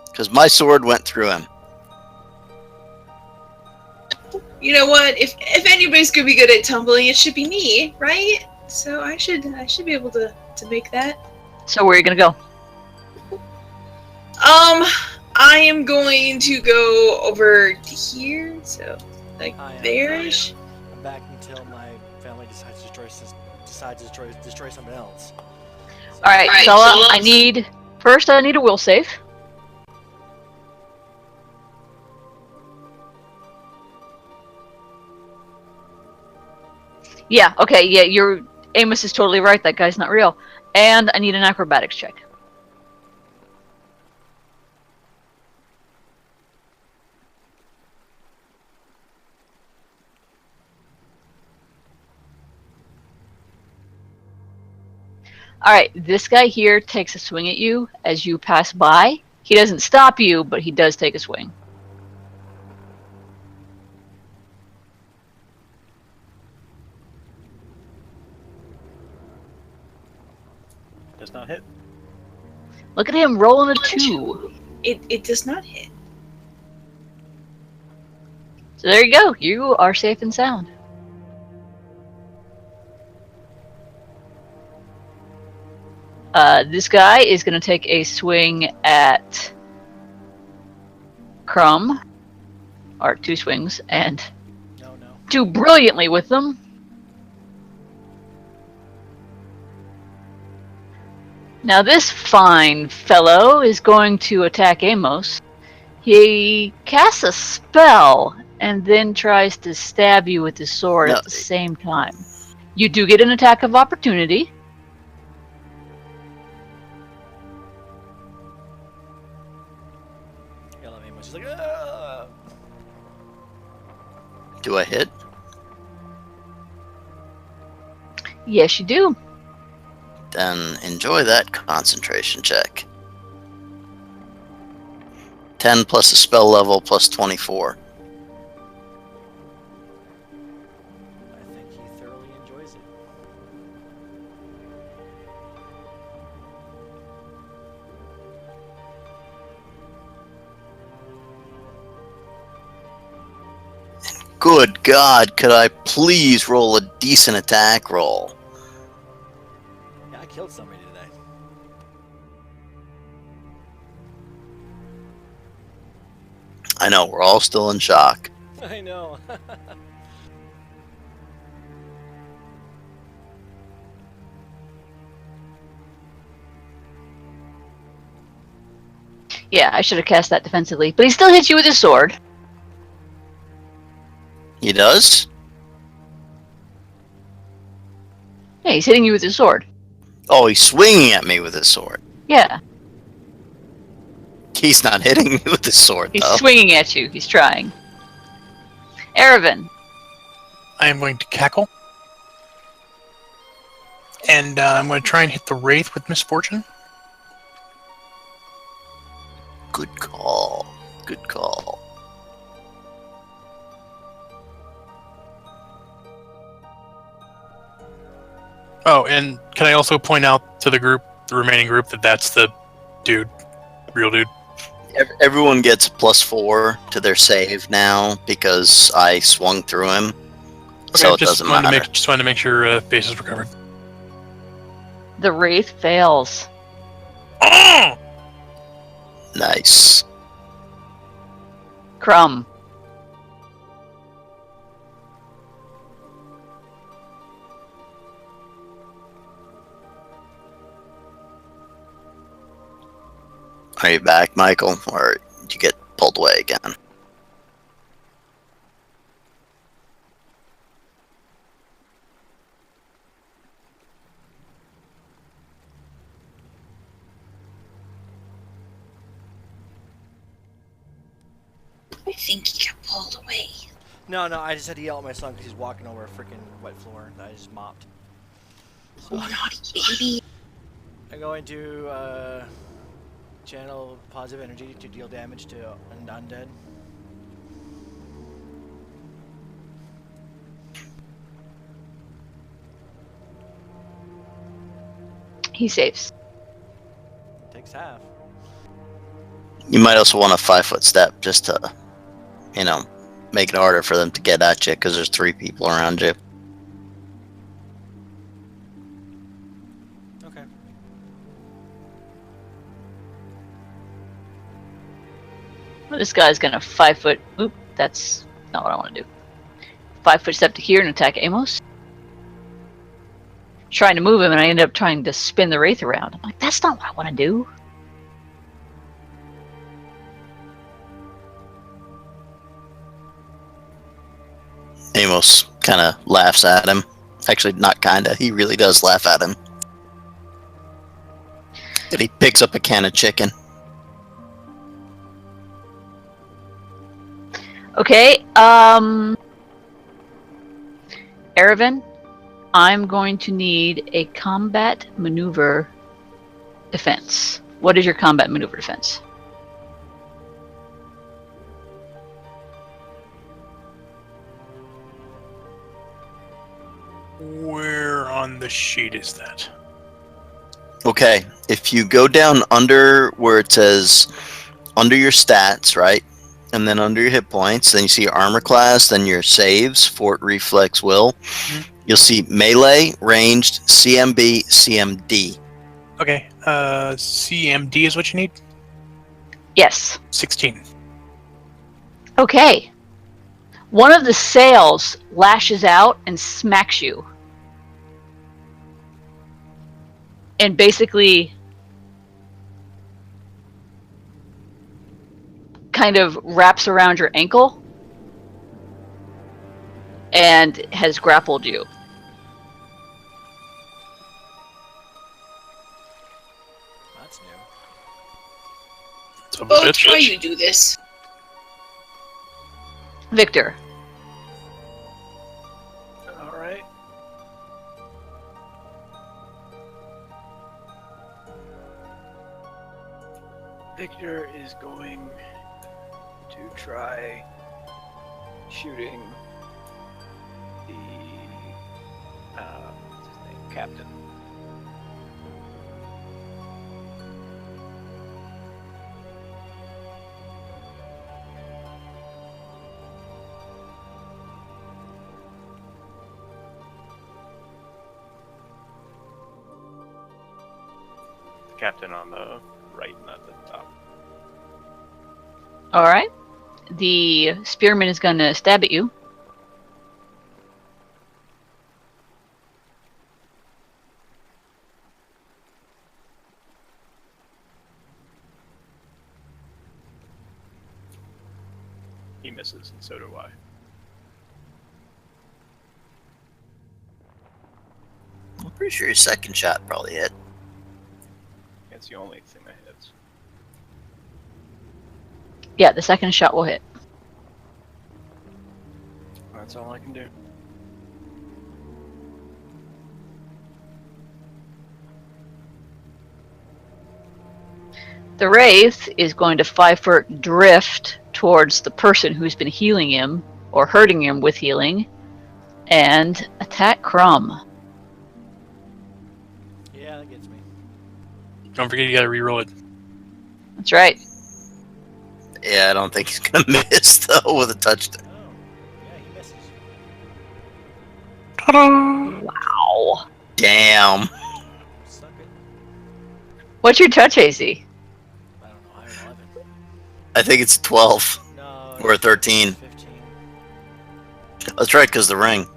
Because my sword went through him. You know what? If anybody's gonna be good at tumbling, it should be me, right? So I should be able to make that. So where are you gonna go? I am going to go over to here, so like I am. there-ish. I'm back until my family decides to destroy something else. So, All right, Stella. I need a will save. Yeah. Okay. Yeah. Amos is totally right. That guy's not real. And I need an acrobatics check. Alright, this guy here takes a swing at you as you pass by. He doesn't stop you, but he does take a swing. Does not hit. Look at him rolling a 2. It does not hit. So there you go. You are safe and sound. This guy is going to take a swing at Crumb, or 2 swings, and no. do brilliantly with them. Now this fine fellow is going to attack Amos. He casts a spell and then tries to stab you with his sword at the same time. You do get an attack of opportunity. She's like, "Ugh." Do I hit? Yes, you do. Then enjoy that concentration check. 10 plus a spell level plus 24. I think he thoroughly enjoys it. Good God, could I please roll a decent attack roll? Yeah, I killed somebody today. I know, we're all still in shock. I know. Yeah, I should have cast that defensively. But he still hits you with his sword. He does? Yeah, he's hitting you with his sword. Oh, he's swinging at me with his sword. Yeah, He's not hitting me with his sword, he's though. swinging at you. He's trying. Erevan. I am going to cackle. And I'm going to try and hit the Wraith with Misfortune. Good call. Good call. Oh, and can I also point out to the remaining group, that that's the dude, real dude? Everyone gets +4 to their save now because I swung through him. So it doesn't matter. Just wanted to make sure base is recovered. The Wraith fails. Oh! Nice. Crumb. Are you back, Michael? Or did you get pulled away again? I think he got pulled away. No, I just had to yell at my son because he's walking over a freaking wet floor that I just mopped. Oh, naughty baby. I'm going to channel positive energy to deal damage to an undead. He saves. Takes half. You might also want a 5-foot step just to, make it harder for them to get at you because there's 3 people around you. Okay. Well, this guy's gonna 5-foot. Oop, that's not what I want to do. 5-foot step to here and attack Amos. Trying to move him, and I end up trying to spin the wraith around. I'm like, that's not what I want to do. Amos kind of laughs at him. Actually, not kinda. He really does laugh at him. And he picks up a can of chicken. Okay, Erevan, I'm going to need a combat maneuver defense. What is your combat maneuver defense? Where on the sheet is that? Okay, if you go down under where it says under your stats, right? And then under your hit points, then you see your armor class, then your saves, fort, reflex, will. You'll see melee, ranged, CMB, CMD. Okay, CMD is what you need? Yes. 16. Okay. One of the sails lashes out and smacks you. And basically kind of wraps around your ankle and has grappled you. That's new. It's a Oh, bitch. try you do this. Victor. All right. Victor is going to try shooting the what's his name? Captain. Captain on the right, not the top. All right. The spearman is going to stab at you. He misses, and so do I. I'm pretty sure your second shot probably hit. It's the only thing that hits. Yeah, the second shot will hit. That's all I can do. The wraith is going to 5-foot drift towards the person who's been healing him or hurting him with healing and attack Crumb. Yeah, that gets me. Don't forget you gotta reroll it. That's right. Yeah, I don't think he's gonna miss though with a touchdown. Oh, yeah, he misses. Ta-da! Wow. Damn. Suck it. What's your touch AC? I don't know. I have 11. I think it's 12 No. or 13. 15. That's right, because the ring.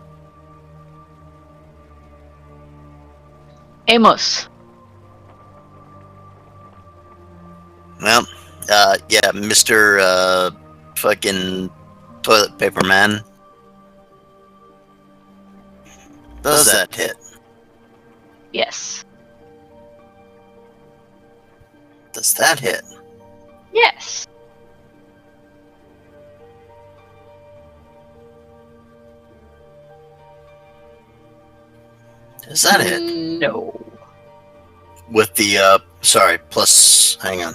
Amos. Well, yeah, Mr. Fucking Toilet Paper Man. Does that hit? Yes. Does that hit? Yes. Does that hit? No. with the sorry, plus hang on.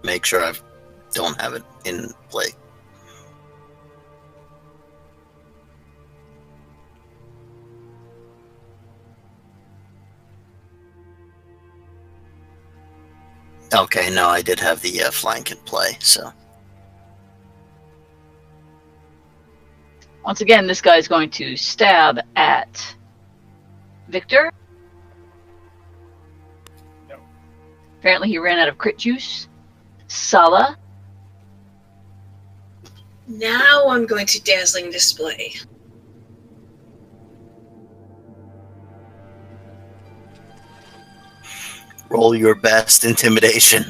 Make sure I don't have it in play. Okay, no, I did have the flank in play, so. Once again, this guy is going to stab at Victor. No. Apparently he ran out of crit juice. Sala. Now I'm going to dazzling display. Roll your best intimidation.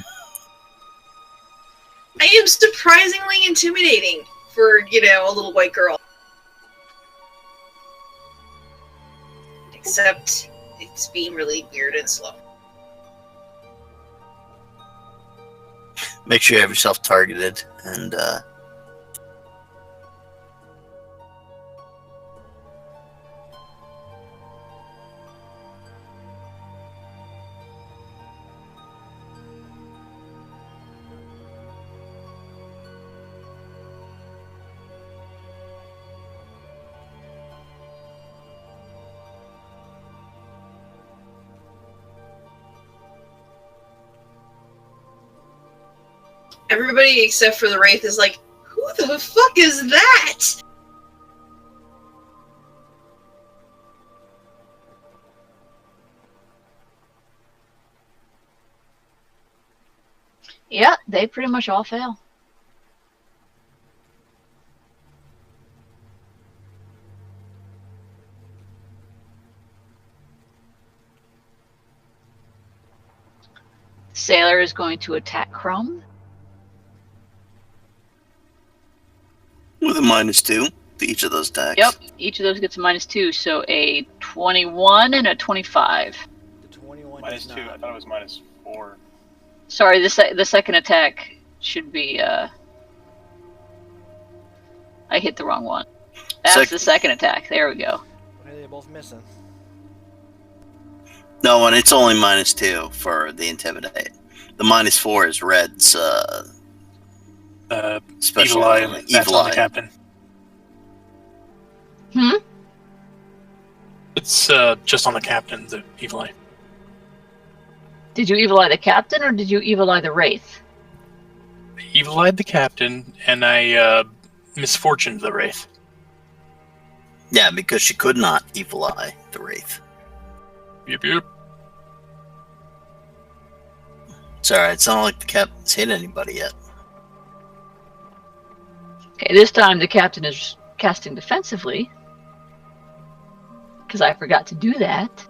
I am surprisingly intimidating for, a little white girl. Except it's being really weird and slow. Make sure you have yourself targeted, and Everybody except for the Wraith is like, who the fuck is that? Yeah, they pretty much all fail. Sailor is going to attack Chrome. with a -2 to each of those attacks. Yep, each of those gets a -2, so a 21 and a 25. The 21 Minus does 2. I not. thought it was -4. Sorry, the second attack should be, I hit the wrong one. That's the second attack. There we go. Why are they both missing? No, and it's only -2 for the intimidate. The -4 is Red's special Evil Eye. ability. That's Evil on the Eye. captain. Hmm? It's just on the captain, the Evil Eye. Did you evil eye the captain, or did you evil eye the Wraith? Evil Eyed the captain, and I misfortuned the Wraith. Yeah, because she could not Evil Eye the Wraith. Yep, yep. It's alright, it's not like the captain's hit anybody yet. Okay, this time the captain is casting defensively. Because I forgot to do that.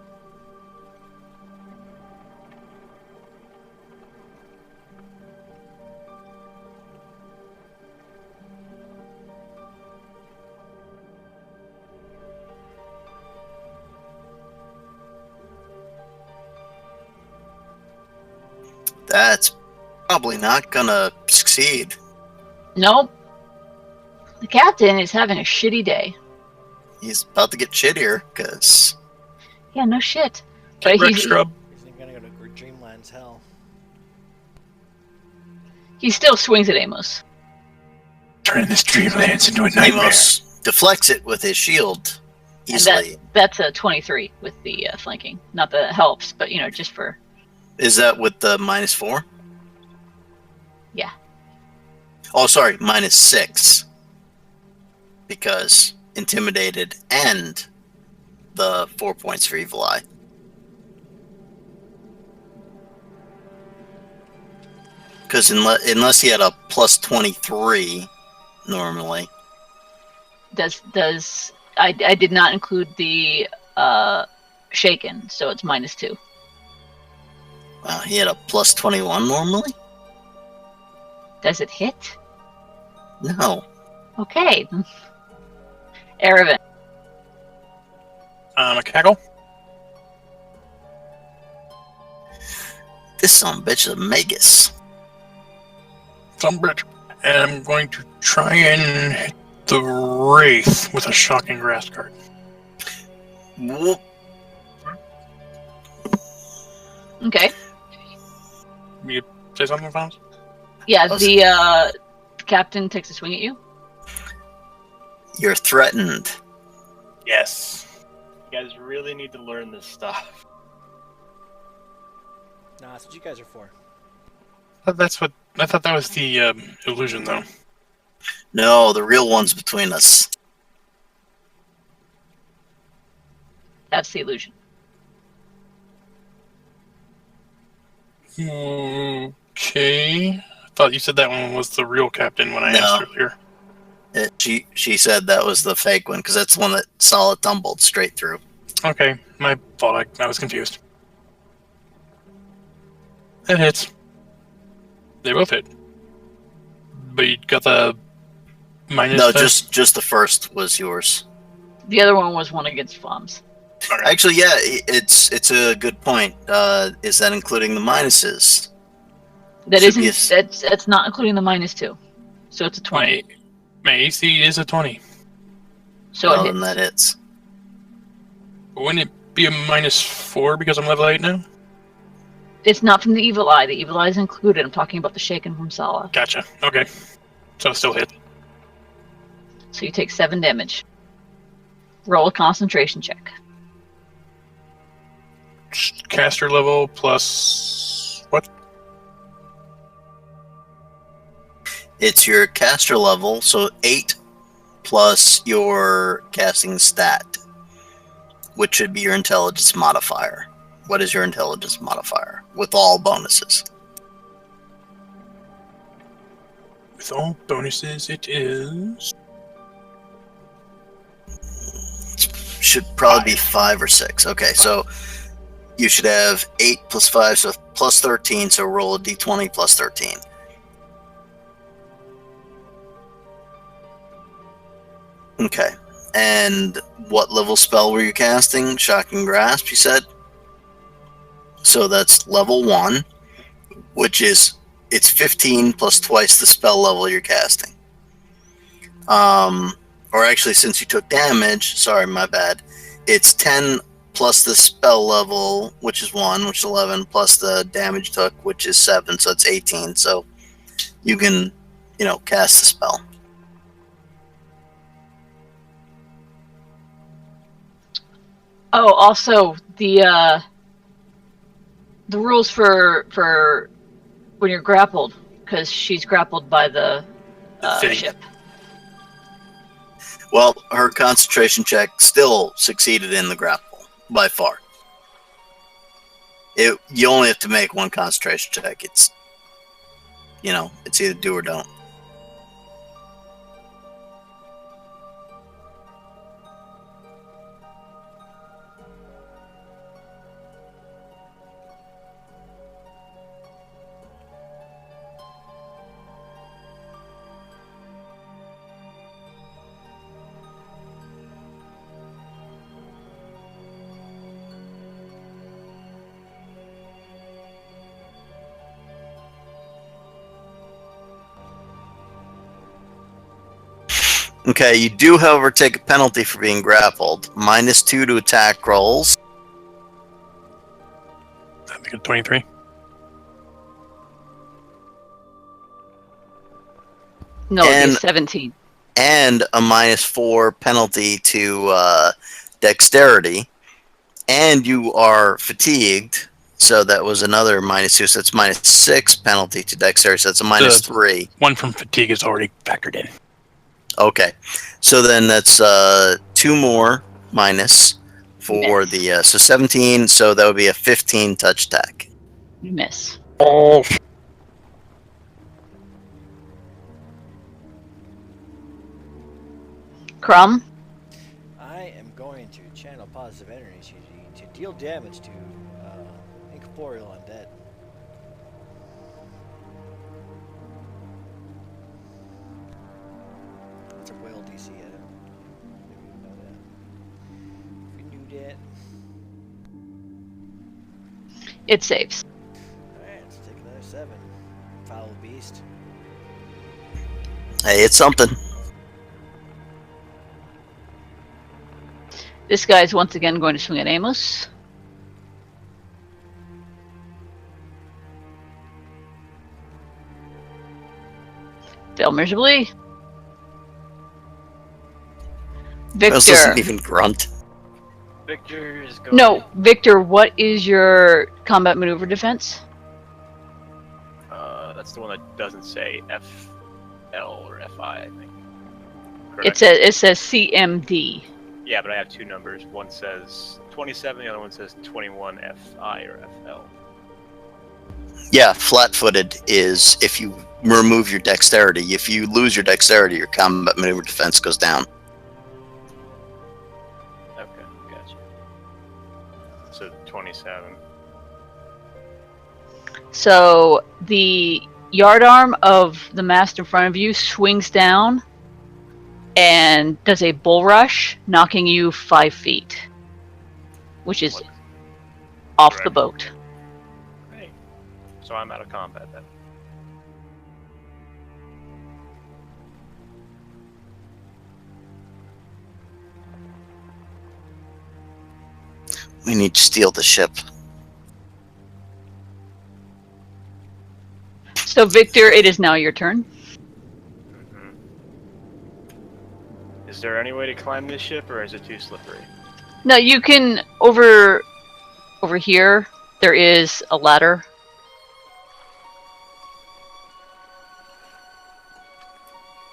That's probably not gonna succeed. Nope. The captain is having a shitty day. He's about to get shittier, because Yeah, no shit. Get But wrecked, he's, Scrub. He's gonna go to Dreamland's hell. he still swings at Amos. Turning this Dreamlands into a nightmare. Amos deflects it with his shield easily. That's a 23 with the flanking. Not that it helps, but just for... Is that with the -4? Yeah. Oh, sorry, -6. Because intimidated and the 4 points for Evil Eye. Because unless he had a +23 normally. I did not include the shaken, so it's -2. Wow, he had a +21 normally? Does it hit? No. Okay. Erevan. A cackle. This son of a bitch is a Magus. Some bitch. And I'm going to try and hit the Wraith with a shocking grasp card. Whoop. Okay. You say something, Fonz? Yeah, Oh, the captain takes a swing at you. You're threatened. Yes. You guys really need to learn this stuff. Nah, that's what you guys are for. That's what I thought. That was the illusion, though. No, the real one's between us. That's the illusion. Okay. I thought you said that one was the real captain when I asked No. earlier. She said that was the fake one because that's the one that saw it tumbled straight through. Okay, my fault. I was confused. That hits. They both hit. But you got the minus. No, there? just the first was yours. The other one was one against Flums. Okay. Actually, yeah, it's a good point. Is that including the minuses? That Should be isn't. That's not including the -2. So it's a 20. My AC is a 20. So Well, it then hits. that hits. Wouldn't it be a -4 because I'm level 8 now? It's not from the evil eye. The evil eye is included. I'm talking about the shaken from Sala. Gotcha. Okay. So it still hit. So you take 7 damage. Roll a concentration check. Caster level plus what? It's your caster level, so 8 plus your casting stat, which should be your intelligence modifier. What is your intelligence modifier with all bonuses? With all bonuses, it is. Should probably be 5 or 6. Okay, so you should have 8 plus 5, so plus 13. So roll a d20 plus 13. Okay, and what level spell were you casting? Shocking Grasp, you said? So that's level 1, which is, it's 15 plus twice the spell level you're casting. Or actually, since you took damage, sorry, my bad, it's 10 plus the spell level, which is 1, which is 11, plus the damage took, which is 7, so it's 18. So you can, cast the spell. Oh, also the rules for when you're grappled, because she's grappled by the thing. ship. Well, her concentration check still succeeded in the grapple, by far. You only have to make one concentration check. It's either do or don't. Okay, you do, however, take a penalty for being grappled. -2 to attack rolls. I think it's 23. No, it'd be And- 17. And a -4 penalty to dexterity. And you are fatigued, so that was another -2, so it's -6 penalty to dexterity, so that's a -3. One from fatigue is already factored in. Okay, so then that's 2 more minus for Miss. the so 17. So that would be a 15 touch attack. Miss. Oh. Crumb. I am going to channel positive energy to deal damage to incorporeal undead. It's a whale DC at it. Maybe you know that. If you knew that. It saves. Alright, let's take another 7. Foul beast. Hey, it's something. This guy is once again going to swing at Amos. Fail miserably. This doesn't Victor. even grunt. Victor is going. No, Victor, what is your combat maneuver defense? That's the one that doesn't say FL or FI, I think. It Correct? says CMD. Yeah, but I have two numbers. One says 27, the other one says 21 FI or FL. Yeah, flat-footed is if you remove your dexterity. If you lose your dexterity, your combat maneuver defense goes down. Okay, gotcha. So 27. So the yardarm of the mast in front of you swings down and does a bull rush, knocking you 5 feet, which is What? off the Correct. boat. Great. So I'm out of combat then. We need to steal the ship. So Victor, it is now your turn. Mm-hmm. Is there any way to climb this ship, or is it too slippery? No, you can over here. There is a ladder.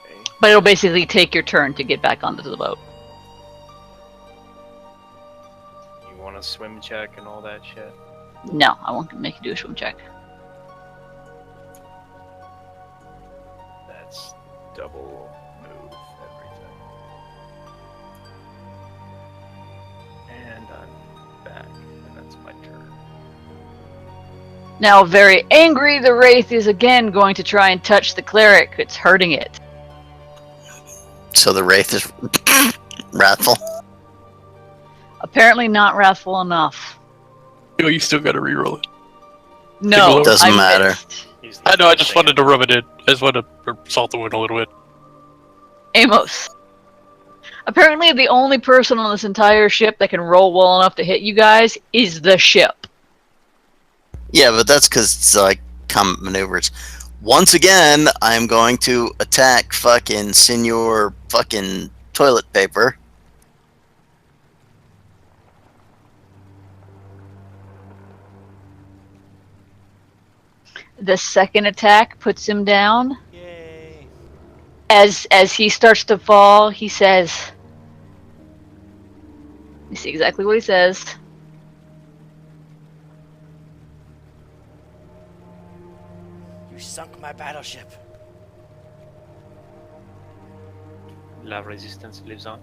Okay. But it'll basically take your turn to get back onto the boat. You want a swim check and all that shit? No, I won't make you do a swim check. That's double move everything. And I'm back, and that's my turn. Now, very angry, the Wraith is again going to try and touch the cleric. It's hurting it. So the wraith is wrathful. Apparently not wrathful enough. You know, you still got to reroll it. No, Doesn't I matter. missed. He's I know. I just thing wanted to rub it in. I just wanted to salt the wound a little bit. Amos. Apparently the only person on this entire ship that can roll well enough to hit you guys is the ship. Yeah, but that's because it's like combat maneuvers. Once again, I'm going to attack fucking Senor fucking toilet paper. The second attack puts him down. Yay. As he starts to fall, he says, you see exactly what he says. You sunk my battleship. La Resistance lives on.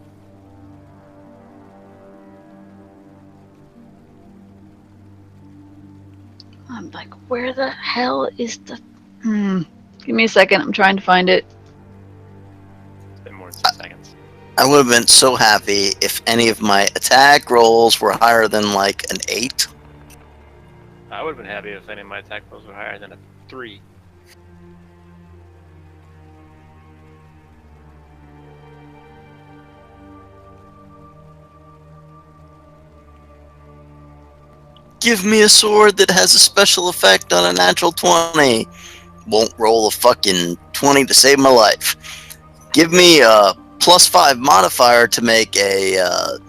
I'm like, where the hell is the... Give me a second, I'm trying to find it. It's been more than 6 seconds. I would have been so happy if any of my attack rolls were higher than like an 8. I would have been happy if any of my attack rolls were higher than a 3. Give me a sword that has a special effect on a natural 20. Won't roll a fucking 20 to save my life. Give me a +5 modifier to make a,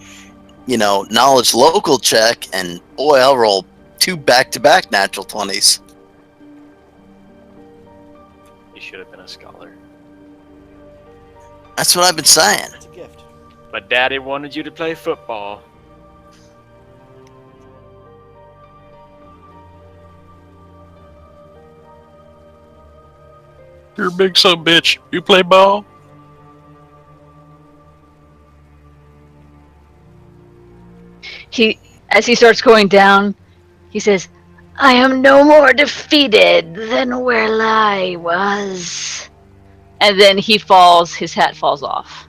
knowledge local check, and boy, I'll roll 2 back-to-back natural 20s. You should have been a scholar. That's what I've been saying. It's a gift. But Daddy wanted you to play football. You're a big son of a bitch. You play ball? As he starts going down, he says, I am no more defeated than where I was. And then he falls, his hat falls off.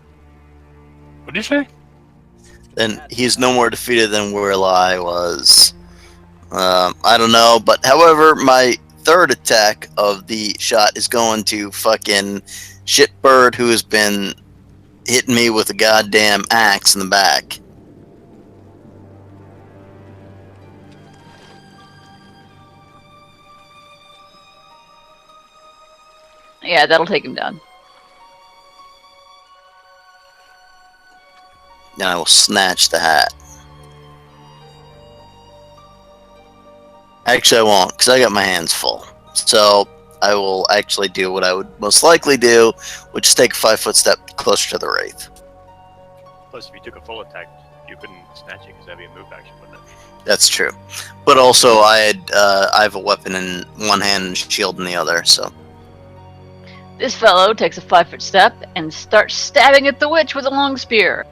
What did you say? Then he's no more defeated than where I was. I don't know, but however, my third attack of the shot is going to fucking shitbird who has been hitting me with a goddamn axe in the back. Yeah, that'll take him down. and I will snatch the hat. Actually, I won't, because I got my hands full. So I will actually do what I would most likely do, which is take a 5-foot step closer to the wraith. Plus, if you took a full attack, you couldn't snatch it because that'd be a move action, wouldn't it? That's true. But also, I have a weapon in one hand and a shield in the other, so. This fellow takes a 5-foot step and starts stabbing at the witch with a long spear.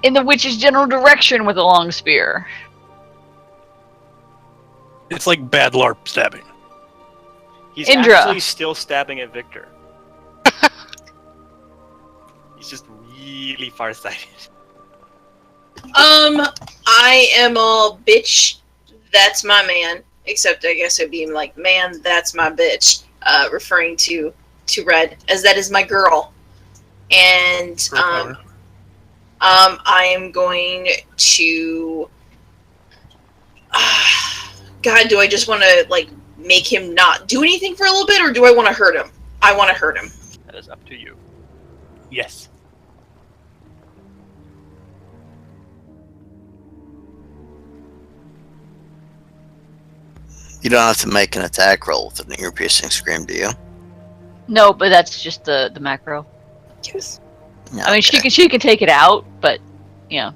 In the witch's general direction with a long spear. It's like bad LARP stabbing. He's Indra. actually still stabbing at Victor. He's just really farsighted. I am all bitch. That's my man. Except I guess it'd be like, man, that's my bitch. Referring to Red, as that is my girl. And I am going to. God, do I just want to like make him not do anything for a little bit, or do I want to hurt him? I want to hurt him. That is up to you. Yes. You don't have to make an attack roll with an ear-piercing scream, do you? No, but that's just the macro. Yes. No, I mean, she can take it out, but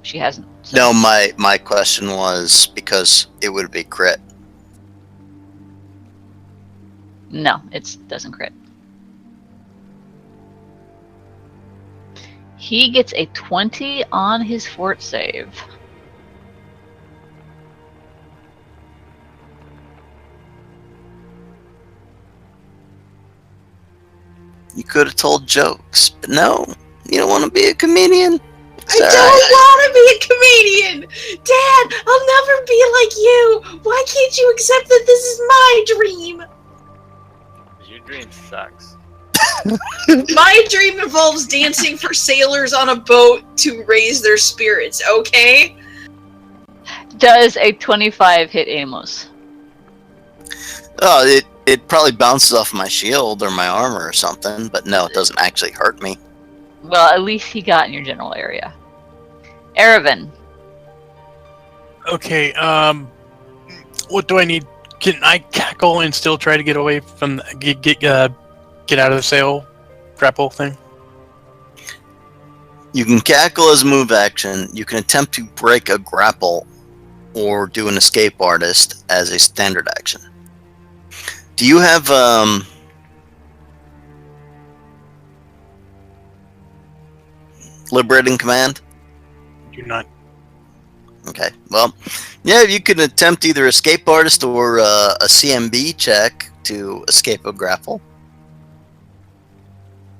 she hasn't. So. No, my question was because it would be crit. No, it doesn't crit. He gets a 20 on his fort save. You could have told jokes, but no, you don't want to be a comedian. I don't want to be a comedian! Dad, I'll never be like you! Why can't you accept that this is my dream? Your dream sucks. My dream involves dancing for sailors on a boat to raise their spirits, okay? Does a 25 hit Amos? Oh, it probably bounces off my shield or my armor or something, but no, it doesn't actually hurt me. Well, at least he got in your general area. Erevan. Okay, what do I need? Can I cackle and still try to get away from get out of the sail grapple thing? You can cackle as a move action. You can attempt to break a grapple or do an escape artist as a standard action. Do you have liberating command? Do not. Okay, well, yeah, you can attempt either escape artist or a CMB check to escape a grapple.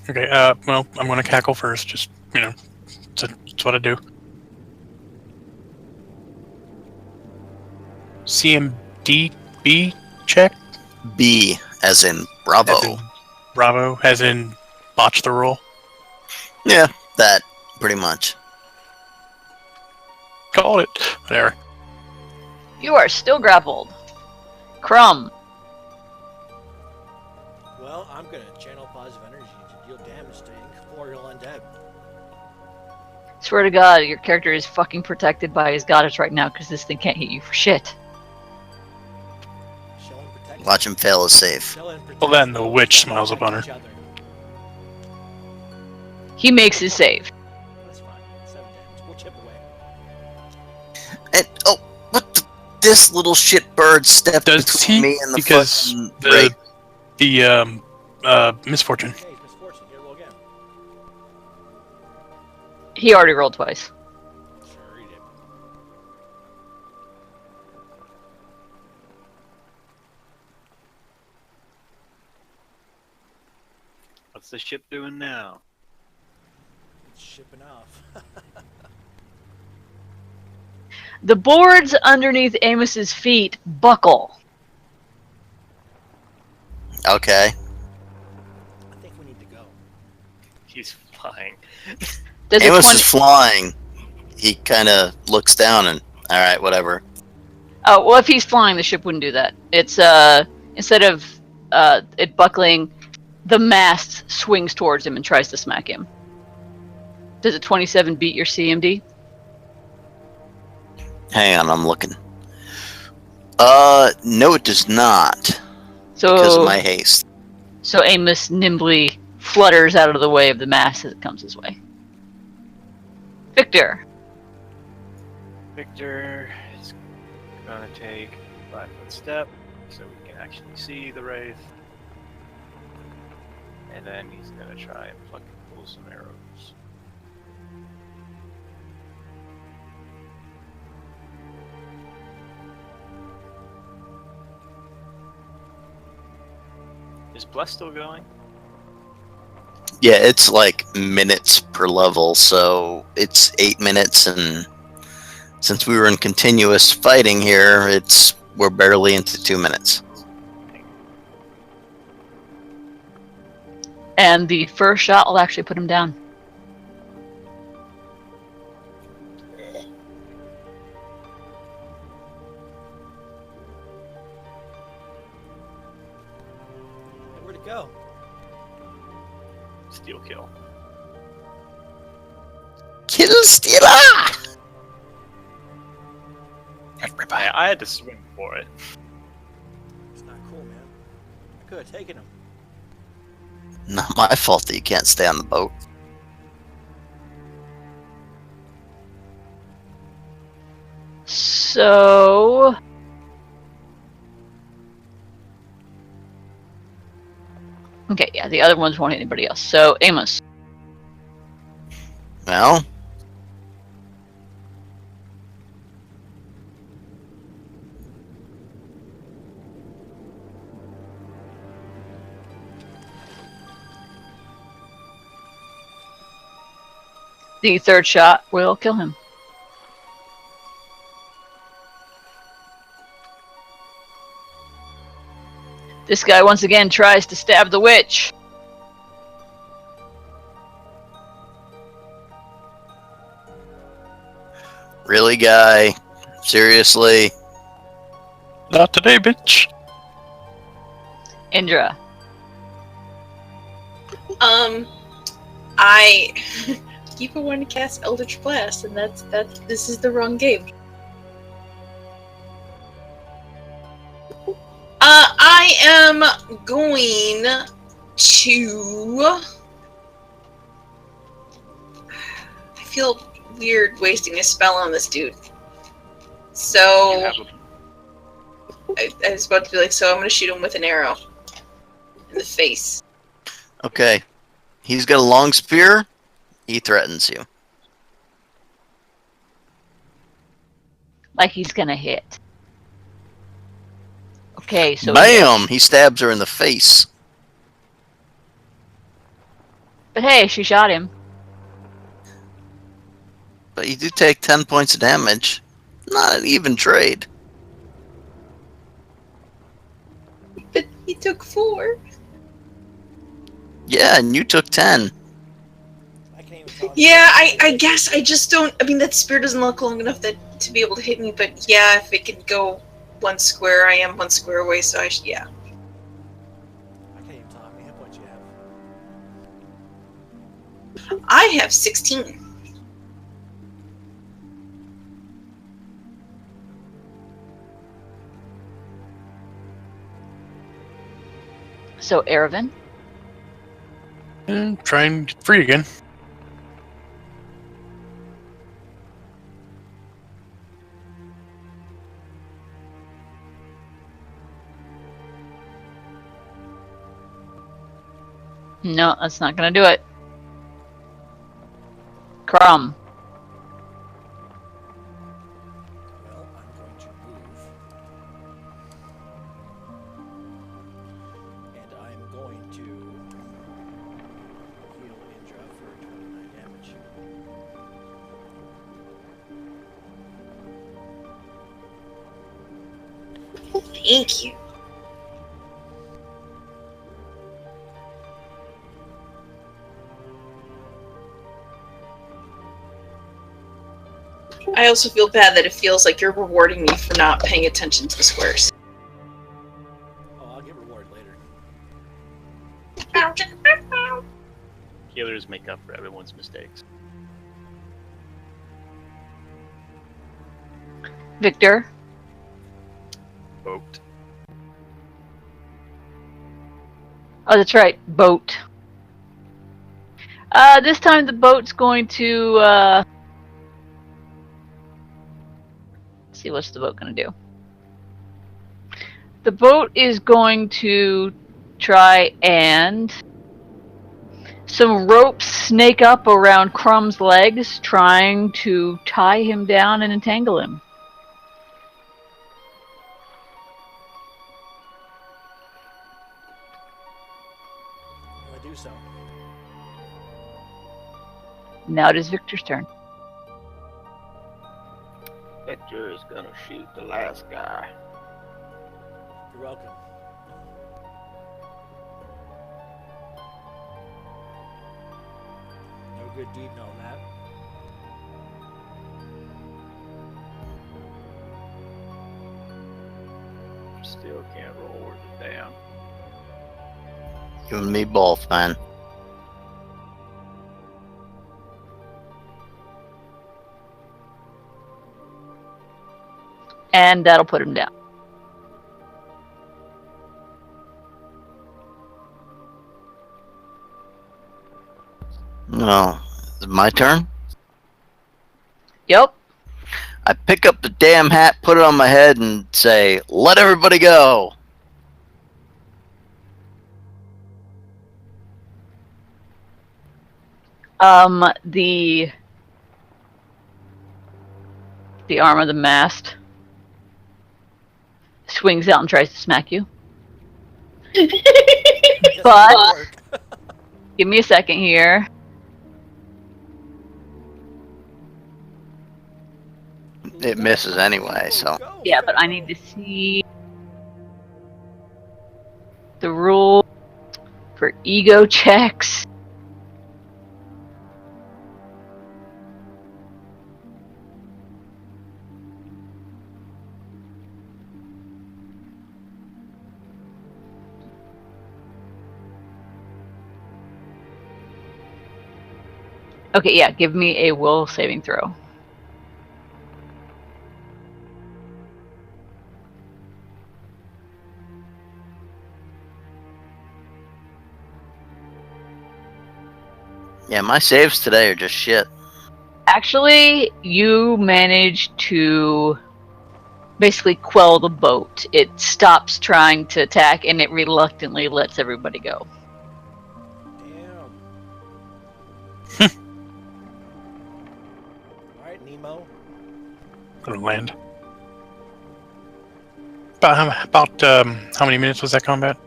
Okay, well, I'm gonna cackle first. Just that's what I do. CMDB check. B as in Bravo. As in Bravo, as in botch the roll. Yeah, that pretty much. Called it. There. You are still grappled. Crumb. Well, I'm gonna channel positive energy to deal damage to incorporeal undead. Swear to God, your character is fucking protected by his goddess right now because this thing can't hit you for shit. Shall and protect. Watch him fail his save. Shall and protect Well, then the those witch that smiles upon her. protect each other. He makes his save. That's fine. 7 damage. We'll chip away. And what this little shit bird stepped Does between he? me and the Because fucking the misfortune. Okay, misfortune. Here, roll again. He already rolled twice. Sure, he did. What's the ship doing now? It's shipping off. The boards underneath Amos's feet buckle. Okay. I think we need to go. He's flying. Does a Amos 20 is flying. He kind of looks down and, all right, whatever. Oh, well, if he's flying, the ship wouldn't do that. It's, instead of it buckling, the mast swings towards him and tries to smack him. Does a 27 beat your CMD? Hang on, I'm looking. No, it does not. Because of my haste. So Amos nimbly flutters out of the way of the mass as it comes his way. Victor. Victor is gonna take a 5-foot step so we can actually see the wraith. And then he's gonna try and pluck and pull some arrows. Is Bless still going? Yeah, it's like minutes per level, so it's 8 minutes, and since we were in continuous fighting here, we're barely into 2 minutes. And the first shot will actually put him down. Where'd it go? Steel kill. Kill Stealer! I had to swim for it. It's not cool, man. I could have taken him. Not my fault that you can't stay on the boat. So... Okay, yeah, the other ones won't hit anybody else. So, Amos. Well, The third shot will kill him. This guy once again tries to stab the witch. really, guy? Seriously? Not today, bitch. Indra. I keep wanting to cast Eldritch Blast, and this is the wrong game. I am going to. I feel weird wasting a spell on this dude. So I was about to be like, so I'm going to shoot him with an arrow in the face. Okay. He's got a long spear. He threatens you. Like he's gonna hit. Okay, so... Bam! He stabs her in the face. But hey, she shot him. But you do take 10 points of damage. Not an even trade. But he took 4. Yeah, and you took 10. I can't even tell. Yeah, I guess I just don't. I mean, that spear doesn't look long enough to be able to hit me. But yeah, if it could go 1 square, I am 1 square away. So yeah. I can't even tell how many hit points you have. I have 16. So, Erevan. And try and get free again. No, that's not gonna do it. Crumb. Well, I'm going to move. And I'm going to heal Indra for 29 damage. Thank you. I also feel bad that it feels like you're rewarding me for not paying attention to the squares. Oh, I'll get rewarded later. Healers make up for everyone's mistakes. Victor. Boat. Oh, that's right, boat. This time the boat's going to, let's see, what's the boat going to do? The boat is going to try and some ropes snake up around Crumb's legs, trying to tie him down and entangle him. I do so. Now it is Victor's turn. Victor is gonna shoot the last guy. You're welcome. No good deed, no that. Still can't roll worth a damn. You and me both, man. And that'll put him down. No, is it my turn? Yep. I pick up the damn hat, put it on my head, and say, "Let everybody go." The arm of the mast swings out and tries to smack you. But give me a second here. It misses anyway, so. Yeah, but I need to see the rule for ego checks. Okay, yeah, give me a will saving throw. Yeah, my saves today are just shit. Actually, you manage to basically quell the boat. It stops trying to attack and it reluctantly lets everybody go. Damn. Alright, Nemo. Gonna land. About how many minutes was that combat?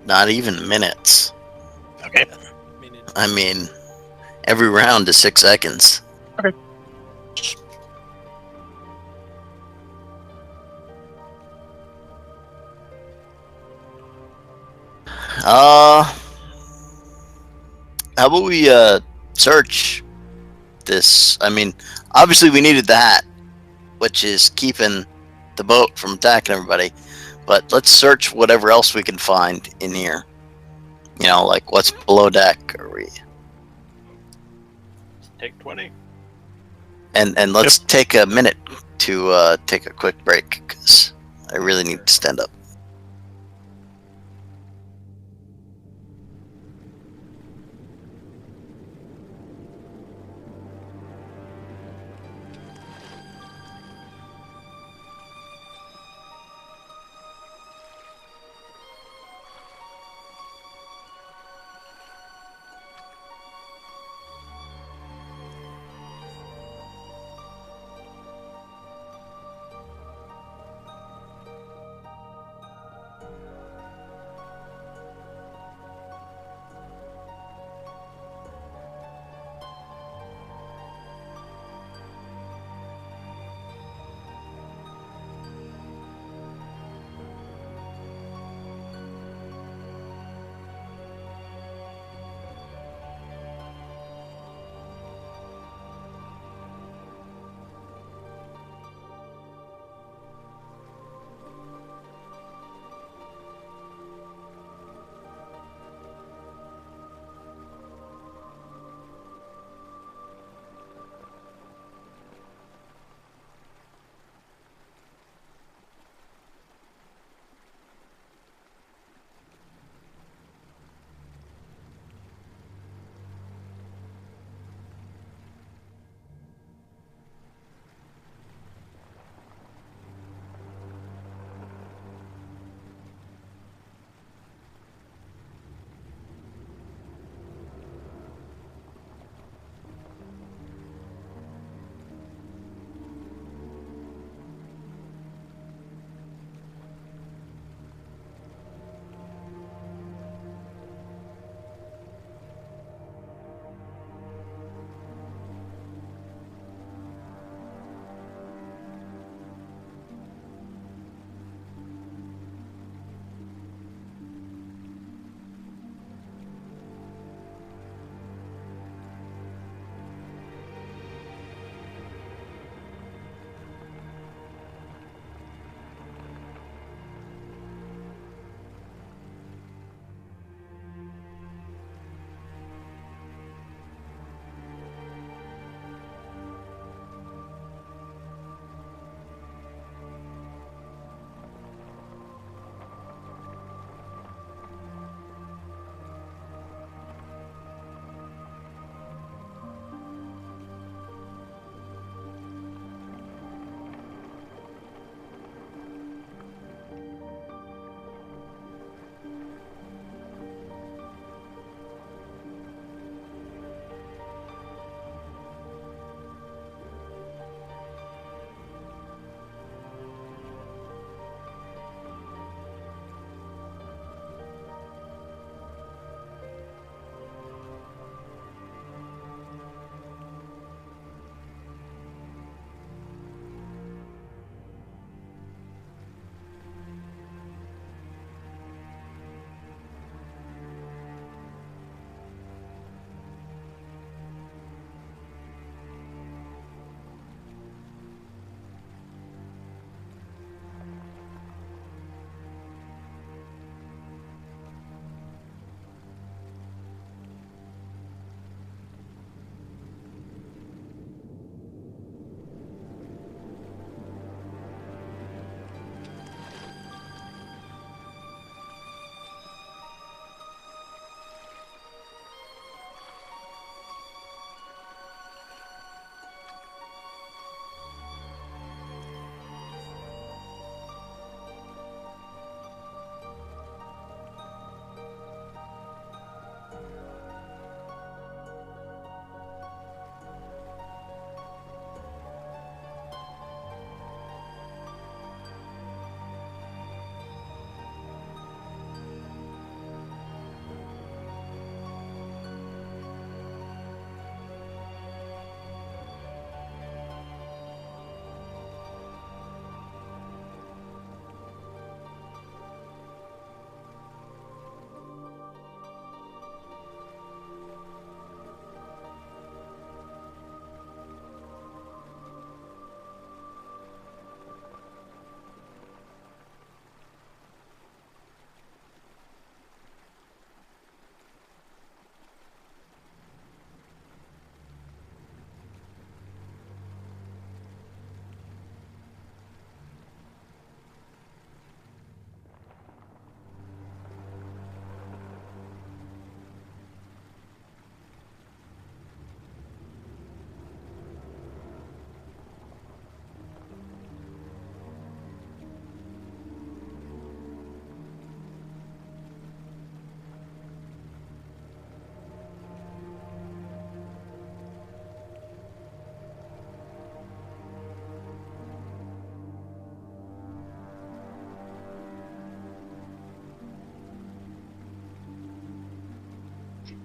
Not even minutes. Okay. Minute. I mean, every round is 6 seconds. Okay. How about we search this? I mean, obviously we needed the hat, which is keeping the boat from attacking everybody. But let's search whatever else we can find in here. You know, like what's below deck, or we, Take 20. and let's take a minute to take a quick break because I really need to stand up.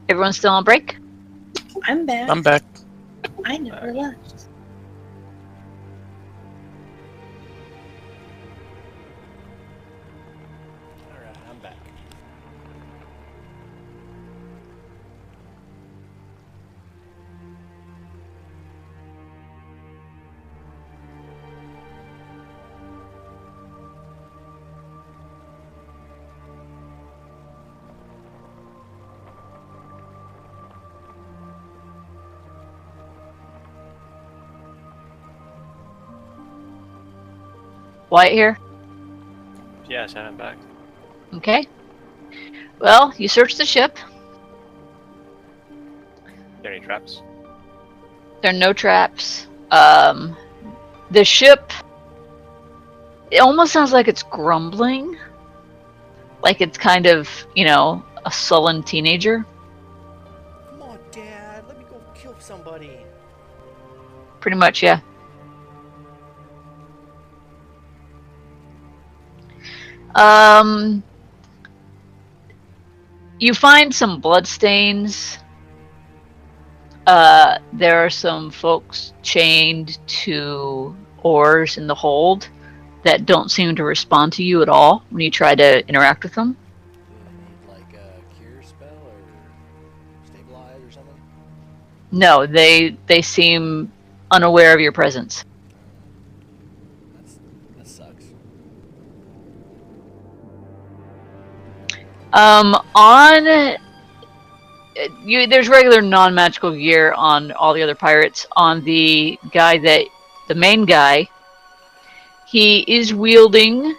Everyone's still on break? I'm back. I'm back. I never left. Alright, I'm back. Wyatt here? Yes, I'm back. Okay. Well, you search the ship. There any traps? There are no traps. The ship, it almost sounds like it's grumbling. Like it's kind of, a sullen teenager. Come on, Dad. Let me go kill somebody. Pretty much, yeah. You find some bloodstains. There are some folks chained to oars in the hold that don't seem to respond to you at all when you try to interact with them. Do I need like a cure spell or stabilize or something? No, they seem unaware of your presence. That sucks. On you, there's regular non-magical gear on all the other pirates. On the main guy, he is wielding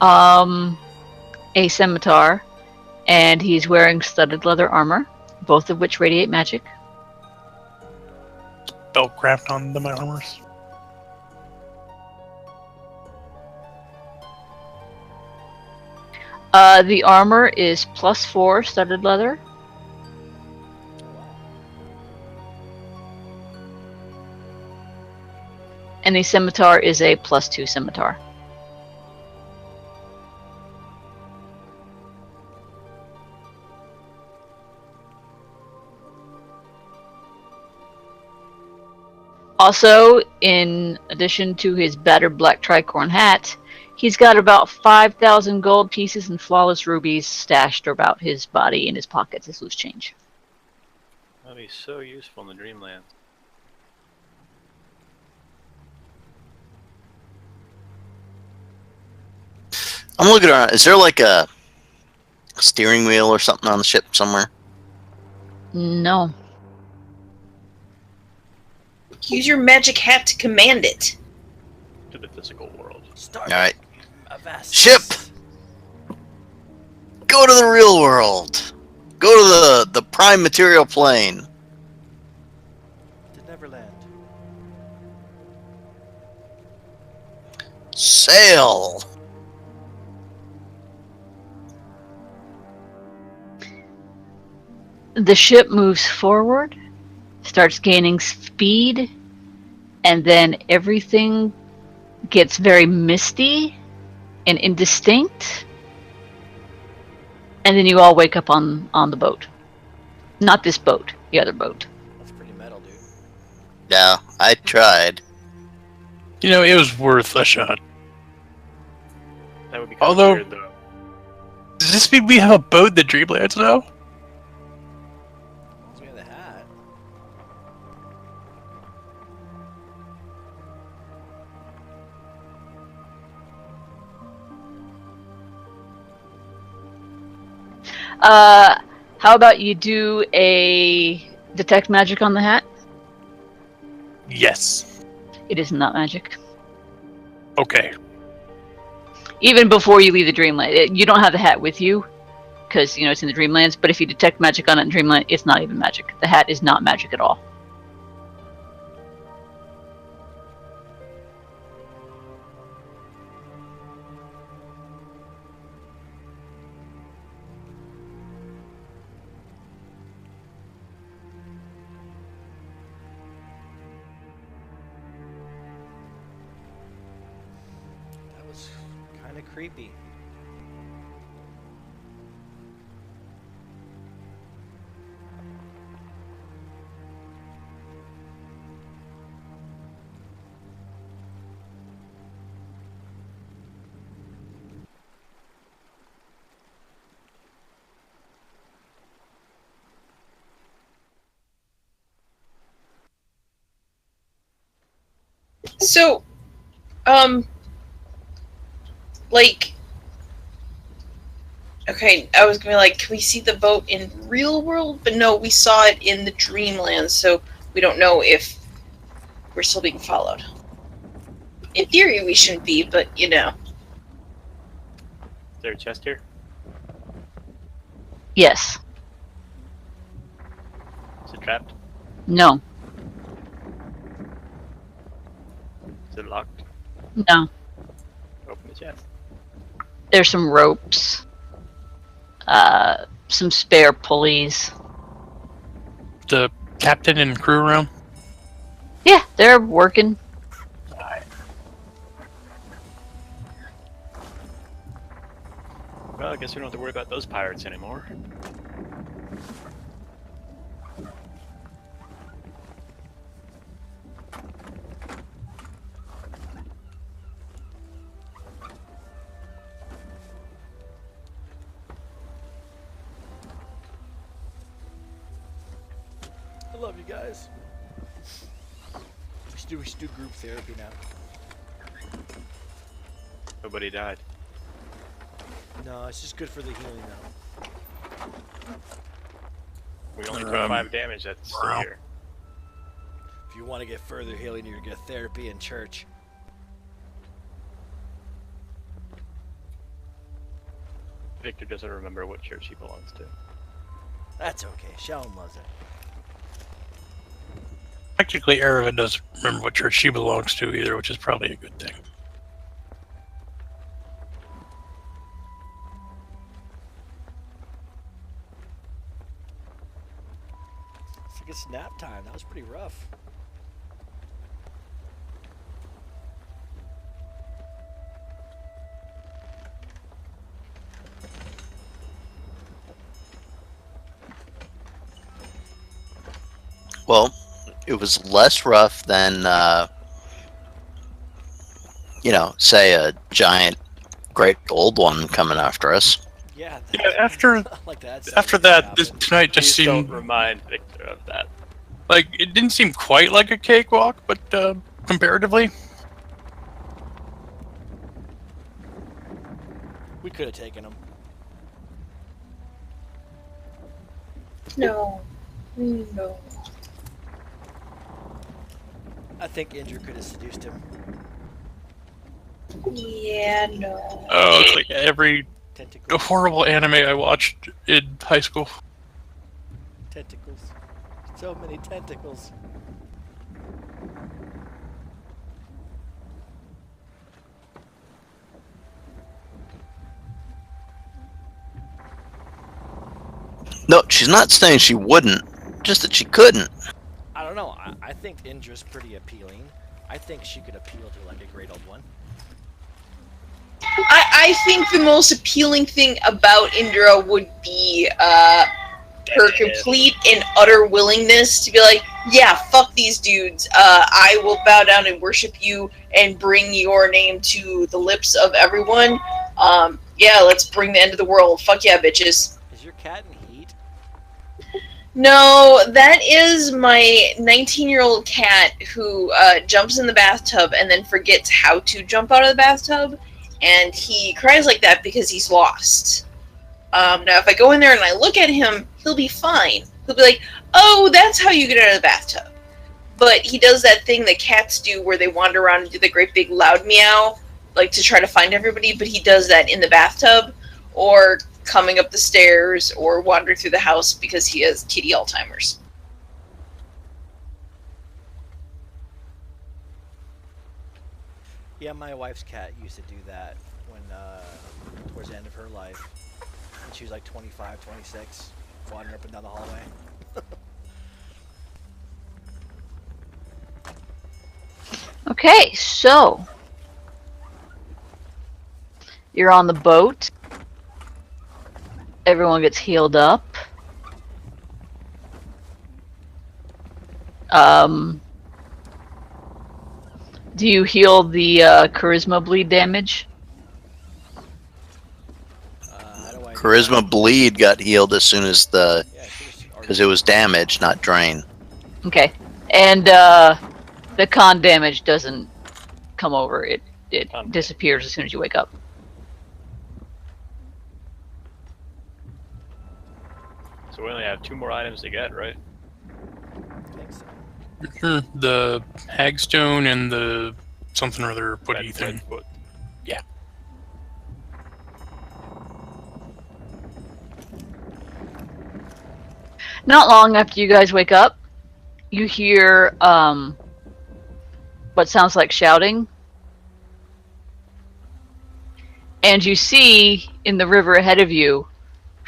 a scimitar, and he's wearing studded leather armor, both of which radiate magic. Spellcraft on the armors. The armor is +4 studded leather. And the scimitar is a +2 scimitar. Also, in addition to his battered black tricorn hat, he's got about 5,000 gold pieces and flawless rubies stashed about his body in his pockets as loose change. That'd be so useful in the Dreamlands. I'm looking around. Is there like a steering wheel or something on the ship somewhere? No. Use your magic hat to command it. To the physical world. Start. All right. Avast. Ship! Go to the real world. Go to the prime material plane. To Neverland. Sail. The ship moves forward, starts gaining speed, and then everything gets very misty and indistinct. And then you all wake up on the boat. Not this boat, the other boat. That's pretty metal, dude. Yeah, I tried. It was worth a shot. That would be kind Although- of weird, though. Does this mean we have a boat in the Dreamlands now? We have the hat. How about you do a detect magic on the hat? Yes. It is not magic. Okay. Even before you leave the Dreamland, you don't have the hat with you because it's in the Dreamlands. But if you detect magic on it in Dreamland, it's not even magic. The hat is not magic at all. That was kind of creepy. So, like, okay, I was gonna be like, can we see the boat in real world? But no, we saw it in the Dreamlands, so we don't know if we're still being followed. In theory, we shouldn't be, but you know. Is there a chest here? Yes. Is it trapped? No. Is it locked? No. Open the chest. There's some ropes. Some spare pulleys. The captain and crew around. Yeah, they're working. Well, I guess we don't have to worry about those pirates anymore. I love you guys. We should do group therapy now. Nobody died. No, it's just good for the healing now. We only took 5 damage. That's still here. If you want to get further healing, you're gonna get therapy in church. Victor doesn't remember what church he belongs to. That's okay. Sharon loves it. Technically, Erevan doesn't remember what church she belongs to either, which is probably a good thing. It's like it's nap time. That was pretty rough. Well, it was less rough than, say a giant, great old one coming after us. Yeah. Yeah, after like that. after that, this tonight just Please don't seemed remind Victor of that. like it didn't seem quite like a cakewalk, but comparatively, We could have taken him. No. No. I think Indra could have seduced him. Yeah, no. oh, it's like every Tentacles. horrible anime I watched in high school. Tentacles. So many tentacles. No, she's not saying she wouldn't, just that she couldn't. I don't know. I think Indra's pretty appealing. I think she could appeal to like a great old one. I think the most appealing thing about Indra would be her complete and utter willingness to be like, yeah, fuck these dudes. I will bow down and worship you and bring your name to the lips of everyone. Yeah, let's bring the end of the world. Fuck yeah, bitches. Is your cat in heat? No, that is my 19-year-old cat who jumps in the bathtub and then forgets how to jump out of the bathtub. And he cries like that because he's lost. Now, if I go in there and I look at him, he'll be fine. He'll be like, oh, that's how you get out of the bathtub. But he does that thing that cats do where they wander around and do the great big loud meow, like to try to find everybody, but he does that in the bathtub or coming up the stairs or wandering through the house because he has kitty Alzheimer's. Yeah, my wife's cat used to do that when towards the end of her life. When she was like 25, 26, wandering up and down the hallway. Okay, so you're on the boat. Everyone gets healed up. Do you heal the charisma bleed damage? How do I do Charisma bleed got healed as soon as that? Yeah, I think it's because it was damage, not drain. Okay. And the con damage doesn't come over. It Okay. disappears as soon as you wake up. So we only have 2 more items to get, right? I think so. The hagstone and the something or other woody thing. Redfoot. Yeah. Not long after you guys wake up, you hear what sounds like shouting. And you see in the river ahead of you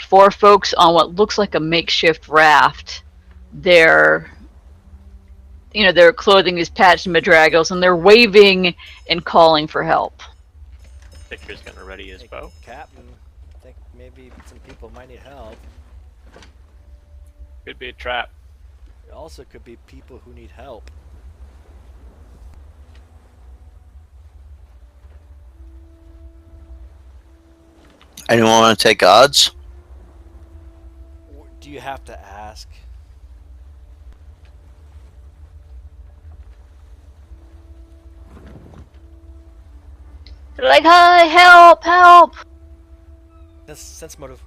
4 folks on what looks like a makeshift raft. Their clothing is patched and bedraggled, and they're waving and calling for help. Victor's gonna ready his bow. Captain, I think maybe some people might need help. Could be a trap. It also could be people who need help. Anyone want to take odds? Do you have to ask? They're like, "Hi, help, help!" That's sense motive.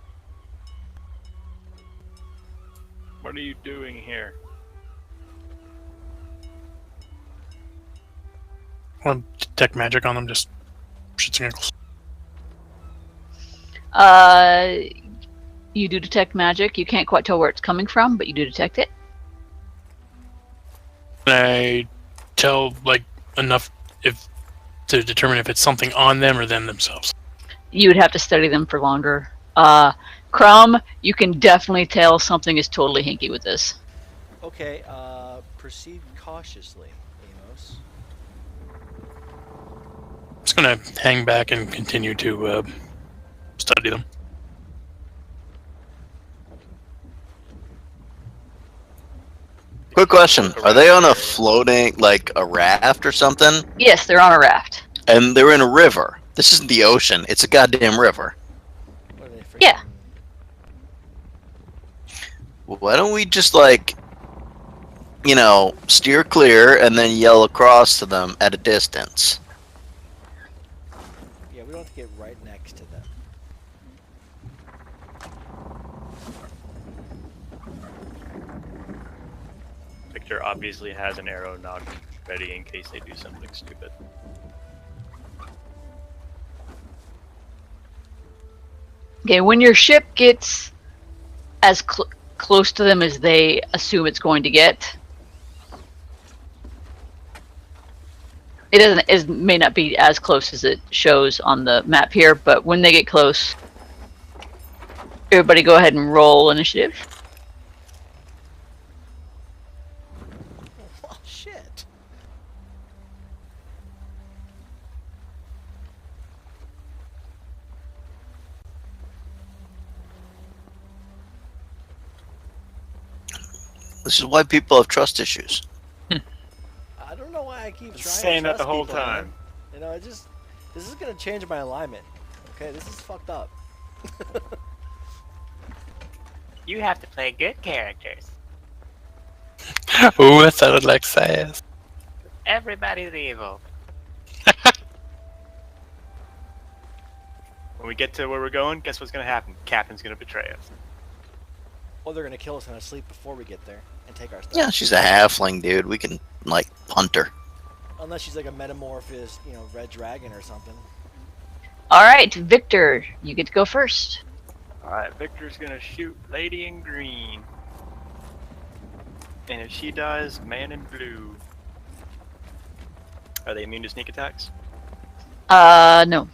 What are you doing here? I'll detect magic on them, just shits and giggles. You do detect magic. You can't quite tell where it's coming from, but you do detect it. Can I tell, like, enough to determine if it's something on them or them themselves? You would have to study them for longer. Crumb, you can definitely tell something is totally hinky with this. Okay, proceed cautiously, Amos. I'm just gonna hang back and continue to study them. Quick question. Are they on a floating, like a raft or something? Yes, they're on a raft. And they're in a river. This isn't the ocean. It's a goddamn river. What are they freaking... Yeah. Why don't we just, like, steer clear and then yell across to them at a distance? Yeah, we don't have to get right next to them. Victor obviously has an arrow knocked ready in case they do something stupid. Okay, when your ship gets as close to them as they assume it's going to get, it may not be as close as it shows on the map here, but when they get close, everybody go ahead and roll initiative. Oh, shit. This is why people have trust issues. I don't know why I keep trying Saying to that the trust whole people, man. time. You know, this is gonna change my alignment. Okay, this is fucked up. You have to play good characters. Oh, that sounded like sass. Everybody's evil. When we get to where we're going, guess what's gonna happen? Captain's gonna betray us. Or they're gonna kill us in our sleep before we get there and take our stuff. Yeah, she's a halfling, dude. We can, like, punt her. Unless she's like a metamorphosed, red dragon or something. All right, Victor, you get to go first. Alright, Victor's gonna shoot Lady in Green. And if she dies, Man in Blue. Are they immune to sneak attacks? No.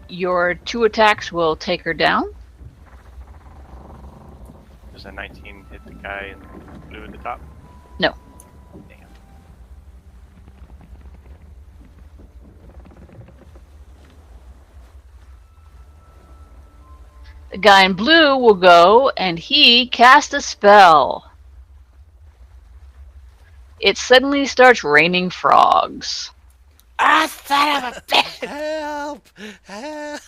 Your 2 attacks will take her down. Does a 19 hit the guy in blue at the top? No. Damn. The guy in blue will go and he casts a spell. It suddenly starts raining frogs. Ah, son of a bitch! Help! Help!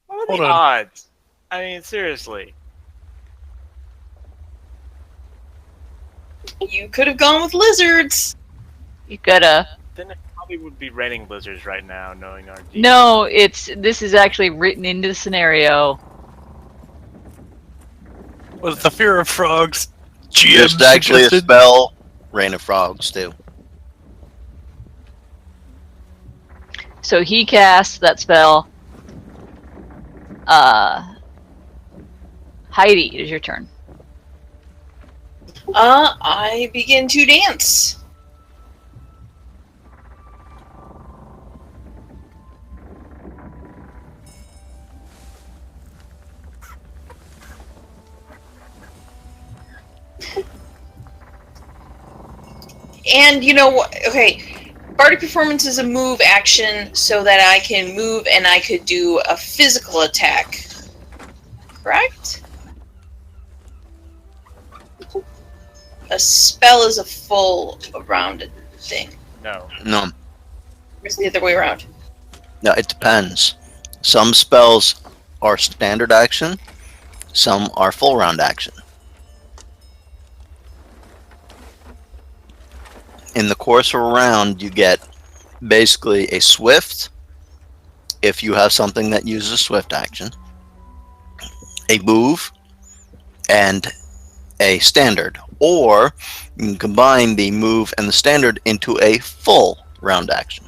What are Hold the on. odds? I mean, seriously. You could have gone with lizards. You gotta. Then it probably would be raining lizards right now, knowing our demon. No, this is actually written into the scenario. Was the fear of frogs GM There's actually a suggested? spell, Rain of Frogs, too. So he casts that spell. Heidi, it is your turn. I begin to dance. And you know what? Okay, Bardic Performance is a move action so that I can move and I could do a physical attack. Correct? A spell is a full rounded thing. No. No, Or is it the other way around? no, it depends. Some spells are standard action, some are full round action. In the course of a round, you get basically a swift, if you have something that uses a swift action, a move, and a standard. Or you can combine the move and the standard into a full round action.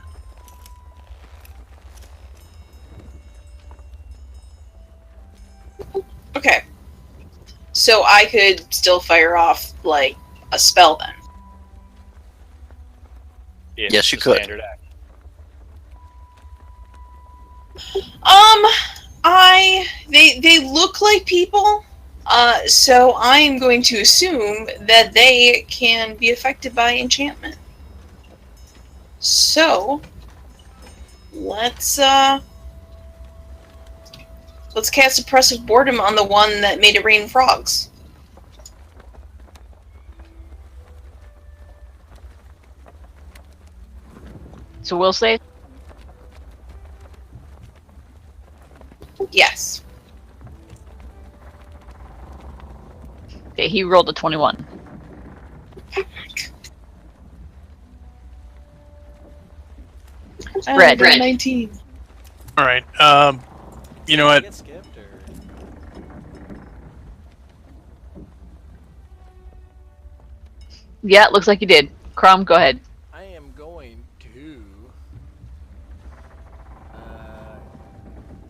Okay. So I could still fire off, like, a spell then. If Yes, you it's a could. Standard act. They look like people, so I am going to assume that they can be affected by enchantment. So, let's cast Oppressive Boredom on the one that made it rain frogs. So we'll say Yes. okay, he rolled a 21. Red. 19. All right. You know Did I what? get skipped or? Yeah, it looks like you did. Crom, go ahead. I am going to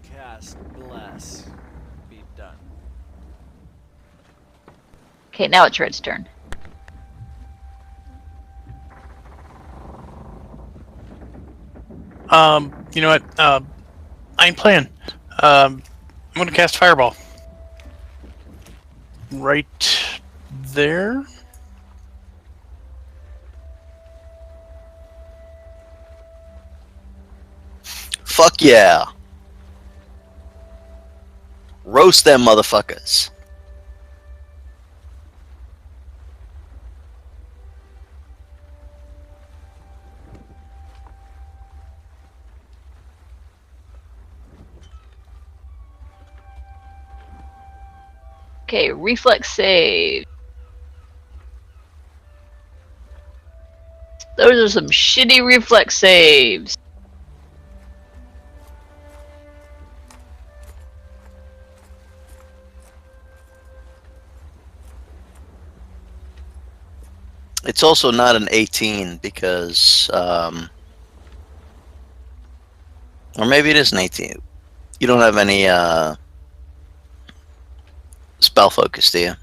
cast Bless. Be done. Okay, now it's Red's turn. You know what? I ain't playing. I'm gonna cast Fireball. Right there. Fuck yeah. Roast them motherfuckers. Okay, reflex save. Those are some shitty reflex saves. It's also not an 18 because, or maybe it is an 18. You don't have any spell focus, do you?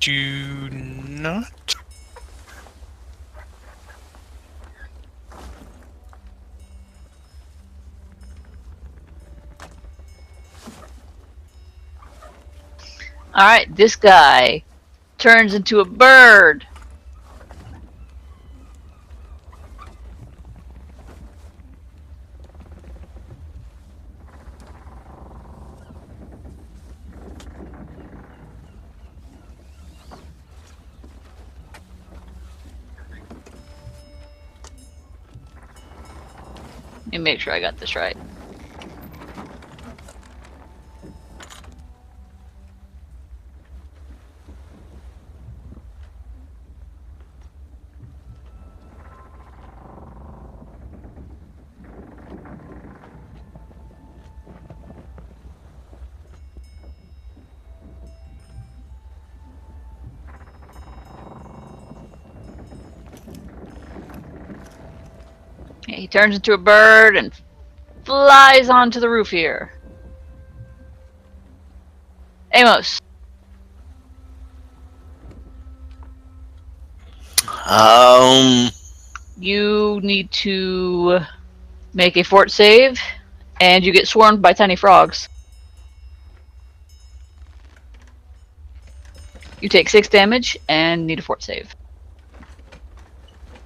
Do not. Alright, this guy turns into a bird. Let me make sure I got this right. He turns into a bird and flies onto the roof here. Amos. You need to make a fort save, and you get swarmed by tiny frogs. You take 6 damage and need a fort save.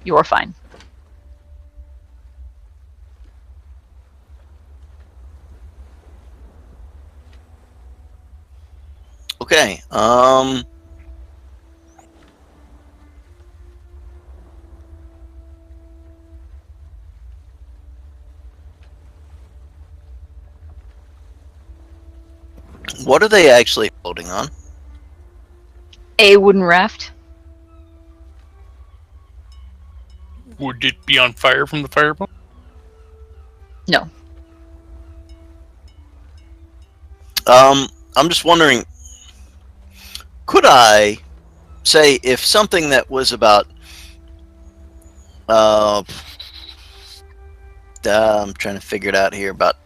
You are fine. Okay. What are they actually floating on? A wooden raft. Would it be on fire from the fireball? No. I'm just wondering, could I say if something that was about I'm trying to figure it out here, about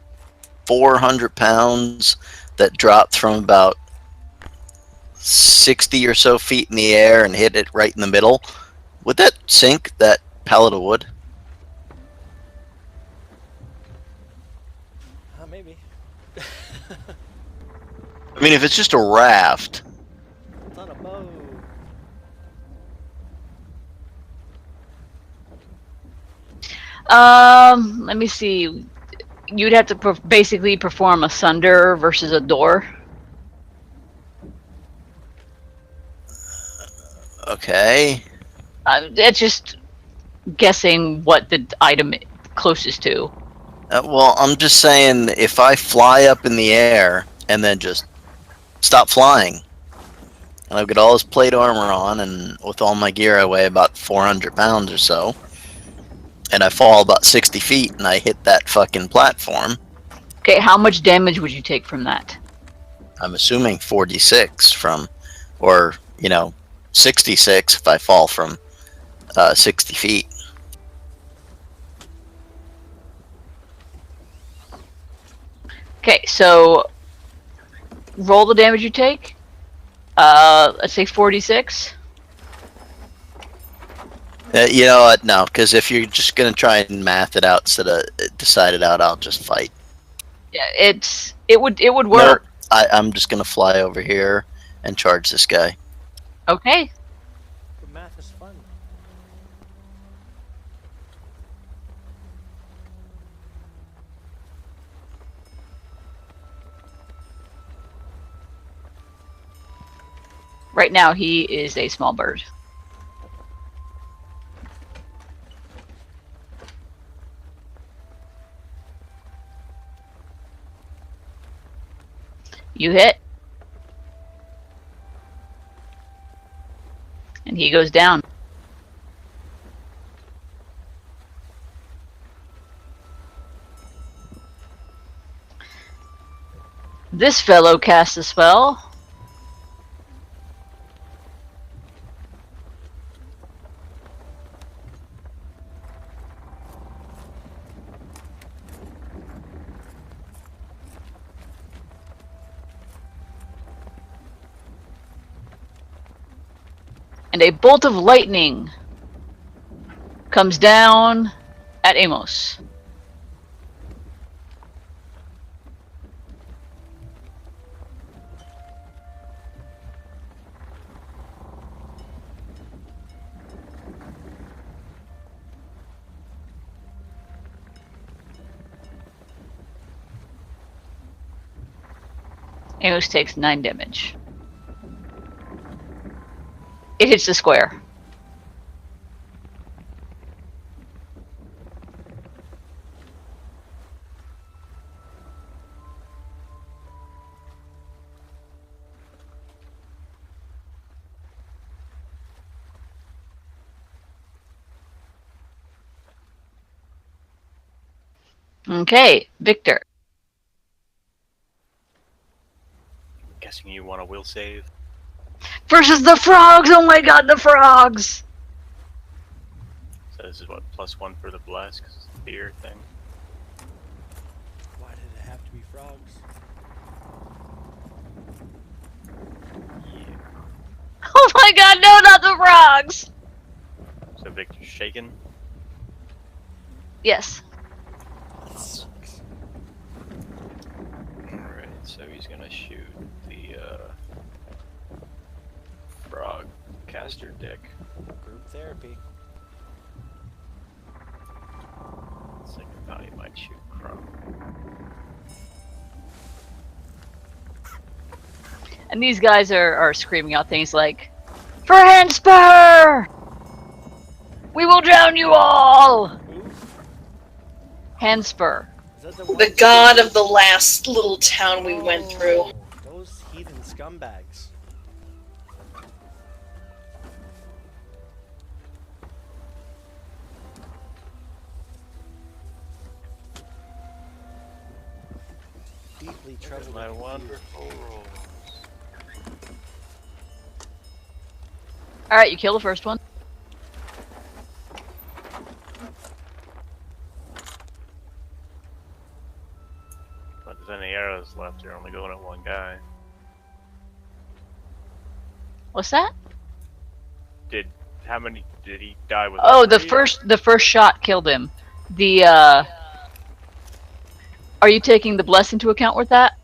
400 pounds that dropped from about 60 or so feet in the air and hit it right in the middle, would that sink that pallet of wood? Maybe. I mean, if it's just a raft. It's on a boat. Let me see. You'd have to basically perform a sunder versus a door. Okay. That's just guessing what the item closest to. Well, I'm just saying, if I fly up in the air and then just stop flying, and I've got all this plate armor on, and with all my gear I weigh about 400 pounds or so, and I fall about 60 feet and I hit that fucking platform. Okay, how much damage would you take from that? I'm assuming 46 from, or, 66 if I fall from 60 feet. Okay, so roll the damage you take. Let's say 46. You know what? No, because if you're just gonna try and math it out instead of decide it out, I'll just fight. Yeah, it would work. I'm just gonna fly over here and charge this guy. Okay. But math is fun. Right now he is a small bird. You hit. And he goes down. This fellow casts a spell. And a bolt of lightning comes down at Amos. Amos takes 9 damage. It hits the square. Okay, Victor. I'm guessing you want a will save. Versus the frogs! Oh my god, the frogs! So this is what, +1 for the bless, because it's a fear thing. Why did it have to be frogs? Yeah. Oh my god, no, not the frogs! So Victor's shaken. Yes. That sucks. Alright, so he's gonna shoot the frog caster dick. Group therapy. Second thought he might shoot Crumb. And these guys are screaming out things like, "For Handspur! We will drown you all!" Who? Handspur. Is that the The ones- god of the last little town we went through. Oh, those heathen scumbags. Deeply Look at troubled. my and confused. wonderful rolls. Alright, you kill the first one. But there's any arrows left, you're only going at one guy. What's that? How many did he die with? Oh, the three? first shot killed him. The Are you taking the bless into account with that?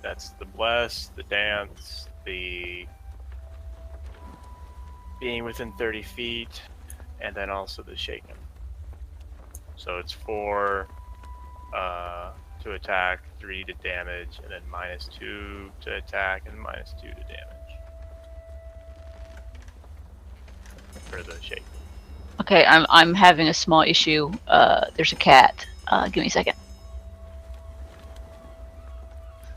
That's the bless, the dance, the being within 30 feet, and then also the shaken. So it's 4 to attack, 3 to damage, and then -2 to attack, and -2 to damage. For the shaken. Okay, I'm having a small issue. There's a cat. Give me a second.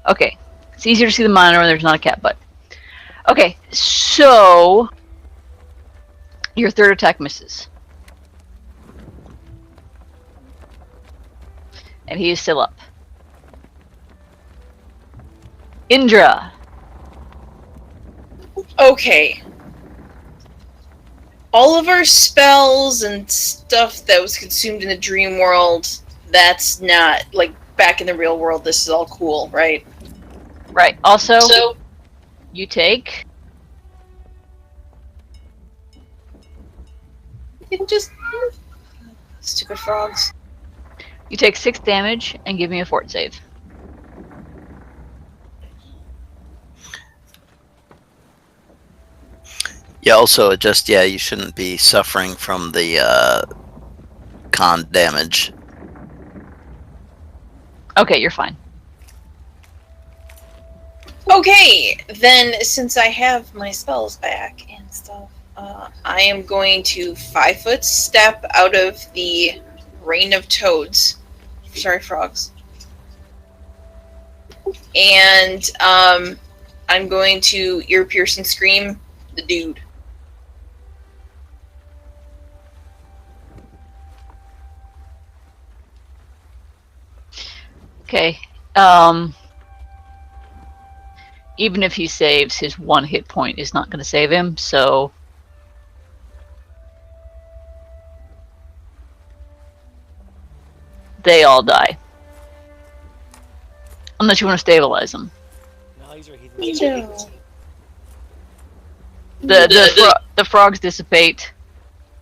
Okay, it's easier to see the monitor when there's not a cat, but okay. So your third attack misses, and he is still up. Indra. Okay. All of our spells and stuff that was consumed in the dream world, that's not, like, back in the real world, this is all cool, right? Right. Also, So, you take you can just... Stupid frogs. 6 damage and give me a fort save. Yeah, also, you shouldn't be suffering from the con damage. Okay, you're fine. Okay, then since I have my spells back and stuff, I am going to 5-foot step out of the rain of toads. Sorry, frogs. And I'm going to ear piercing scream the dude. Okay. Even if he saves, his 1 hit point is not going to save him, so they all die. Unless you want to stabilize them. No, these are heathen. The frogs dissipate.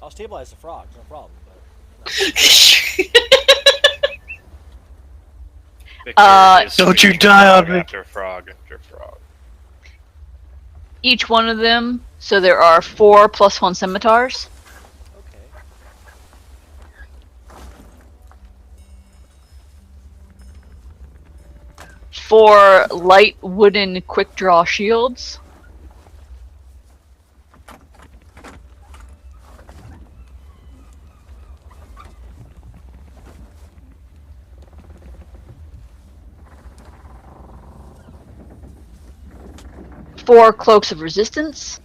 I'll stabilize the frogs, no problem. But Victor is Don't you swinging die on frog me. after frog after frog. Each one of them, so there are 4 plus 1 scimitars. okay. 4 light wooden quick draw shields. 4 cloaks of resistance.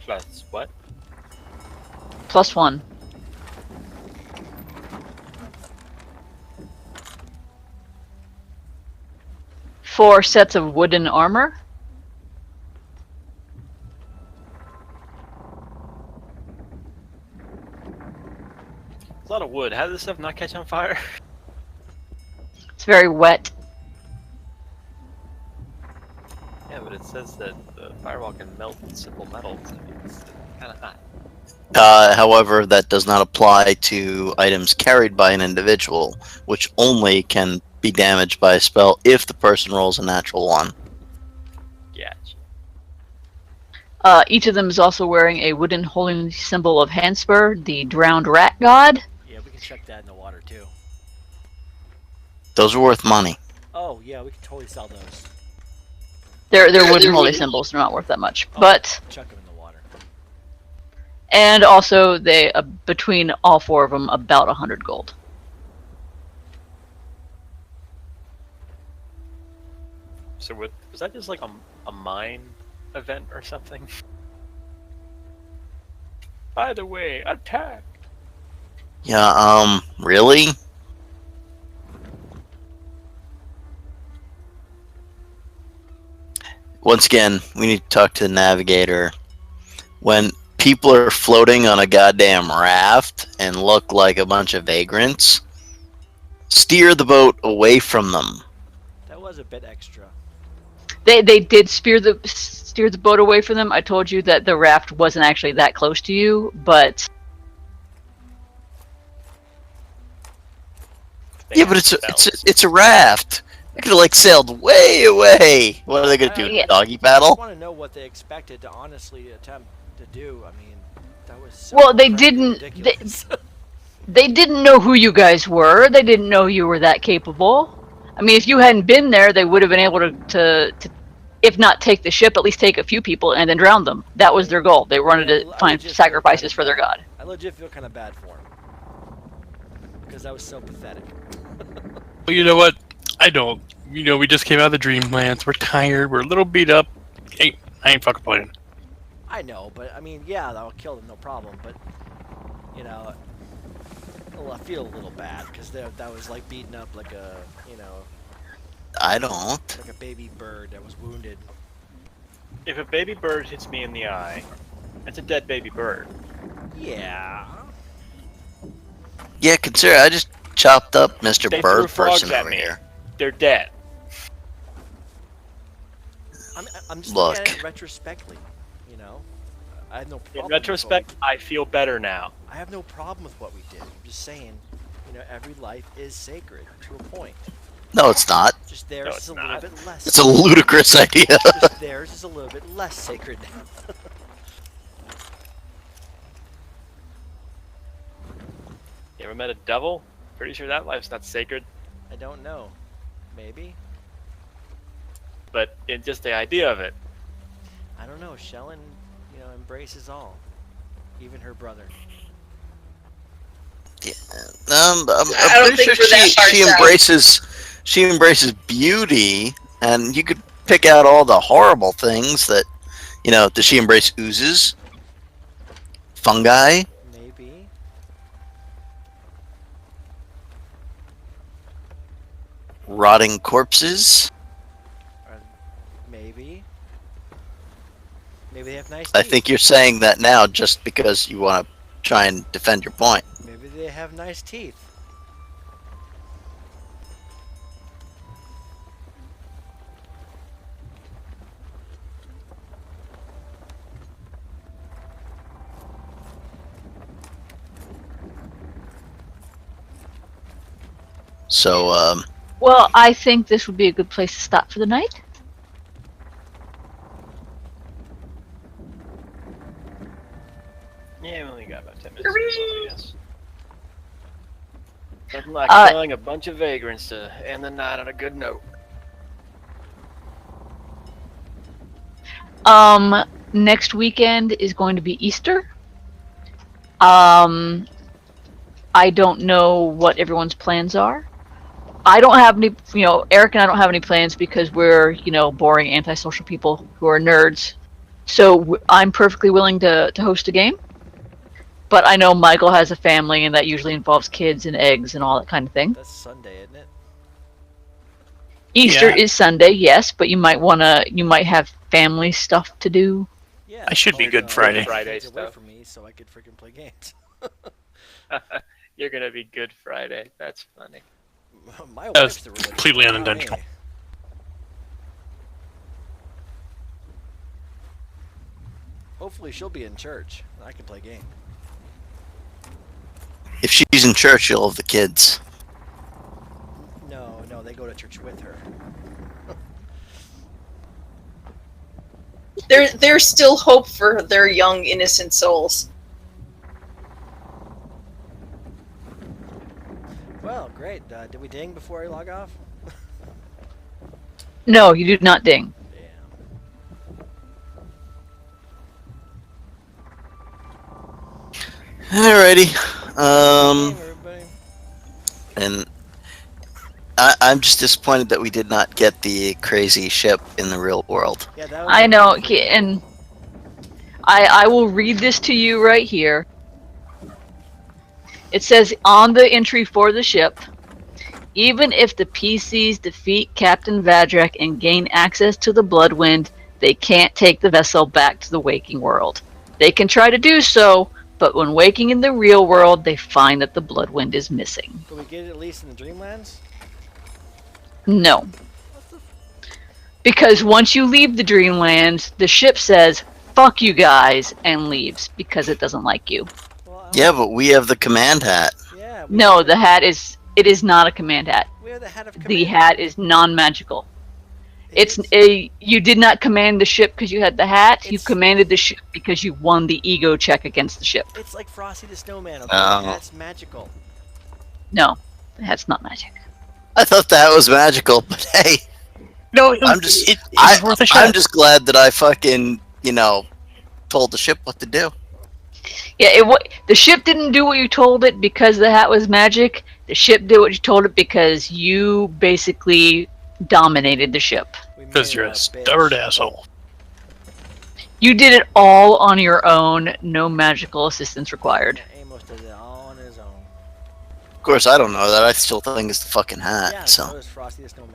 Plus what? +1. Four sets of wooden armor. It's a lot of wood. How does this stuff not catch on fire? It's very wet. Yeah, but it says that the firewall can melt simple metals. I mean, it's kind of hot. However, that does not apply to items carried by an individual, which only can be damaged by a spell if the person rolls a natural one. Gotcha. Each of them is also wearing a wooden holy symbol of Handspur, the drowned rat god. Yeah, we can check that in the water too. Those are worth money. Oh yeah, we can totally sell those. They're wooden holy symbols. They're not worth that much. Oh, But chuck them in the water. and also they between all four of them about 100 gold. So was that just like a mine event or something? By the way, attack! Yeah, really? Once again, we need to talk to the navigator. When people are floating on a goddamn raft and look like a bunch of vagrants, steer the boat away from them. That was a bit extra. They did steer the boat away from them. I told you that the raft wasn't actually that close to you, but They Yeah, but have it's a raft. They could have like sailed way away. What are they gonna do? Yeah. Doggy I paddle? want to know what they expected to honestly attempt to do. I mean, that was so Well, they incredibly didn't- ridiculous. they didn't know who you guys were. They didn't know you were that capable. I mean, if you hadn't been there, they would have been able to if not take the ship, at least take a few people and then drown them. That was their goal. They wanted to I find legit feel sacrifices kinda for their bad. god. I legit feel kind of bad for him because that was so pathetic. Well, you know what? I don't. You know, we just came out of the Dreamlands. We're tired. We're a little beat up. I ain't fucking playing. I know, but I mean, yeah, that'll kill them, no problem. But you know, well, I feel a little bad because that was like beating up like a I don't. like a baby bird that was wounded. If a baby bird hits me in the eye, it's a dead baby bird. Yeah. Yeah, consider I just chopped up Mr. They Bird threw frogs person at over me. here. They're dead. I'm just Look. looking at it retrospectively. You know, I have no problem. In with what retrospect, I feel better now. I have no problem with what we did. I'm just saying, you know, every life is sacred to a point. No, it's not. Just theirs No, is it's a not. little bit less. It's a ludicrous idea. Just theirs is a little bit less sacred now. You ever met a devil? Pretty sure that life's not sacred. I don't know. Maybe. But it's just the idea of it. I don't know. Shellen, you know, embraces all, even her brother. I'm I don't pretty think sure we're that far she embraces beauty, and you could pick out all the horrible things that, you know. Does she embrace oozes, fungi, Maybe. rotting corpses? Or maybe. Maybe they have nice I teeth. think you're saying that now just because you want to try and defend your point. Maybe they have nice teeth. So, Well, I think this would be a good place to stop for the night. Yeah, we only got about 10 minutes. Yes. Nothing like Uh, killing a bunch of vagrants to end the night on a good note. Next weekend is going to be Easter. I don't know what everyone's plans are. I don't have any, Eric and I don't have any plans because we're, boring antisocial people who are nerds. So I'm perfectly willing to host a game. But I know Michael has a family, and that usually involves kids and eggs and all that kind of thing. That's Sunday, isn't it? Easter Yeah. is Sunday, yes, but you might have family stuff to do. Yeah. I should be but, Good Friday. Friday kids away stuff. from me, so I could freaking play games. You're gonna be Good Friday. That's funny. My That was wife's the religious completely one, not me. unintentional. Hopefully she'll be in church. And I can play game. If she's in church, you'll have the kids. No, they go to church with her. There's still hope for their young, innocent souls. Well, great. Did we ding before I log off? No, you do not ding. Damn. Alrighty. Game, everybody. And I'm just disappointed that we did not get the crazy ship in the real world. Yeah, that was I know, and I will read this to you right here. It says on the entry for the ship, even if the PCs defeat Captain Vadrak and gain access to the Bloodwind, they can't take the vessel back to the waking world. They can try to do so, but when waking in the real world, they find that the Bloodwind is missing. Can we get it at least in the Dreamlands? No. Because once you leave the Dreamlands, the ship says, fuck you guys, and leaves because it doesn't like you. Well, Yeah, but we have the command hat. Yeah. No, the hat it is not a command hat. We have the hat of command. The hat is non-magical. It is- You did not command the ship because you had the hat. You It's- commanded the ship because you won the ego check against the ship. It's like Frosty the Snowman. Okay, Oh. that's magical. No, the hat's not magic. I thought that was magical, but hey, No, I'm just- it was worth a shot. I'm just glad that I fucking, told the ship what to do. Yeah, the ship didn't do what you told it because the hat was magic. The ship did what you told it because you basically dominated the ship. We made Because you're it a bitch. stubborn asshole. You did it all on your own, no magical assistance required. Yeah, Amos did it all on his own. Of course, I don't know that. I still think it's the fucking hat. Yeah, so so is Frosty the Snowman.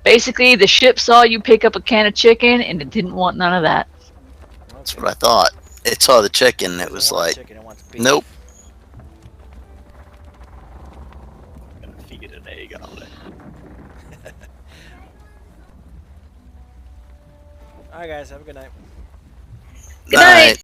Basically, the ship saw you pick up a can of chicken, and it didn't want none of that. that's what I thought. It saw the chicken. It was like, Chicken, it wants beef. nope. Gonna feed it an egg omelet. Alright, guys, have a good night. Good night.